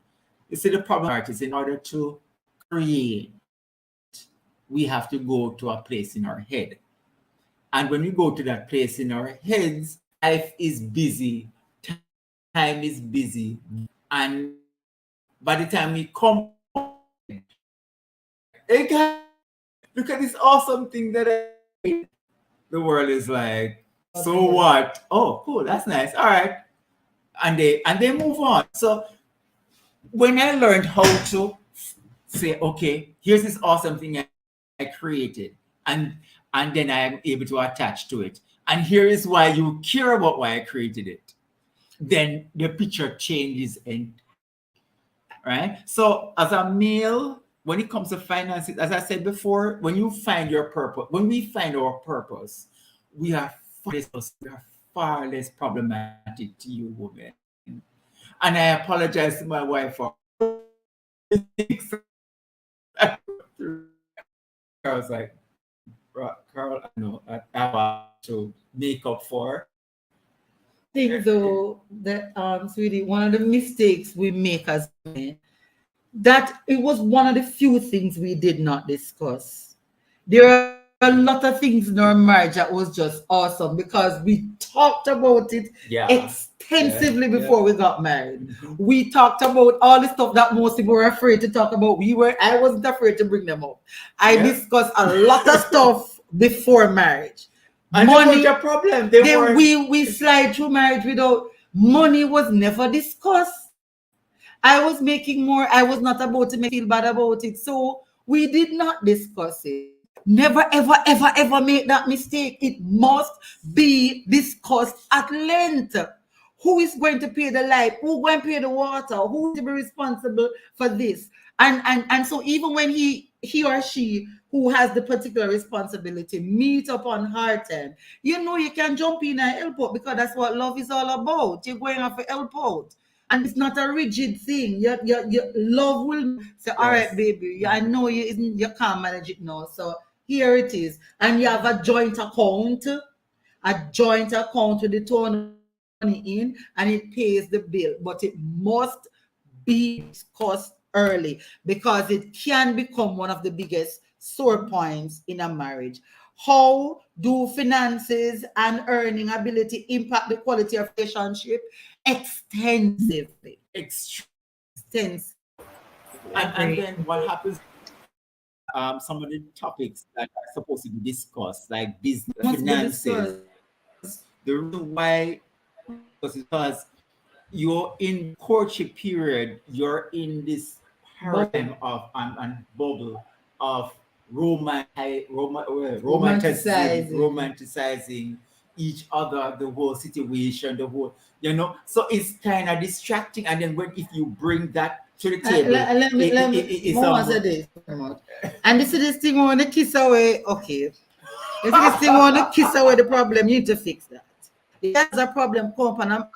You see, the problem is, in order to create, we have to go to a place in our head. And when we go to that place in our heads, life is busy, time is busy, and by the time we come, hey guys, look at this awesome thing that I made. The world is like, so what? Oh, cool, that's nice. All right. And they move on. So when I learned how to say, okay, here's this awesome thing I created, and then I'm able to attach to it. And here is why you care about why I created it. Then the picture changes, and right. So as a male, when it comes to finances, as I said before, when you find your purpose, when we find our purpose, we are far less problematic to you women. And I apologize to my wife for I was like, Carl, I know I have to make up for. I think though that sweetie, one of the mistakes we make as men, that it was one of the few things we did not discuss. There are a lot of things in our marriage that was just awesome because we talked about it extensively before we got married. Mm-hmm. We talked about all the stuff that most people were afraid to talk about. I wasn't afraid to bring them up. I discussed a lot of stuff before marriage. And money, your problem. We slide through marriage without money. Was never discussed. I was making more. I was not about to make feel bad about it. So we did not discuss it. Never, ever, ever, ever make that mistake. It must be discussed at length. Who is going to pay the light? Who going to pay the water? Who is to be responsible for this? And so even when he or she who has the particular responsibility meet up on hard time, you know you can jump in and help out, because that's what love is all about. You're going off to help out. And it's not a rigid thing. Your love will say, all right, baby, I know you can't manage it now. So here it is. And you have a joint account with the tone money in, and it pays the bill. But it must be discussed early, because it can become one of the biggest sore points in a marriage. How do finances and earning ability impact the quality of relationship? Extensively. extreme. Tense. And then what happens? Some of the topics that are supposed to be discussed, like business, finances. The reason why was because you're in courtship period, you're in this paradigm of and bubble of romanticizing each other, the whole situation, the whole, so it's kind of distracting. And then if you bring that to the table, let me answer this. And this is this thing when the kiss away, okay. This is this thing when the kiss away the problem, you need to fix that. There's a problem come and a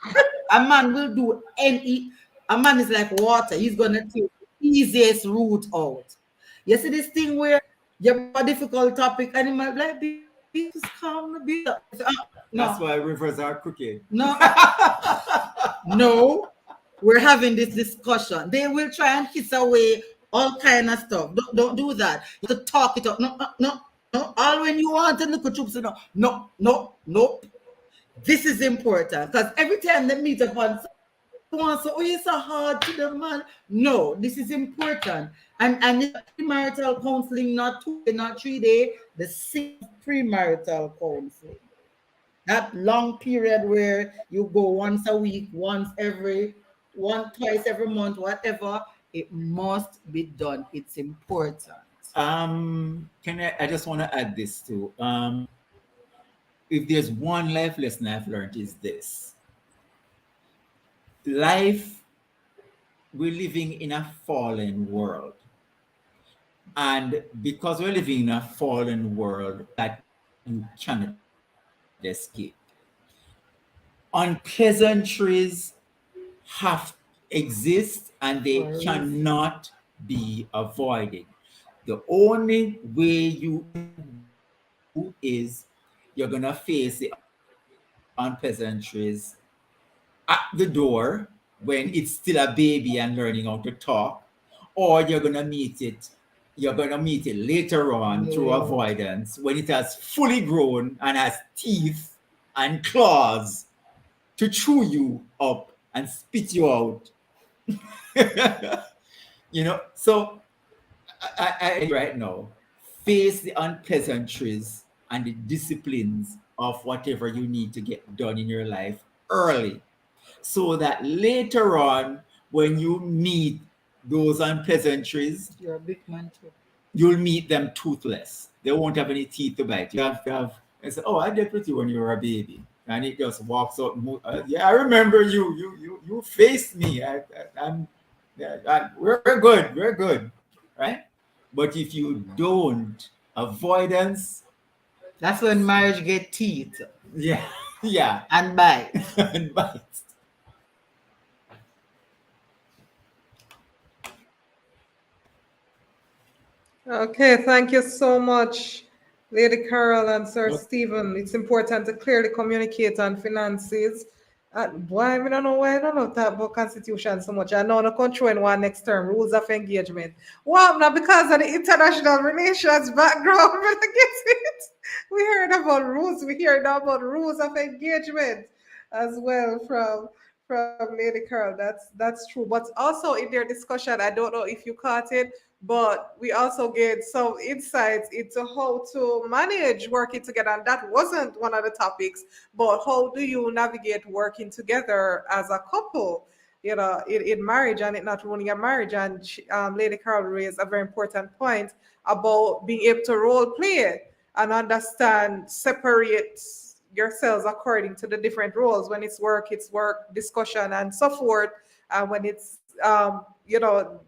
man will do a man is like water, he's gonna take the easiest route out. You see this thing where you have a difficult topic and he might be like, be just calm, be no. That's why rivers are crooked. No. No, we're having this discussion. They will try and kiss away all kind of stuff. Don't do that. You have to talk it up. No. All when you want to look at troops, no. This is important because every time they meet upon someone, so it's so hard to the man. No, this is important. And premarital counseling, not 2 day, not 3 day, the 6 premarital counseling. That long period where you go once a week, twice every month, whatever, it must be done. It's important. I just want to add this too. If there's one life lesson I've learned is this. We're living in a fallen world. And because we're living in a fallen world that you cannot escape. Unpleasantries exist and they cannot be avoided. The only way you do is you're gonna face the unpleasantries at the door when it's still a baby and learning how to talk, or you're gonna meet it later on through avoidance when it has fully grown and has teeth and claws to chew you up and spit you out. So I right now face the unpleasantries and the disciplines of whatever you need to get done in your life early, so that later on when you meet those unpleasantries, you're a big man too. You'll meet them toothless. They won't have any teeth to bite. You have and say, "Oh, I dealt with you when you were a baby," and it just walks out. Yeah, I remember you. You faced me. We're good. We're good, right? But if you don't, avoidance. That's when marriage get teeth. Yeah, and bite. And bite. Okay, thank you so much, Lady Carol and Sir Stephen. It's important to clearly communicate on finances. Why I don't know why I don't know that about constitution so much. I know the country in one next term, rules of engagement. Well, not because of the international relations background, but I guess it. We heard about rules. We heard about rules of engagement as well from Lady Carol. That's true. But also in their discussion, I don't know if you caught it, but we also get some insights into how to manage working together. And that wasn't one of the topics, but how do you navigate working together as a couple, in marriage, and it not ruining a marriage. And Lady Carol raised a very important point about being able to role play and understand, separate yourselves according to the different roles. When it's work, discussion, and so forth. When it's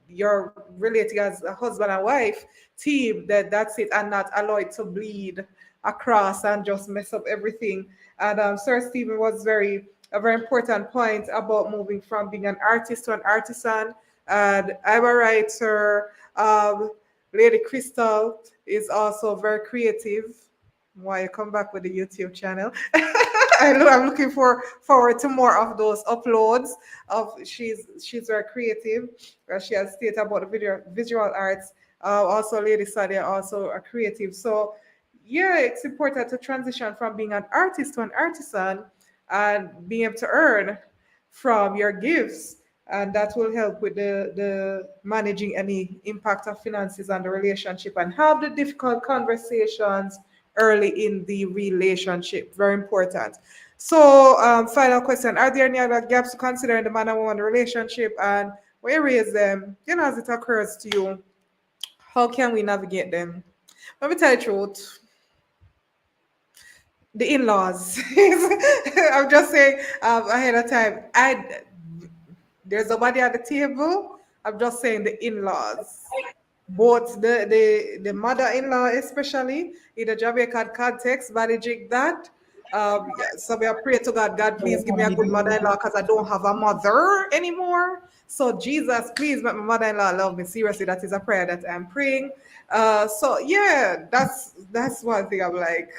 you're relating as a husband and wife team, that's it, and not allow it to bleed across and just mess up everything. And Sir Stephen was a very important point about moving from being an artist to an artisan. And I'm a writer. Lady Cristal is also very creative. Why you come back with the YouTube channel? I'm looking forward to more of those uploads. She's very creative. She has stated about the visual arts. Also, Lady Sadia also a creative. So yeah, it's important to transition from being an artist to an artisan and being able to earn from your gifts. and that will help with the managing any impact of finances on the relationship, and have the difficult conversations early in the relationship. Very important. So, final question: are there any other gaps to consider in the man and woman relationship, and where you raise them? As it occurs to you, how can we navigate them? Let me tell you the truth. The in-laws. I'm just saying ahead of time. There's nobody at the table. I'm just saying the in-laws. Both the mother-in-law, especially in the Jamaican context, managing that. Yeah, so we are praying to God. God, please give me a good mother-in-law because I don't have a mother anymore. So Jesus, please make my mother-in-law love me. Seriously, that is a prayer that I'm praying. So yeah, that's one thing I'm like,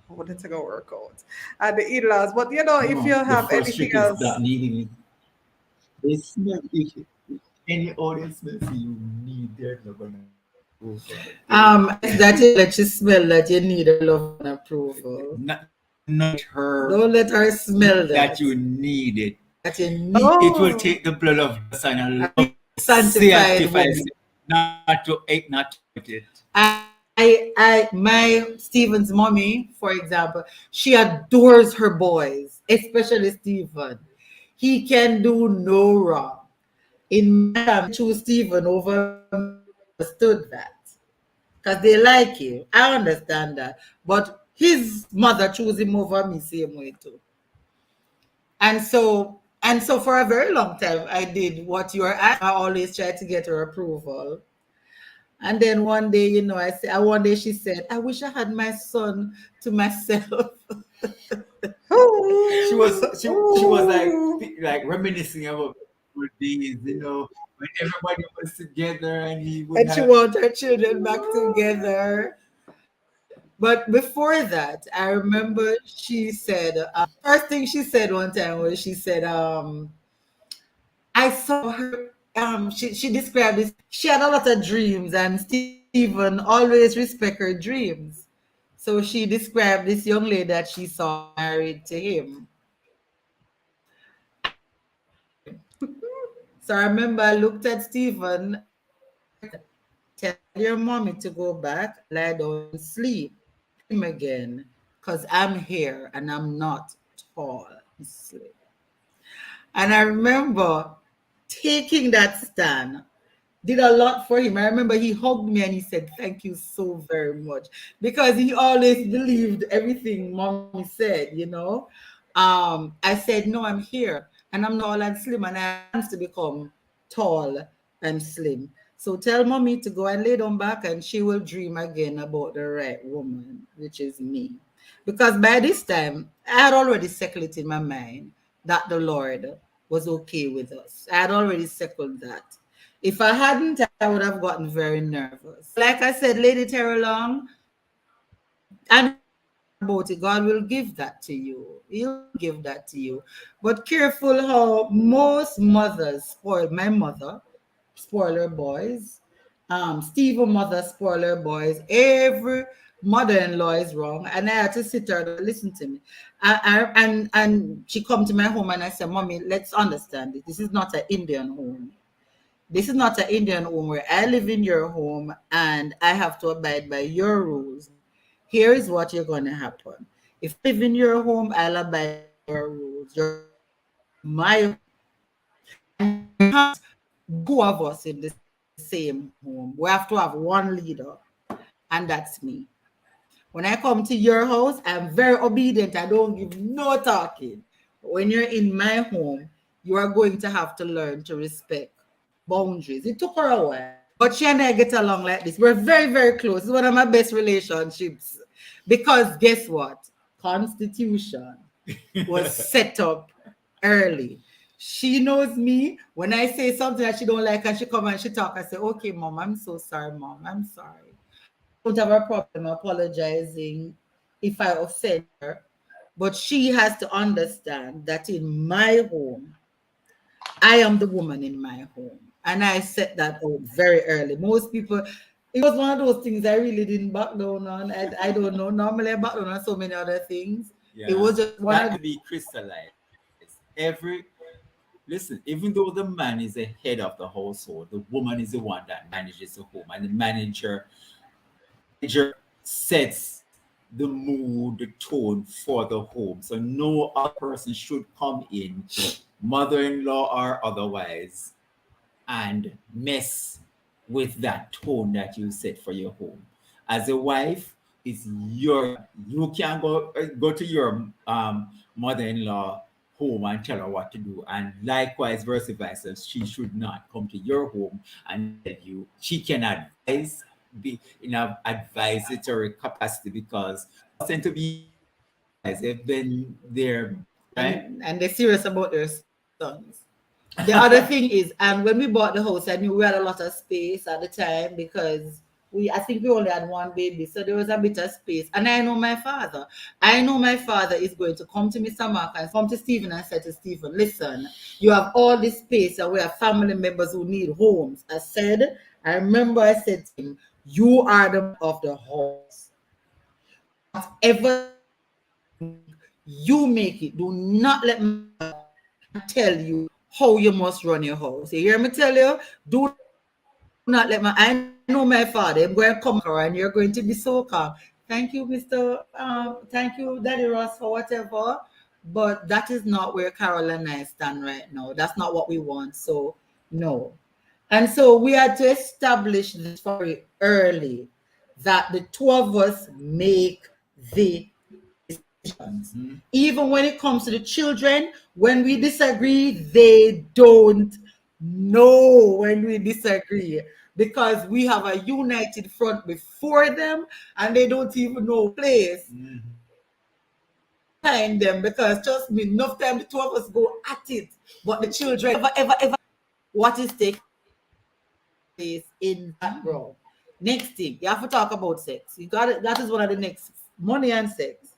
how did it gonna work out? And the in-laws, but if you No, the have first anything trick is else, that needing it. They smell if any audience smells you need, they're not gonna go for it. That you let you smell that you need a love and approval. Not her Don't let her smell that you need it. That you need It will oh, take the blood of Jesus and a love sanctified sanctifies woman. it, not to eat, not to eat it. My Stephen's mommy, for example, she adores her boys, especially Stephen. He can do no wrong. In my family, choose Stephen over me. Understood that because they like you. I understand that, but his mother chose him over me same way too. And so for a very long time, I did what you are asking. I always tried to get her approval. And then one day, one day she said, I wish I had my son to myself. She was like reminiscing about good days, when everybody was together and he would And she have. wanted her children back together. But before that, I remember she said, first thing she said one time was she said, I saw her, she described this, she had a lot of dreams and Stephen always respect her dreams. So she described this young lady that she saw married to him. So I remember I looked at Stephen, tell your mommy to go back, lie down and sleep. Him again, because I'm here and I'm not tall. Sleep. And I remember taking that stand, did a lot for him. I remember he hugged me and he said, thank you so very much. Because he always believed everything mommy said. I said, no, I'm here and I'm tall and slim and I want to become tall and slim. So tell mommy to go and lay down back and she will dream again about the right woman, which is me. Because by this time, I had already settled it in my mind that the Lord was okay with us. I had already settled that. If I hadn't, I would have gotten very nervous. Like I said, Lady Terry Long, and about it, God will give that to you. He'll give that to you. But careful how most mothers spoil. My mother spoil her boys. Stephen's mother spoil her boys. Every mother-in-law is wrong. And I had to sit there and listen to me. And she come to my home and I said, Mommy, let's understand it. This is not an Indian home. This is not an Indian home where I live in your home and I have to abide by your rules. Here is what you're going to happen. If I live in your home, I'll abide by your rules. You're my home. And two of us in the same home. We have to have one leader, and that's me. When I come to your house, I'm very obedient. I don't give no talking. But when you're in my home, you are going to have to learn to respect boundaries. It took her a while, but she and I get along like this. We're very, very close. It's one of my best relationships because guess what? Constitution was set up early. She knows me. When I say something that she don't like and she come and she talk, I say, okay, Mom, I'm so sorry, Mom. I'm sorry. I don't have a problem apologizing if I offend her. But she has to understand that in my home, I am the woman in my home. And I set that out very early. Most people, it was one of those things I really didn't back down on. I don't know. Normally I back down on so many other things. Yeah, It was just one that of to be crystallized. Every Listen, even though the man is the head of the household, the woman is the one that manages the home, and the manager sets the mood, the tone for the home. So no other person should come in, mother-in-law or otherwise, and mess with that tone that you set for your home. As a wife, it's you can go to your mother-in-law home and tell her what to do, and likewise vice versa. She should not come to your home and tell you. She can advise, be in an advisory capacity, because tend to be guys, they've been there, right? And they're serious about their sons. The other thing is, and when we bought the house, I knew we had a lot of space at the time because I think we only had one baby, so there was a bit of space. And I know my father. I know my father is going to come to Mr. Mark and come to Stephen and say to Stephen, listen, you have all this space and we have family members who need homes. I remember I said to him, you are the man of the house. Whatever you make it. Do not let me tell you how you must run your house. You hear me tell you? Do not let I know my father. I'm going to come and you're going to be so calm. Thank you, Mr. Thank you, Daddy Ross, for whatever. But that is not where Carol and I stand right now. That's not what we want. So, no. And so we had to establish this very early, that the two of us make the decisions. Mm-hmm. Even when it comes to the children, when we disagree, they don't know when we disagree, because we have a united front before them and they don't even know place behind them, because trust me, enough time the two of us go at it, but the children ever what is taking place in that room. Next thing, you have to talk about sex. You got it. That is one of the next, money and sex.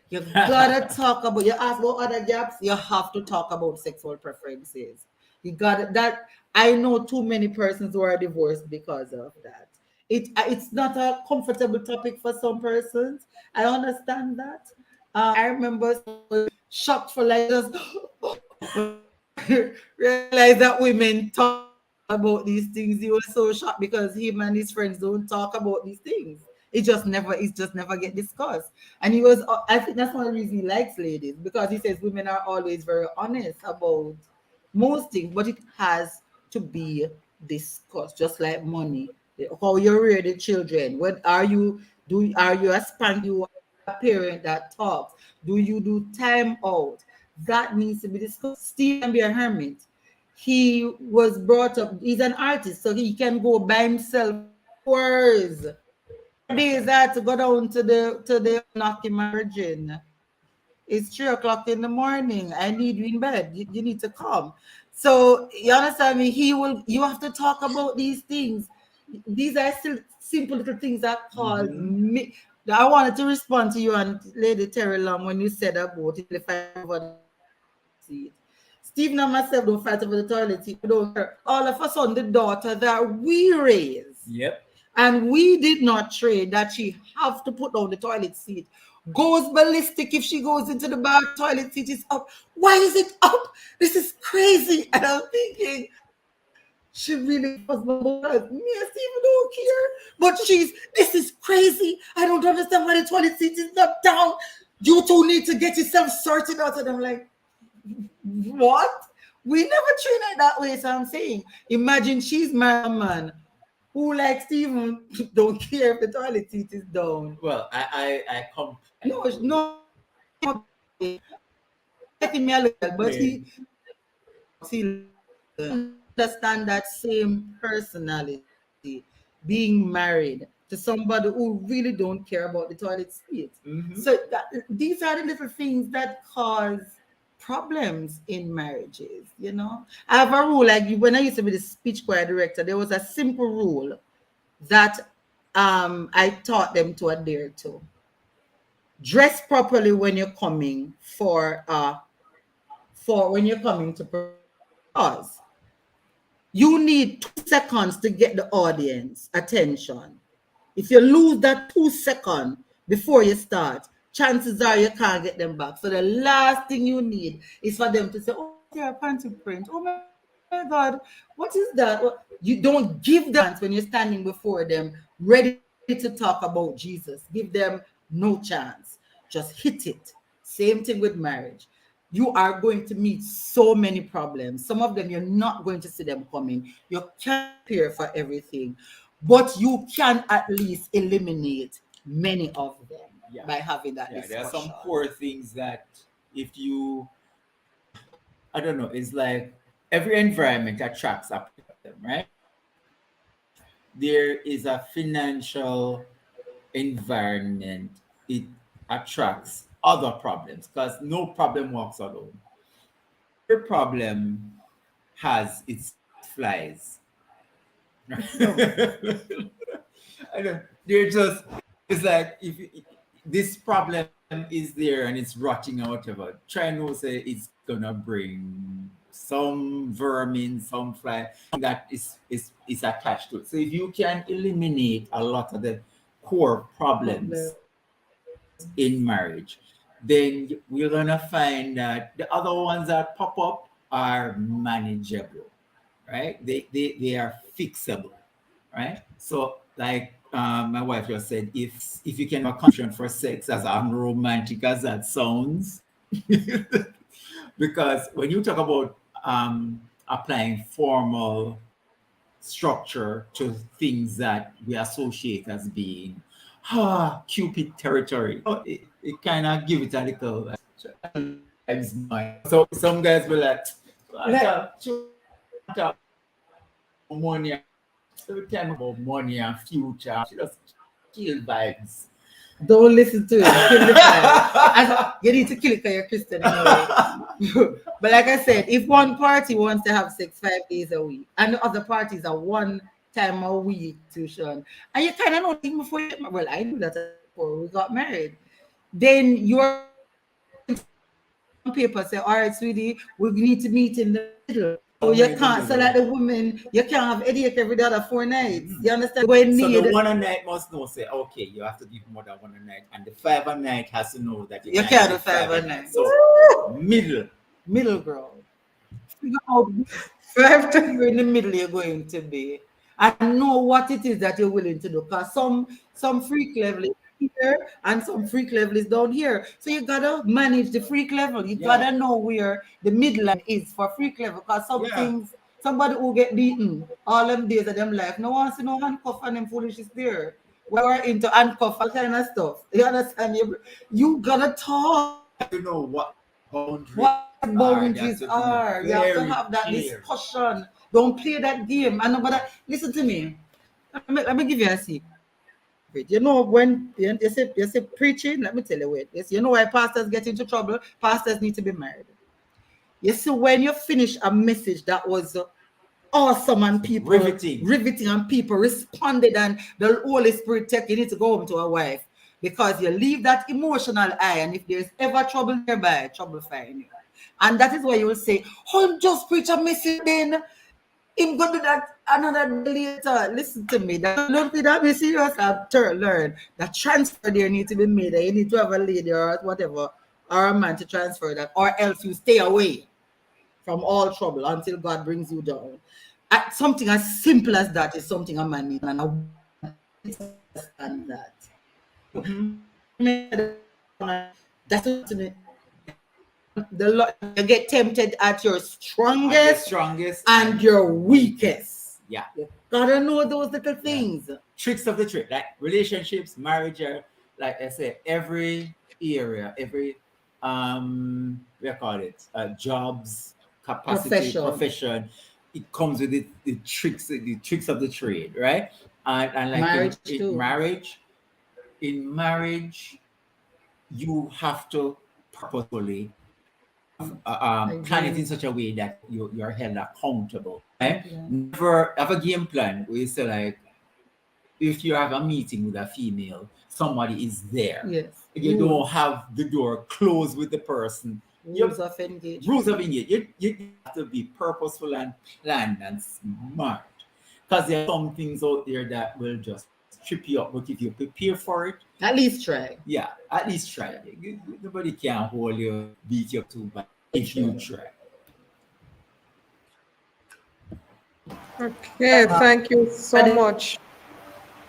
You gotta talk about, you ask about other gaps, you have to talk about sexual preferences. You got that. I know too many persons who are divorced because of that. It's not a comfortable topic for some persons. I understand that. I remember shocked for like just realize that women talk about these things. He was so shocked because him and his friends don't talk about these things. It just never get discussed. And he was, I think that's one reason he likes ladies, because he says women are always very honest about most things, but it has to be discussed, just like money. How you rear the children. What are you a spank, you a parent that talks? Do you do time out? That needs to be discussed. Steve can be a hermit. He was brought up, he's an artist, so he can go by himself hours. Days I had to go down to the knocking my virgin. It's 3:00 in the morning. I need you in bed. You need to come. So you understand me? You have to talk about these things. These are still simple little things that cause me. I wanted to respond to you and Lady Terry Long when you said about it. If I ever see it. Stephen and myself don't fight over the toilet seat. We don't care. All of us on the daughter that we raised. Yep. And we did not trade that she have to put down the toilet seat. Goes ballistic if she goes into the bar, toilet seat is up. Why is it up? This is crazy. And I'm thinking, she really was my boss. Me and Stephen don't care. But this is crazy. I don't understand why the toilet seat is not down. You two need to get yourself sorted out. And I'm like, what? We never train like that way. So I'm saying, imagine she's my man who, like Stephen, don't care if the toilet seat is down. Well, I come. No. Getting me a little, but he understand that same personality, being married to somebody who really don't care about the toilet seat. Mm-hmm. So these are the little things that cause problems in marriages, you know. I have a rule, like when I used to be the speech choir director, there was a simple rule that I taught them to adhere to. Dress properly when you're coming for when you're coming to pause. You need 2 seconds to get the audience attention. If you lose that 2 seconds before you start, chances are you can't get them back. So the last thing you need is for them to say, oh, there, panty print. Oh my God, what is that? You don't give them when you're standing before them, ready to talk about Jesus. Give them no chance. Just hit it. Same thing with marriage. You are going to meet so many problems. Some of them you're not going to see them coming. You can't prepare for everything, but you can at least eliminate many of them by having that discussion. There are some core things that if you, I don't know, it's like every environment attracts a problem, right? There is a financial environment, it attracts other problems because no problem walks alone. Every problem has its flies. I don't, they're just, it's like if this problem is there and it's rotting or whatever, try and say it's gonna bring some vermin, some fly that is attached to it. So if you can eliminate a lot of the core problems in marriage, then we're gonna find that the other ones that pop up are manageable, right? They are fixable, right? So like my wife just said, if you can have a condition for sex, as unromantic as that sounds, because when you talk about applying formal structure to things that we associate as being Cupid territory, it kind of give it a little so some guys will like money, so we can about money and future. She just kill vibes. Don't listen to it. Kill the vibe. You need to kill it because you're Christian anyway. But like I said, if one party wants to have sex 5 days a week and the other parties are 1 time a week tuition, and you kind of know even before you get married, well, I knew that before we got married, then you're on paper say, all right, sweetie, we need to meet in the middle. So you can't, so like the woman, you can't have headache every other 4 nights. You understand? When so the one a night must know, say, okay, you have to give more than 1 a night, and the 5 a night has to know that you can't do 5 a night. So middle girl. Figure out 5 times you're in the middle you're going to be, and know what it is that you're willing to do. Because some freak level is here and some freak level is down here. So you gotta manage the freak level. You gotta know where the midline is for freak level. Because some things, somebody who get beaten all them days of them life, no one see no handcuff and them foolish is there. We're into handcuff, all kind of stuff. You understand? You gotta talk. You know what boundaries are. You have to have that discussion. Don't play that game. And nobody, listen to me. Let me give you a secret. You know, when you say preaching, let me tell you what. Yes, you know why pastors get into trouble? Pastors need to be married. You see, when you finish a message that was awesome and people riveting and people responded and the Holy Spirit you need to go home to a wife, because you leave that emotional eye, and if there's ever trouble nearby, trouble find you. And that is why you will say, oh, just preach a message, then I'm going to do that another day later. Listen to me. Don't be that serious. I've learned that transfer there need to be made. You need to have a lady or whatever, or a man to transfer that, or else you stay away from all trouble until God brings you down. Something as simple as that is something a man needs, and I understand that. That's what you get tempted at your strongest and your weakest. Yeah. You gotta know those little things. Tricks of the trick, like relationships, marriage, like I said, every area, every we call it jobs, capacity, profession. It comes with the tricks of the trade, right? And like in marriage, you have to purposefully plan it in such a way that you're held accountable. Right? Yeah. Never have a game plan where you say, like, if you have a meeting with a female, somebody is there. Yes. You don't have the door closed with the person. Rules of engagement. You have to be purposeful and planned and smart. Because there are some things out there that will just trip you up. But if you prepare for it, at least try. Yeah, at least try. Nobody can hold you, beat you too bad if you try. Okay, thank you so much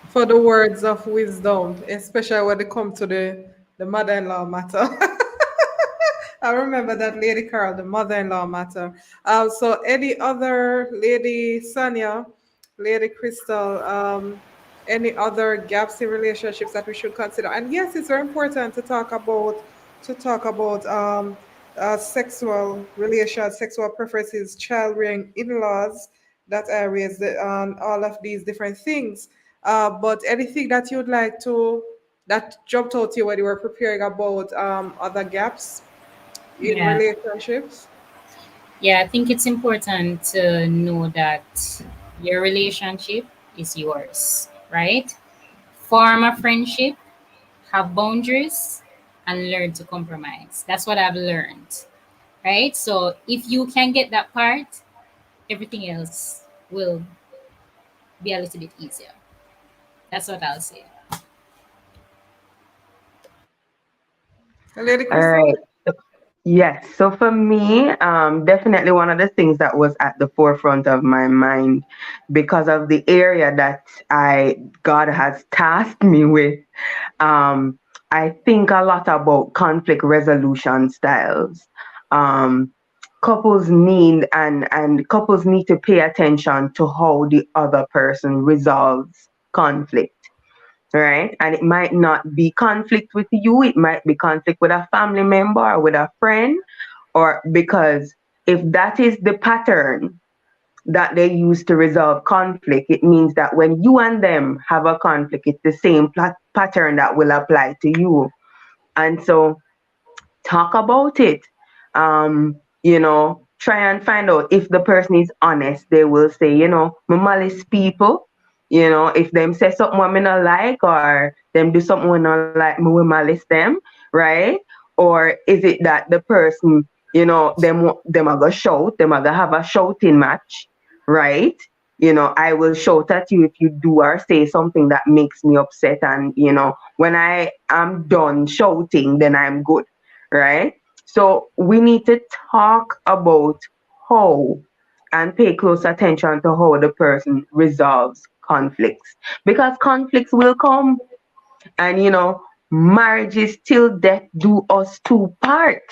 for the words of wisdom, especially when it comes to the mother-in-law matter. I remember that Lady Carol, the mother-in-law matter. So any other Lady Sanya, Lady Crystal, any other gaps in relationships that we should consider? And yes, it's very important to talk about sexual relations, sexual preferences, child rearing, in-laws that I raised, all of these different things. But anything that you'd like to that jumped out to you when you were preparing about other gaps in Yeah. relationships? Yeah, I think it's important to know that your relationship is yours, right? Form a friendship, have boundaries, and learn to compromise. That's what I've learned, right? So if you can get that part, everything else will be a little bit easier. That's what I'll say. Lady All Crystal? right. Yes. So for me, definitely one of the things that was at the forefront of my mind because of the area that God has tasked me with. Um, I think a lot about conflict resolution styles. Um, couples need to pay attention to how the other person resolves conflict, right? And it might not be conflict with you, it might be conflict with a family member or with a friend, or because if that is the pattern that they use to resolve conflict, it means that when you and them have a conflict, it's the same pattern that will apply to you. And so talk about it. Try and find out if the person is honest. They will say, me malice people. If them say something what me not like or them do something we not like, me will malice them, right? Or is it that the person, them are gonna shout, them are gonna have a shouting match, right? I will shout at you if you do or say something that makes me upset, and when I am done shouting, then I'm good, right? So we need to talk about how and pay close attention to how the person resolves conflicts, because conflicts will come, and marriage is till death do us two part,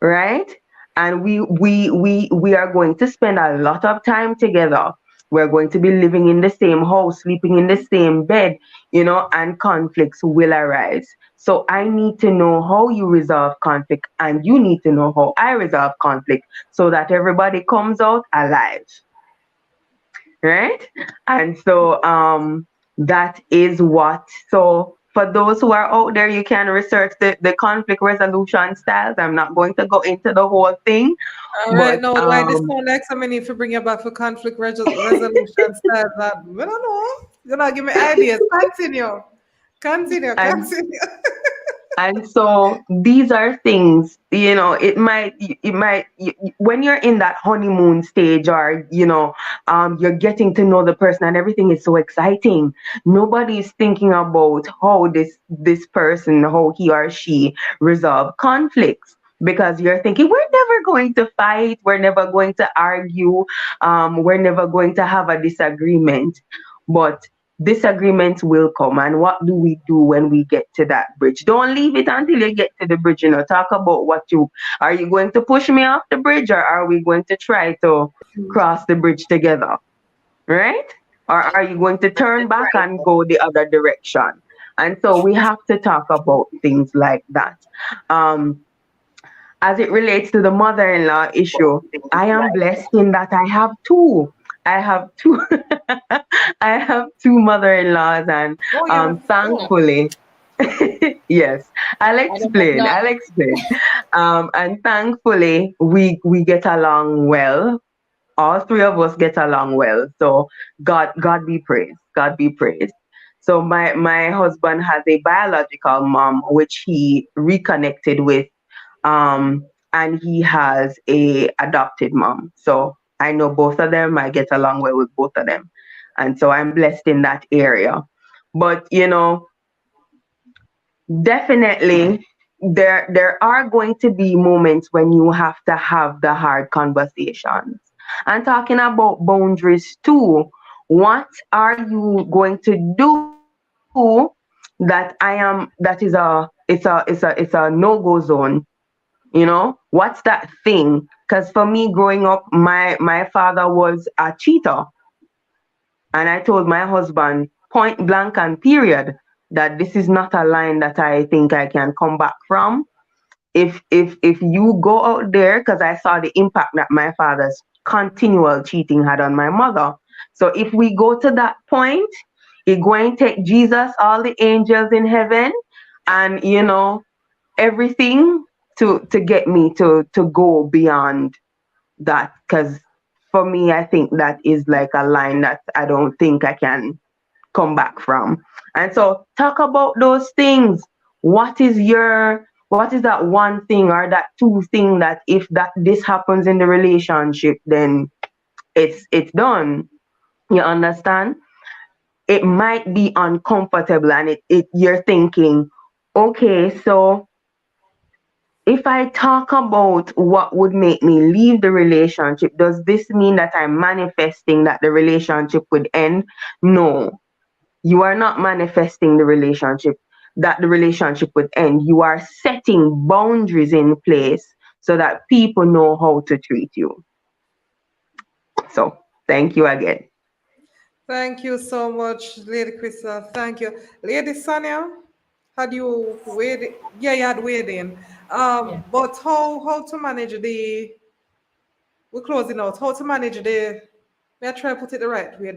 right? And we are going to spend a lot of time together. We're going to be living in the same house, sleeping in the same bed, and conflicts will arise. So I need to know how you resolve conflict, and you need to know how I resolve conflict, so that everybody comes out alive, right? And so that is what. So for those who are out there, you can research the conflict resolution styles. I'm not going to go into the whole thing, All right, but now why this sound like something need to bring you back for conflict resolution style that I don't know. Give me ideas. and Continue. and so these are things, when you're in that honeymoon stage, or you're getting to know the person and everything is so exciting. Nobody's thinking about how this person, how he or she resolve conflicts, because you're thinking we're never going to fight, we're never going to argue, we're never going to have a disagreement. But disagreements will come, and what do we do when we get to that bridge? Don't leave it until you get to the bridge. Talk about what you are. You going to push me off the bridge, or are we going to try to cross the bridge together, right? Or are you going to turn back and go the other direction? And so we have to talk about things like that. um as it relates to the mother-in-law issue, I am blessed in that I have two I have two mother-in-laws, and Oh, you have two. thankfully, yes, I don't have I'll none. explain. And thankfully, we get along well. All three of us get along well. So God be praised. God be praised. So my husband has a biological mom, which he reconnected with, and he has a adopted mom. So I know both of them. I get along well with both of them, and so I'm blessed in that area. But definitely there are going to be moments when you have to have the hard conversations. And talking about boundaries too, what are you going to do that is a no-go zone? You know, what's that thing? Because for me growing up, my father was a cheater, and I told my husband point blank and period that this is not a line that I think I can come back from. If you go out there, because I saw the impact that my father's continual cheating had on my mother. So if we go to that point, you're going to take Jesus, all the angels in heaven, and everything to get me to go beyond that. Because for me, I think that is like a line that I don't think I can come back from. And so talk about those things. What is that one thing or that two thing that if that this happens in the relationship, then it's done. You understand? It might be uncomfortable, and it you're thinking, okay, so if I talk about what would make me leave the relationship, does this mean that I'm manifesting that the relationship would end? No, you are not manifesting that the relationship would end. You are setting boundaries in place so that people know how to treat you. So thank you again. Thank you so much, Lady Cristal. Thank you. Lady Sanya, had you weighed? Yeah, you had weighed in. Yeah. But how to manage the? We're closing out. How to manage the? May I try to put it the right way?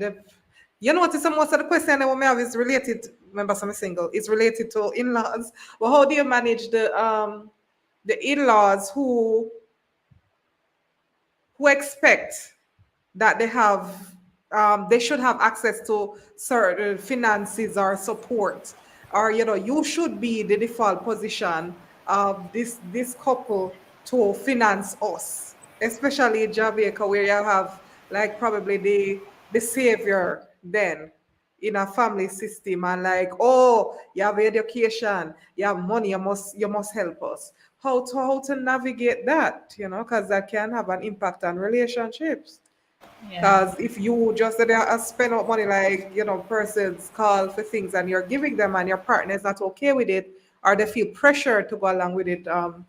You notice that most of the question that we have is related. Remember, I'm single. It's related to in-laws. But how do you manage the in-laws who expect that they should have access to certain finances or support, or you should be the default position of this couple to finance us, especially in Jamaica, where you have like probably the savior then in a family system, and like, oh, you have education, you have money, you must help us. How to navigate that, because that can have an impact on relationships. Yeah. Because if you just spend out money, like, persons call for things and you're giving them and your partner is not okay with it, or they feel pressure to go along with it, how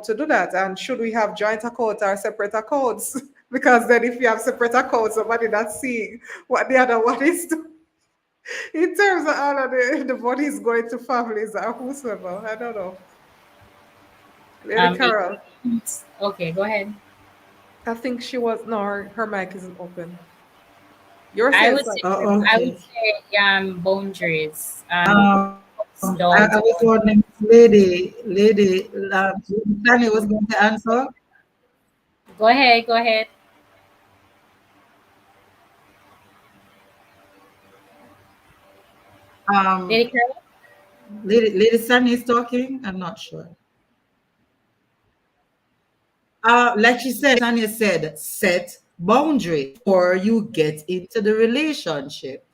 to do that? And should we have joint accounts or separate accounts? Because then if you have separate accounts, somebody not seeing what the other one is doing in terms of all of the money is going to families or whosoever. I don't know. Lady It Carol, depends. Okay, go ahead. I think she was, no, her mic isn't open. You're I saying would say something. I would Okay. say boundaries. I Don't. was wondering, lady, Danny was going to answer. Go ahead. Go ahead. Um, Lady Carol? Lady Sunny is talking. I'm not sure. Like she said, Sanya said, set boundaries before you get into the relationship.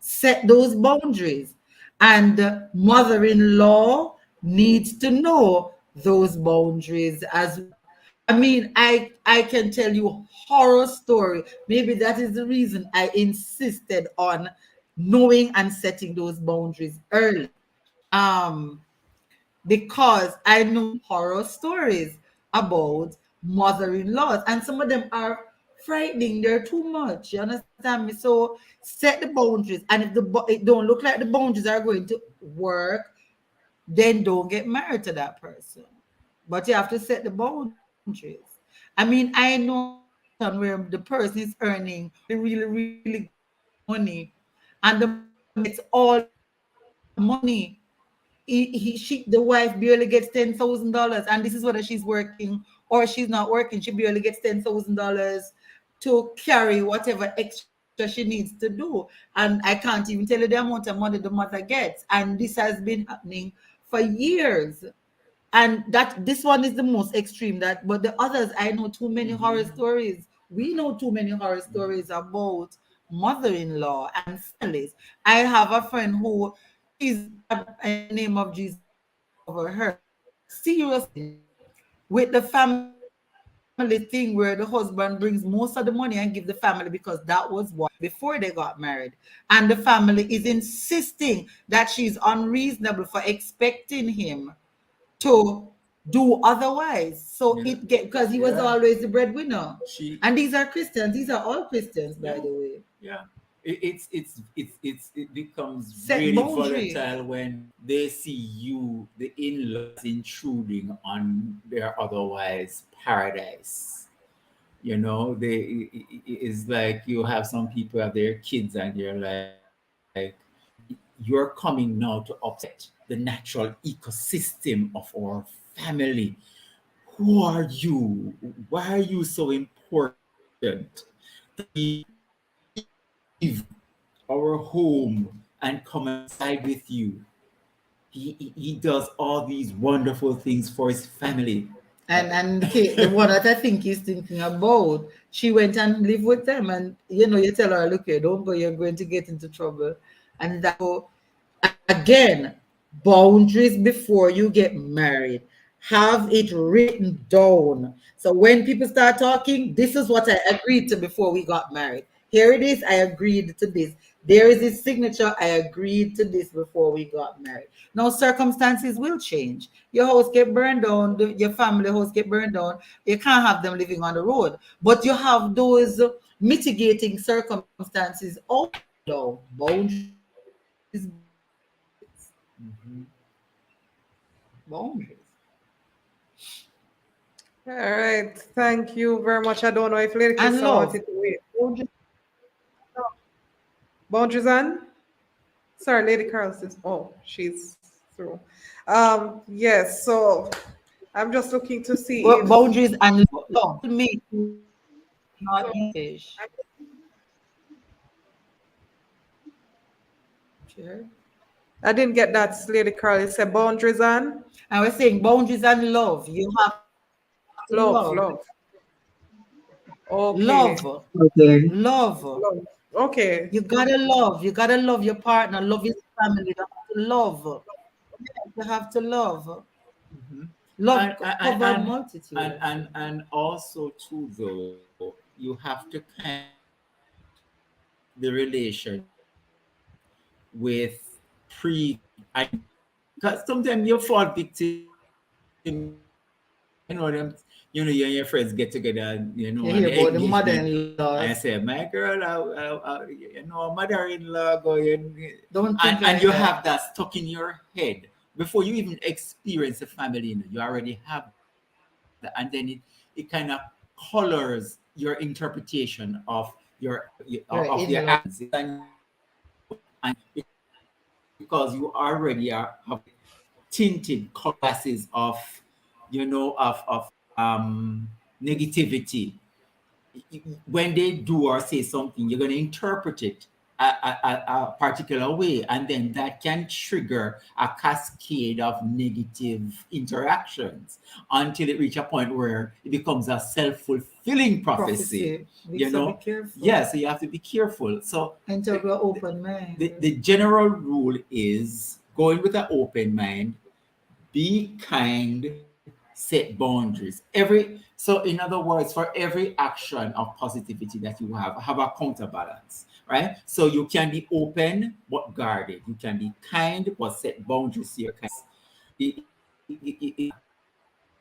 Set those boundaries. And mother-in-law needs to know those boundaries as well. I mean, I can tell you horror story. Maybe that is the reason I insisted on knowing and setting those boundaries early. Um, because I know horror stories about mother-in-laws, and some of them are frightening. They're too much. You understand me? So set the boundaries, and if it don't look like the boundaries are going to work, then don't get married to that person. But you have to set the boundaries. I mean, I know a situation where the person is earning really good money, and the man gets all the money. The wife barely gets $10,000, and this is whether she's working or she's not working. She barely gets $10,000 to carry whatever extra she needs to do. And I can't even tell you the amount of money the mother gets. And this has been happening for years. And that this one is the most extreme. That, but the others, I know too many horror stories. We know too many horror stories about mother-in-law and families. I have a friend who is in the name of Jesus, I cover her seriously with the family family thing where the husband brings most of the money and give the family because that was what before they got married, and the family is insisting that she's unreasonable for expecting him to do otherwise. So Yeah. it get because he was Yeah. always the breadwinner. She And these are Christians. These are all Christians, by Yeah. the way. Yeah. It becomes Set really boundaries. volatile when they see you, the in-laws, intruding on their otherwise paradise. You know, it's like you have some people have their kids and you're like, you're coming now to upset the natural ecosystem of our family. Who are you? Why are you so important that we leave our home and come and reside with you? He does all these wonderful things for his family. And the one that I think he's thinking about, she went and lived with them, and you tell her, look here, don't go, you're going to get into trouble. And that again, boundaries before you get married. Have it written down. So when people start talking, this is what I agreed to before we got married. Here it is, I agreed to this. There is his signature, I agreed to this before we got married. Now circumstances will change. Your house get burned down, your family house get burned down. You can't have them living on the road. But you have those mitigating circumstances also. Boundaries. Mhm. Boundaries. All right. Thank you very much. I don't know if Lady And Crystal love. wanted to wait. Boundaries on? Sorry, Lady Carol says, oh, she's through. Yes, so I'm just looking to see if Boundaries and love. Make not fish. Sure. I didn't get that, Lady Carol. You said boundaries on? And we're saying boundaries and love. You have to Love, love. love. Okay. Love. Okay. Love. Love. Okay. You gotta love. You gotta love your partner. Love his family. You have to love. You have to love. Mhm. Love And and cover a and multitude and of and, things. and also too though you have to kind of the relationship with pre and because sometimes you fall victim you and your friends get together You on hear the about the engagement and I mother-in-laws. say my girl mother-in-law going Don't think and like you that. have that stuck in your head before you even experience the family you already have that and then it kind of colors your interpretation of of their Your actions in-law. it's on and because you already have tinted glasses of negativity when they do or say something, you're going to interpret it a particular way, and then that can trigger a cascade of negative interactions until it reaches a point where it becomes a self-fulfilling prophecy. Prophecy. You So be know, careful. yeah. So you have to be careful. So Enter with an open mind. the general rule is going with an open mind, be kind, set boundaries. So in other words, for every action of positivity that you have a counterbalance, right? So you can be open but guarded. You can be kind but set boundaries to your kindness.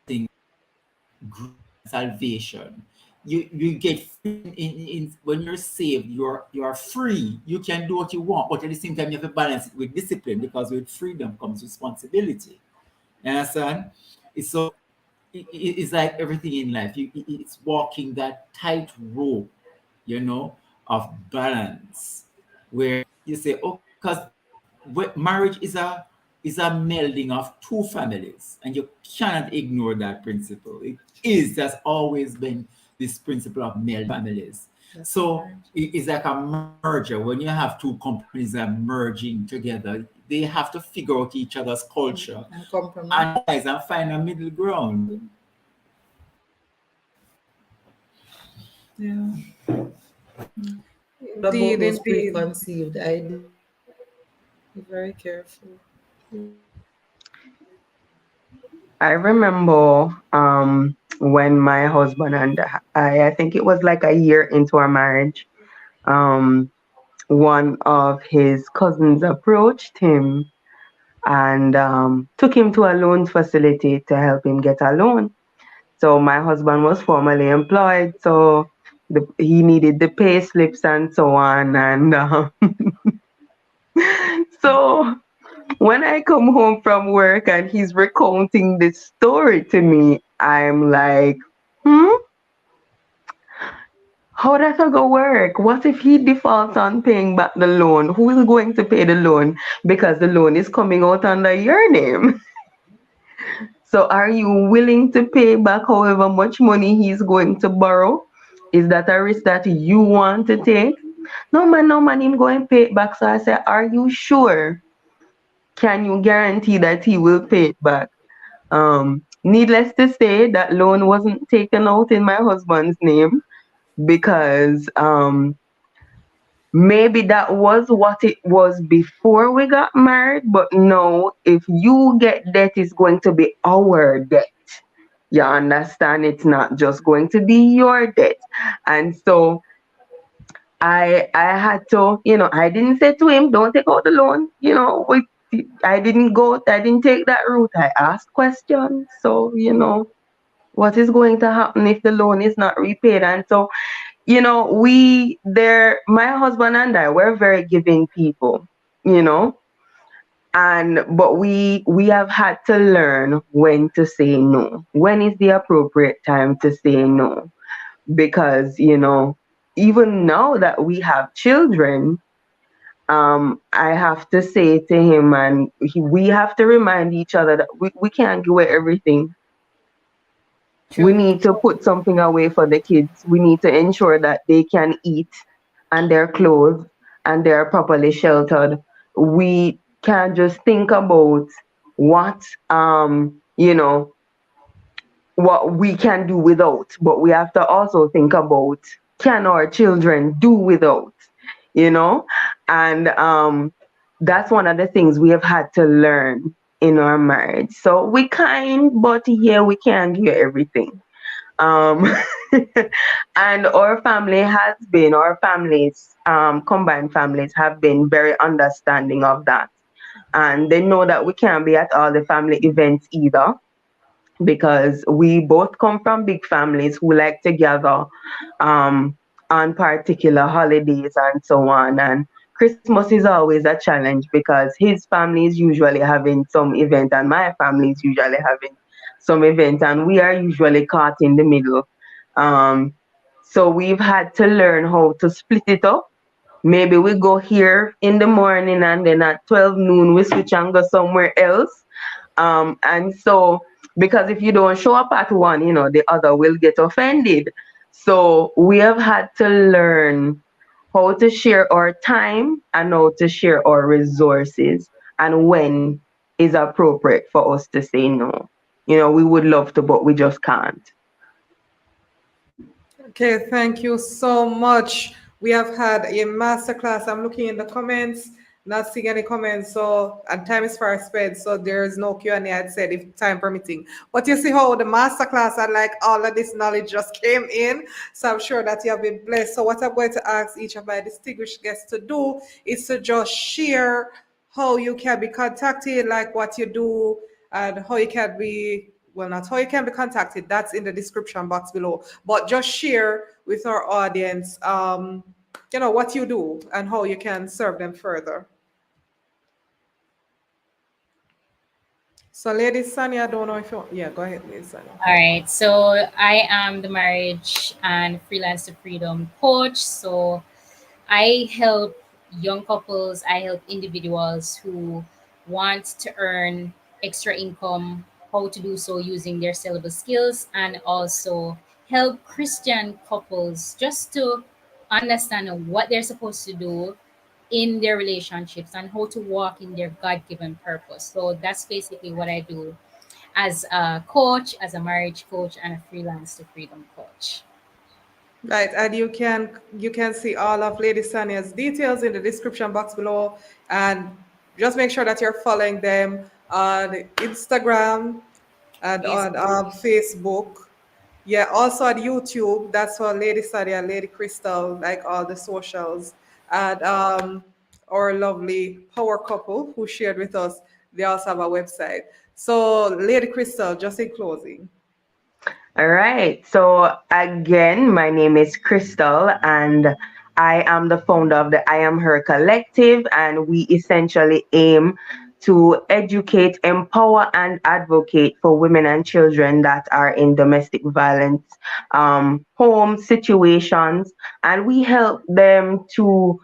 Thing salvation. You get free when you're saved, you're free. You can do what you want, but at the same time you have to balance it with discipline because with freedom comes responsibility. You understand? So it's like everything in life. It's walking that tight rope, of balance, where you say, oh, because marriage is a melding of two families, and you cannot ignore that principle. That's always been this principle of melding families. That's So marriage. it's like a merger. When you have two companies that are merging together, they have to figure out each other's culture And compromise. and find a middle ground. Yeah. About Indeed, those indeed. preconceived ideas. Be very careful. I remember when my husband and I think it was like a year into our marriage, um, one of his cousins approached him and took him to a loan facility to help him get a loan. So my husband was formerly employed, so he needed the pay slips and so on. And so when I come home from work and he's recounting this story to me, I'm like, hmm, how does that go work? What if he defaults on paying back the loan? Who is going to pay the loan? Because the loan is coming out under your name. So are you willing to pay back however much money he's going to borrow? Is that a risk that you want to take? No man, him going to pay it back. So I said, are you sure? Can you guarantee that he will pay it back? Needless to say, that loan wasn't taken out in my husband's name because maybe that was what it was before we got married. But no, if you get debt, it's going to be our debt. You understand? It's not just going to be your debt. And so I had to, I didn't say to him, don't take out the loan. I didn't take that route. I asked questions. So, what is going to happen if the loan is not repaid? And so, my husband and I, we're very giving people, you know, but we have had to learn when to say no. When is the appropriate time to say no? Because, even now that we have children, I have to say to him, and we have to remind each other that we can't give away everything. We True. need to put something away for the kids. We need to ensure that they can eat and they're clothed and they're properly sheltered. We can't just think about what what we can do without, but we have to also think about, can our children do without, you know? And that's one of the things we have had to learn in our marriage. So we kind, but yeah, we can't do everything. Um, and our families, combined families, have been very understanding of that. And they know that we can't be at all the family events either, because we both come from big families who like to gather um, on particular holidays and so on. And Christmas is always a challenge because his family is usually having some event and my family is usually having some event, and we are usually caught in the middle. Um, so we've had to learn how to split it up. Maybe we go here in the morning and then at 12 noon we switch and go somewhere else. And so, because if you don't show up at one, the other will get offended. So we have had to learn how to share our time and how to share our resources and when is appropriate for us to say no. We would love to, but we just can't. Okay, thank you so much. We have had a masterclass. I'm looking in the comments, not seeing any comments. So, and time is far spent. So there is no Q&A. I'd said if time permitting. But you see how the masterclass and like all of this knowledge just came in. So I'm sure that you have been blessed. So what I'm going to ask each of my distinguished guests to do is to just share how you can be contacted, like what you do, and how you can be, well, not how you can be contacted, that's in the description box below, but just share with our audience, what you do and how you can serve them further. So, Lady Sanya, I don't know if you, yeah, go ahead, Lady Sanya. All right. So I am the marriage and freelance to freedom coach. So I help young couples, I help individuals who want to earn extra income, how to do so using their sellable skills, and also help Christian couples just to understand what they're supposed to do in their relationships and how to walk in their God given purpose. So that's basically what I do as a coach, as a marriage coach, and a freelance to freedom coach. Right, and you can see all of Lady Sanya's details in the description box below, and just make sure that you're following them on Instagram, and Yes. on Facebook. Yeah, also on YouTube. That's for Lady Sanya and Lady Cristal, like all the socials. And our lovely power couple who shared with us, they also have a website. So, Lady Cristal, just in closing. All right. So again, my name is Cristal, and I am the founder of the I Am Her Collective, and we essentially aim to educate, empower, and advocate for women and children that are in domestic violence home situations, and we help them to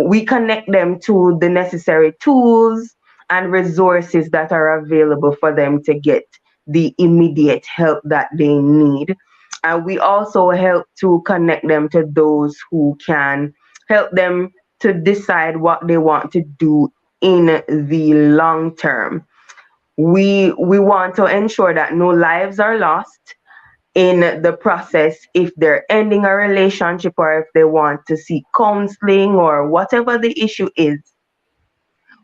we connect them to the necessary tools and resources that are available for them to get the immediate help that they need. And we also help to connect them to those who can help them to decide what they want to do in the long term. We want to ensure that no lives are lost in the process if they're ending a relationship or if they want to seek counseling or whatever the issue is.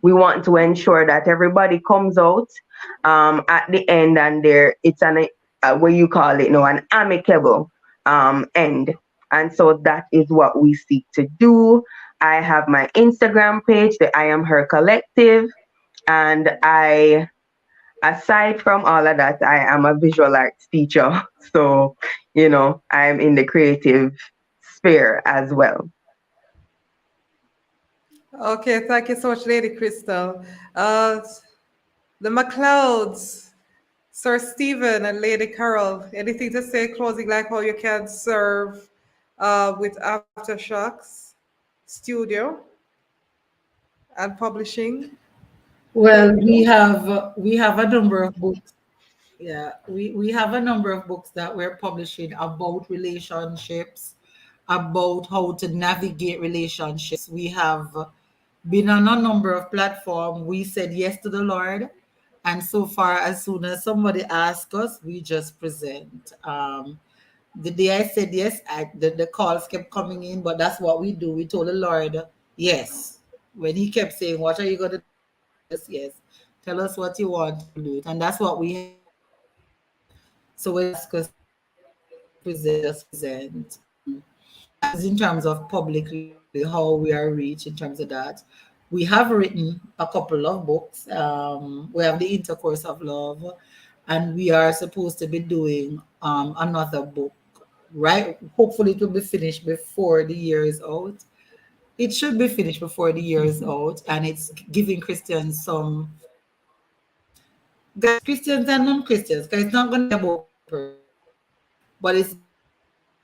We want to ensure that everybody comes out at the end, and there it's an what you call it, no, an amicable end. And so that is what we seek to do. I have my Instagram page, the I Am Her Collective, and I, aside from all of that, I am a visual arts teacher. So, I'm in the creative sphere as well. Okay, thank you so much, Lady Crystal. The McLeods, Sir Stephen and Lady Carol, anything to say closing, like how you can serve with Aftershocks Studio and publishing? Well, we have a number of books. Yeah, we have a number of books that we're publishing about relationships, about how to navigate relationships. We have been on a number of platforms. We said yes to the Lord. And so far, as soon as somebody asks us, we just present. The day I said yes, the calls kept coming in, but that's what we do. We told the Lord yes. When he kept saying, what are you going to do? Yes. Tell us what you want to do it. And that's what we have done. So we ask us present, just present. As in terms of publicly how we are reached in terms of that. We have written a couple of books. We have the Intercourse of Love, and we are supposed to be doing another book. Right? Hopefully, it will be finished before the year is out. It should be finished before the year is out, and it's giving Christians some guys, Christians and non-Christians, because it's not going to be about but it's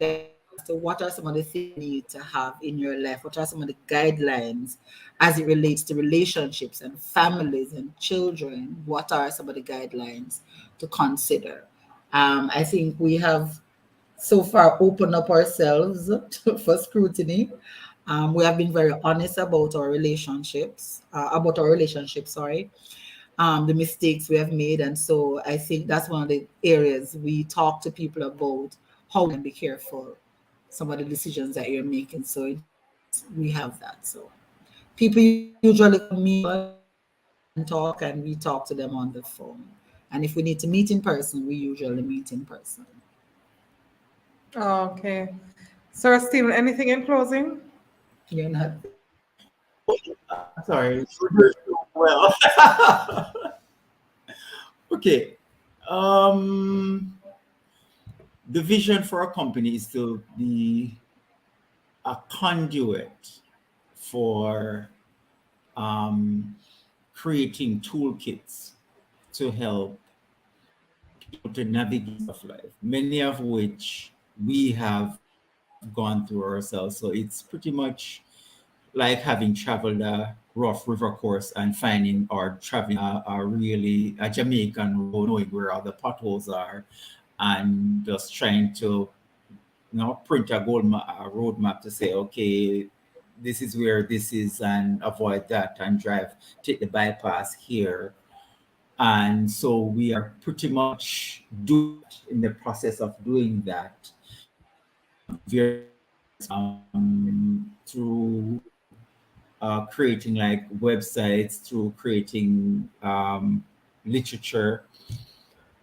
as to what are some of the things you need to have in your life, what are some of the guidelines as it relates to relationships and families and children, what are some of the guidelines to consider. I think we have so far opened up ourselves for scrutiny. We have been very honest about our relationships, sorry, the mistakes we have made. And so I think that's one of the areas we talk to people about how to be careful some of the decisions that you're making. So we have that. So people usually come meet us and talk, and we talk to them on the phone. And if we need to meet in person, we usually meet in person. Okay. Sir Stephen, anything in closing? You're not. I'm sorry. Well, okay. The vision for a company is to be a conduit for creating toolkits to help people to navigate of life, many of which we have gone through ourselves. So it's pretty much like having traveled a rough river course and finding or traveling a really a Jamaican road, knowing where all the potholes are, and just trying to print a road map to say, okay, this is where this is, and avoid that, and take the bypass here. And so we are pretty much in the process of doing that through creating like websites, through creating literature,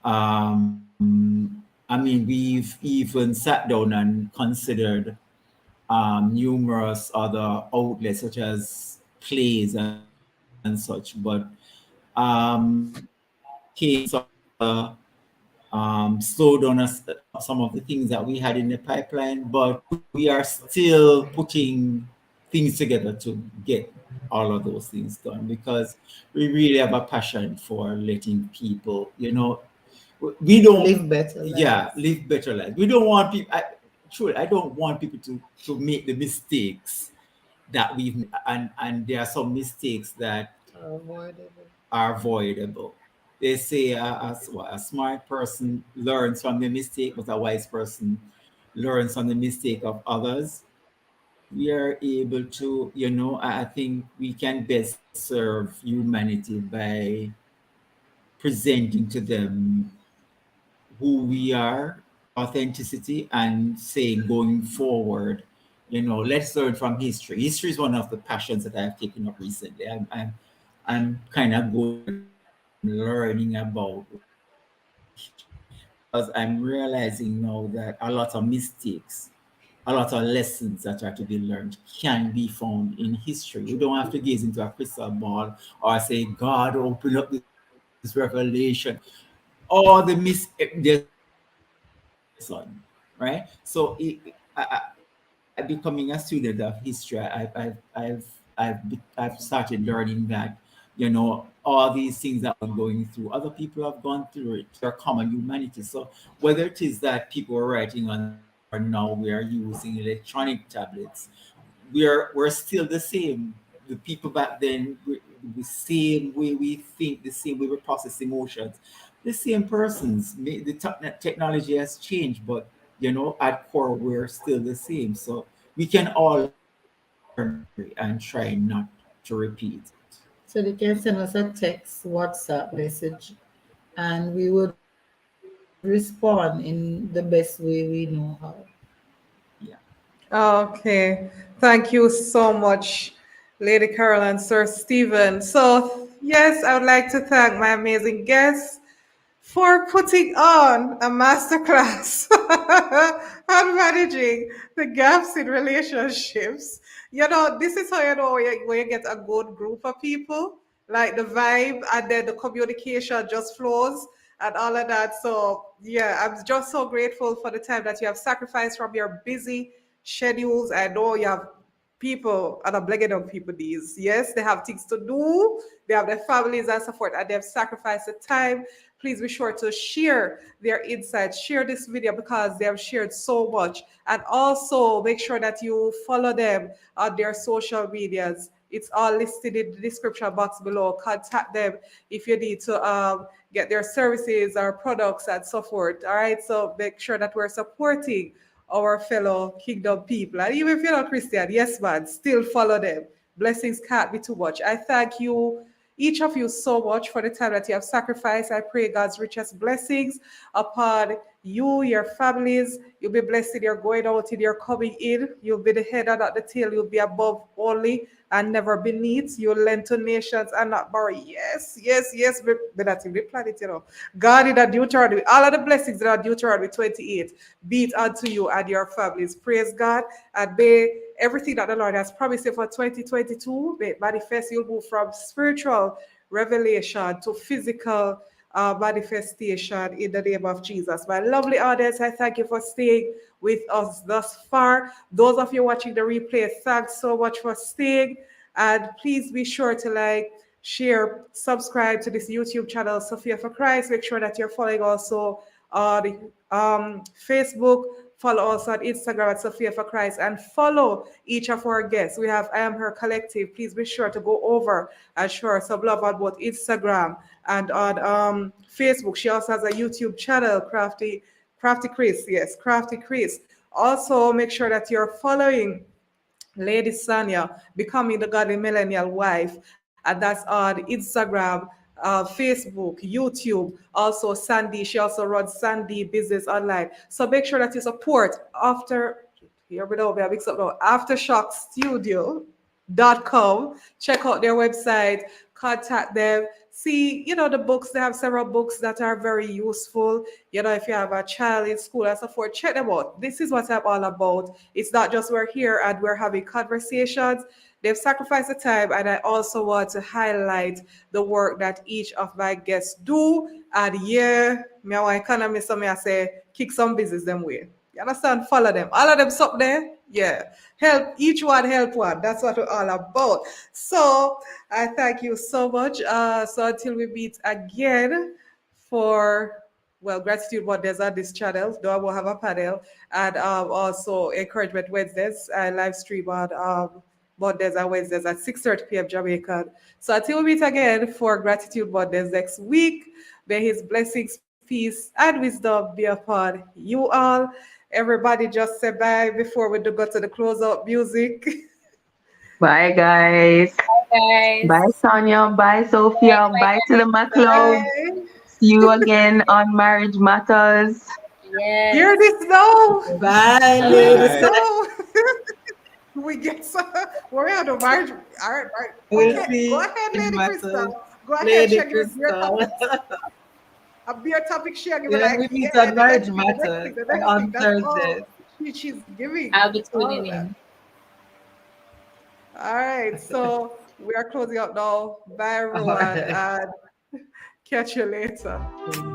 I mean, we've even sat down and considered numerous other outlets such as plays and such, but came sort of slow down some of the things that we had in the pipeline, but we are still putting things together to get all of those things done because we really have a passion for letting people, we don't Live better lives. live better lives. We don't want people. I don't want people to make the mistakes that we've and there are some mistakes that Avoidable. are avoidable. They say a smart person learns from the mistake, but a wise person learns from the mistake of others. We are able to, I think we can best serve humanity by presenting to them who we are, authenticity, and saying going forward, let's learn from history. History is one of the passions that I've taken up recently. I'm kind of going learning about because I'm realizing now that a lot of mistakes, a lot of lessons that are to be learned can be found in history. You don't have to gaze into a crystal ball or say, God, open up this revelation. All the there's son, right? So becoming a student of history, I've started learning that all these things that we're going through, other people have gone through it. They're common humanity. So whether it is that people are writing on or now we are using electronic tablets, we're still the same. The people back then, the same way we think, the same way we process emotions, the same persons. The technology has changed, but at core we're still the same. So we can all learn and try not to repeat it. So they can send us a text, WhatsApp message, and we would respond in the best way we know how. Yeah. Okay. Thank you so much, Lady Carol and Sir Stephen. So, yes, I would like to thank my amazing guests for putting on a masterclass on managing the gaps in relationships. This is how you know where you get a good group of people, like the vibe and then the communication just flows and all of that. So, yeah, I'm just so grateful for the time that you have sacrificed from your busy schedules. I know you have people, and I'm blaming on people these. Yes, they have things to do, they have their families and so forth, and they've sacrificed the time. Please be sure to share their insights, share this video because they have shared so much. And also make sure that you follow them on their social medias. It's all listed in the description box below. Contact them if you need to get their services or products and so forth. All right, so make sure that we're supporting our fellow kingdom people. And even if you're not Christian, yes, man, still follow them. Blessings can't be too much. I thank you, each of you, so much for the time that you have sacrificed. I pray God's richest blessings upon you, your families. You'll be blessed in your going out, in your coming in. You'll be the head and not the tail. You'll be above only and never beneath. You'll lend to nations and not borrow. Yes, yes, yes. But that's in the planet. God in that Deuteronomy, all of the blessings that are Deuteronomy 28, be it unto you and your families. Praise God. And may everything that the Lord has promised you for 2022 may manifest. You'll move from spiritual revelation to physical manifestation in the name of Jesus. My lovely audience, I thank you for staying with us thus far. Those of you watching the replay, thanks so much for staying. And please be sure to like, share, subscribe to this YouTube channel, Sophia4Christ. Make sure that you're following also on Facebook. Follow us on Instagram at Sophia4Christ and follow each of our guests. We have I Am Her Collective. Please be sure to go over and show her some love on both Instagram and on Facebook. She also has a YouTube channel, Crafty Chris. Yes, Crafty Chris. Also, make sure that you're following Lady Sanya, Becoming the Godly Millennial Wife, and that's on Instagram, Facebook, YouTube. Also, Sandy, she also runs Sandy Business Online. So make sure that you support here we go, we are mixed up now, Aftershock Studio.com. Check out their website, contact them, see, the books. They have several books that are very useful. If you have a child in school and so forth, check them out. This is what I'm all about. It's not just we're here and we're having conversations. They've sacrificed the time, and I also want to highlight the work that each of my guests do. And yeah, me I want economy, so me I say kick some business them way. You understand? Follow them. All of them up there. Yeah. Help each one, help one. That's what we're all about. So I thank you so much. So until we meet again for Gratitude Mondays on this channel. Though I will have a panel, and also Encouragement Wednesdays. I live stream on Mondays and Wednesdays at 6:30 p.m. Jamaican. So until we meet again for Gratitude Mondays next week, may His blessings, peace, and wisdom be upon you all. Everybody just say bye before we do go to the closeout music. Bye, guys. Guys. Bye, Sanya. Bye, Sophia. Bye to the McLeod. Bye. See you again on Marriage Matters. Yes. Hear this now. Bye, Hear ladies. this now. We get some. We're on the marriage. All right, right. We'll Okay, see go ahead, in Lady Matters. Cristal. Go ahead, Lady share your Cristal. topic. A beer topic share. Give me Yeah, like, we meet yeah, on the Marriage next thing, the next Matters thing, the next on thing. That's all Thursdays. she's giving. I'll be All tuning that. in. All right, so we are closing out now. Bye, everyone, All right. and catch you later.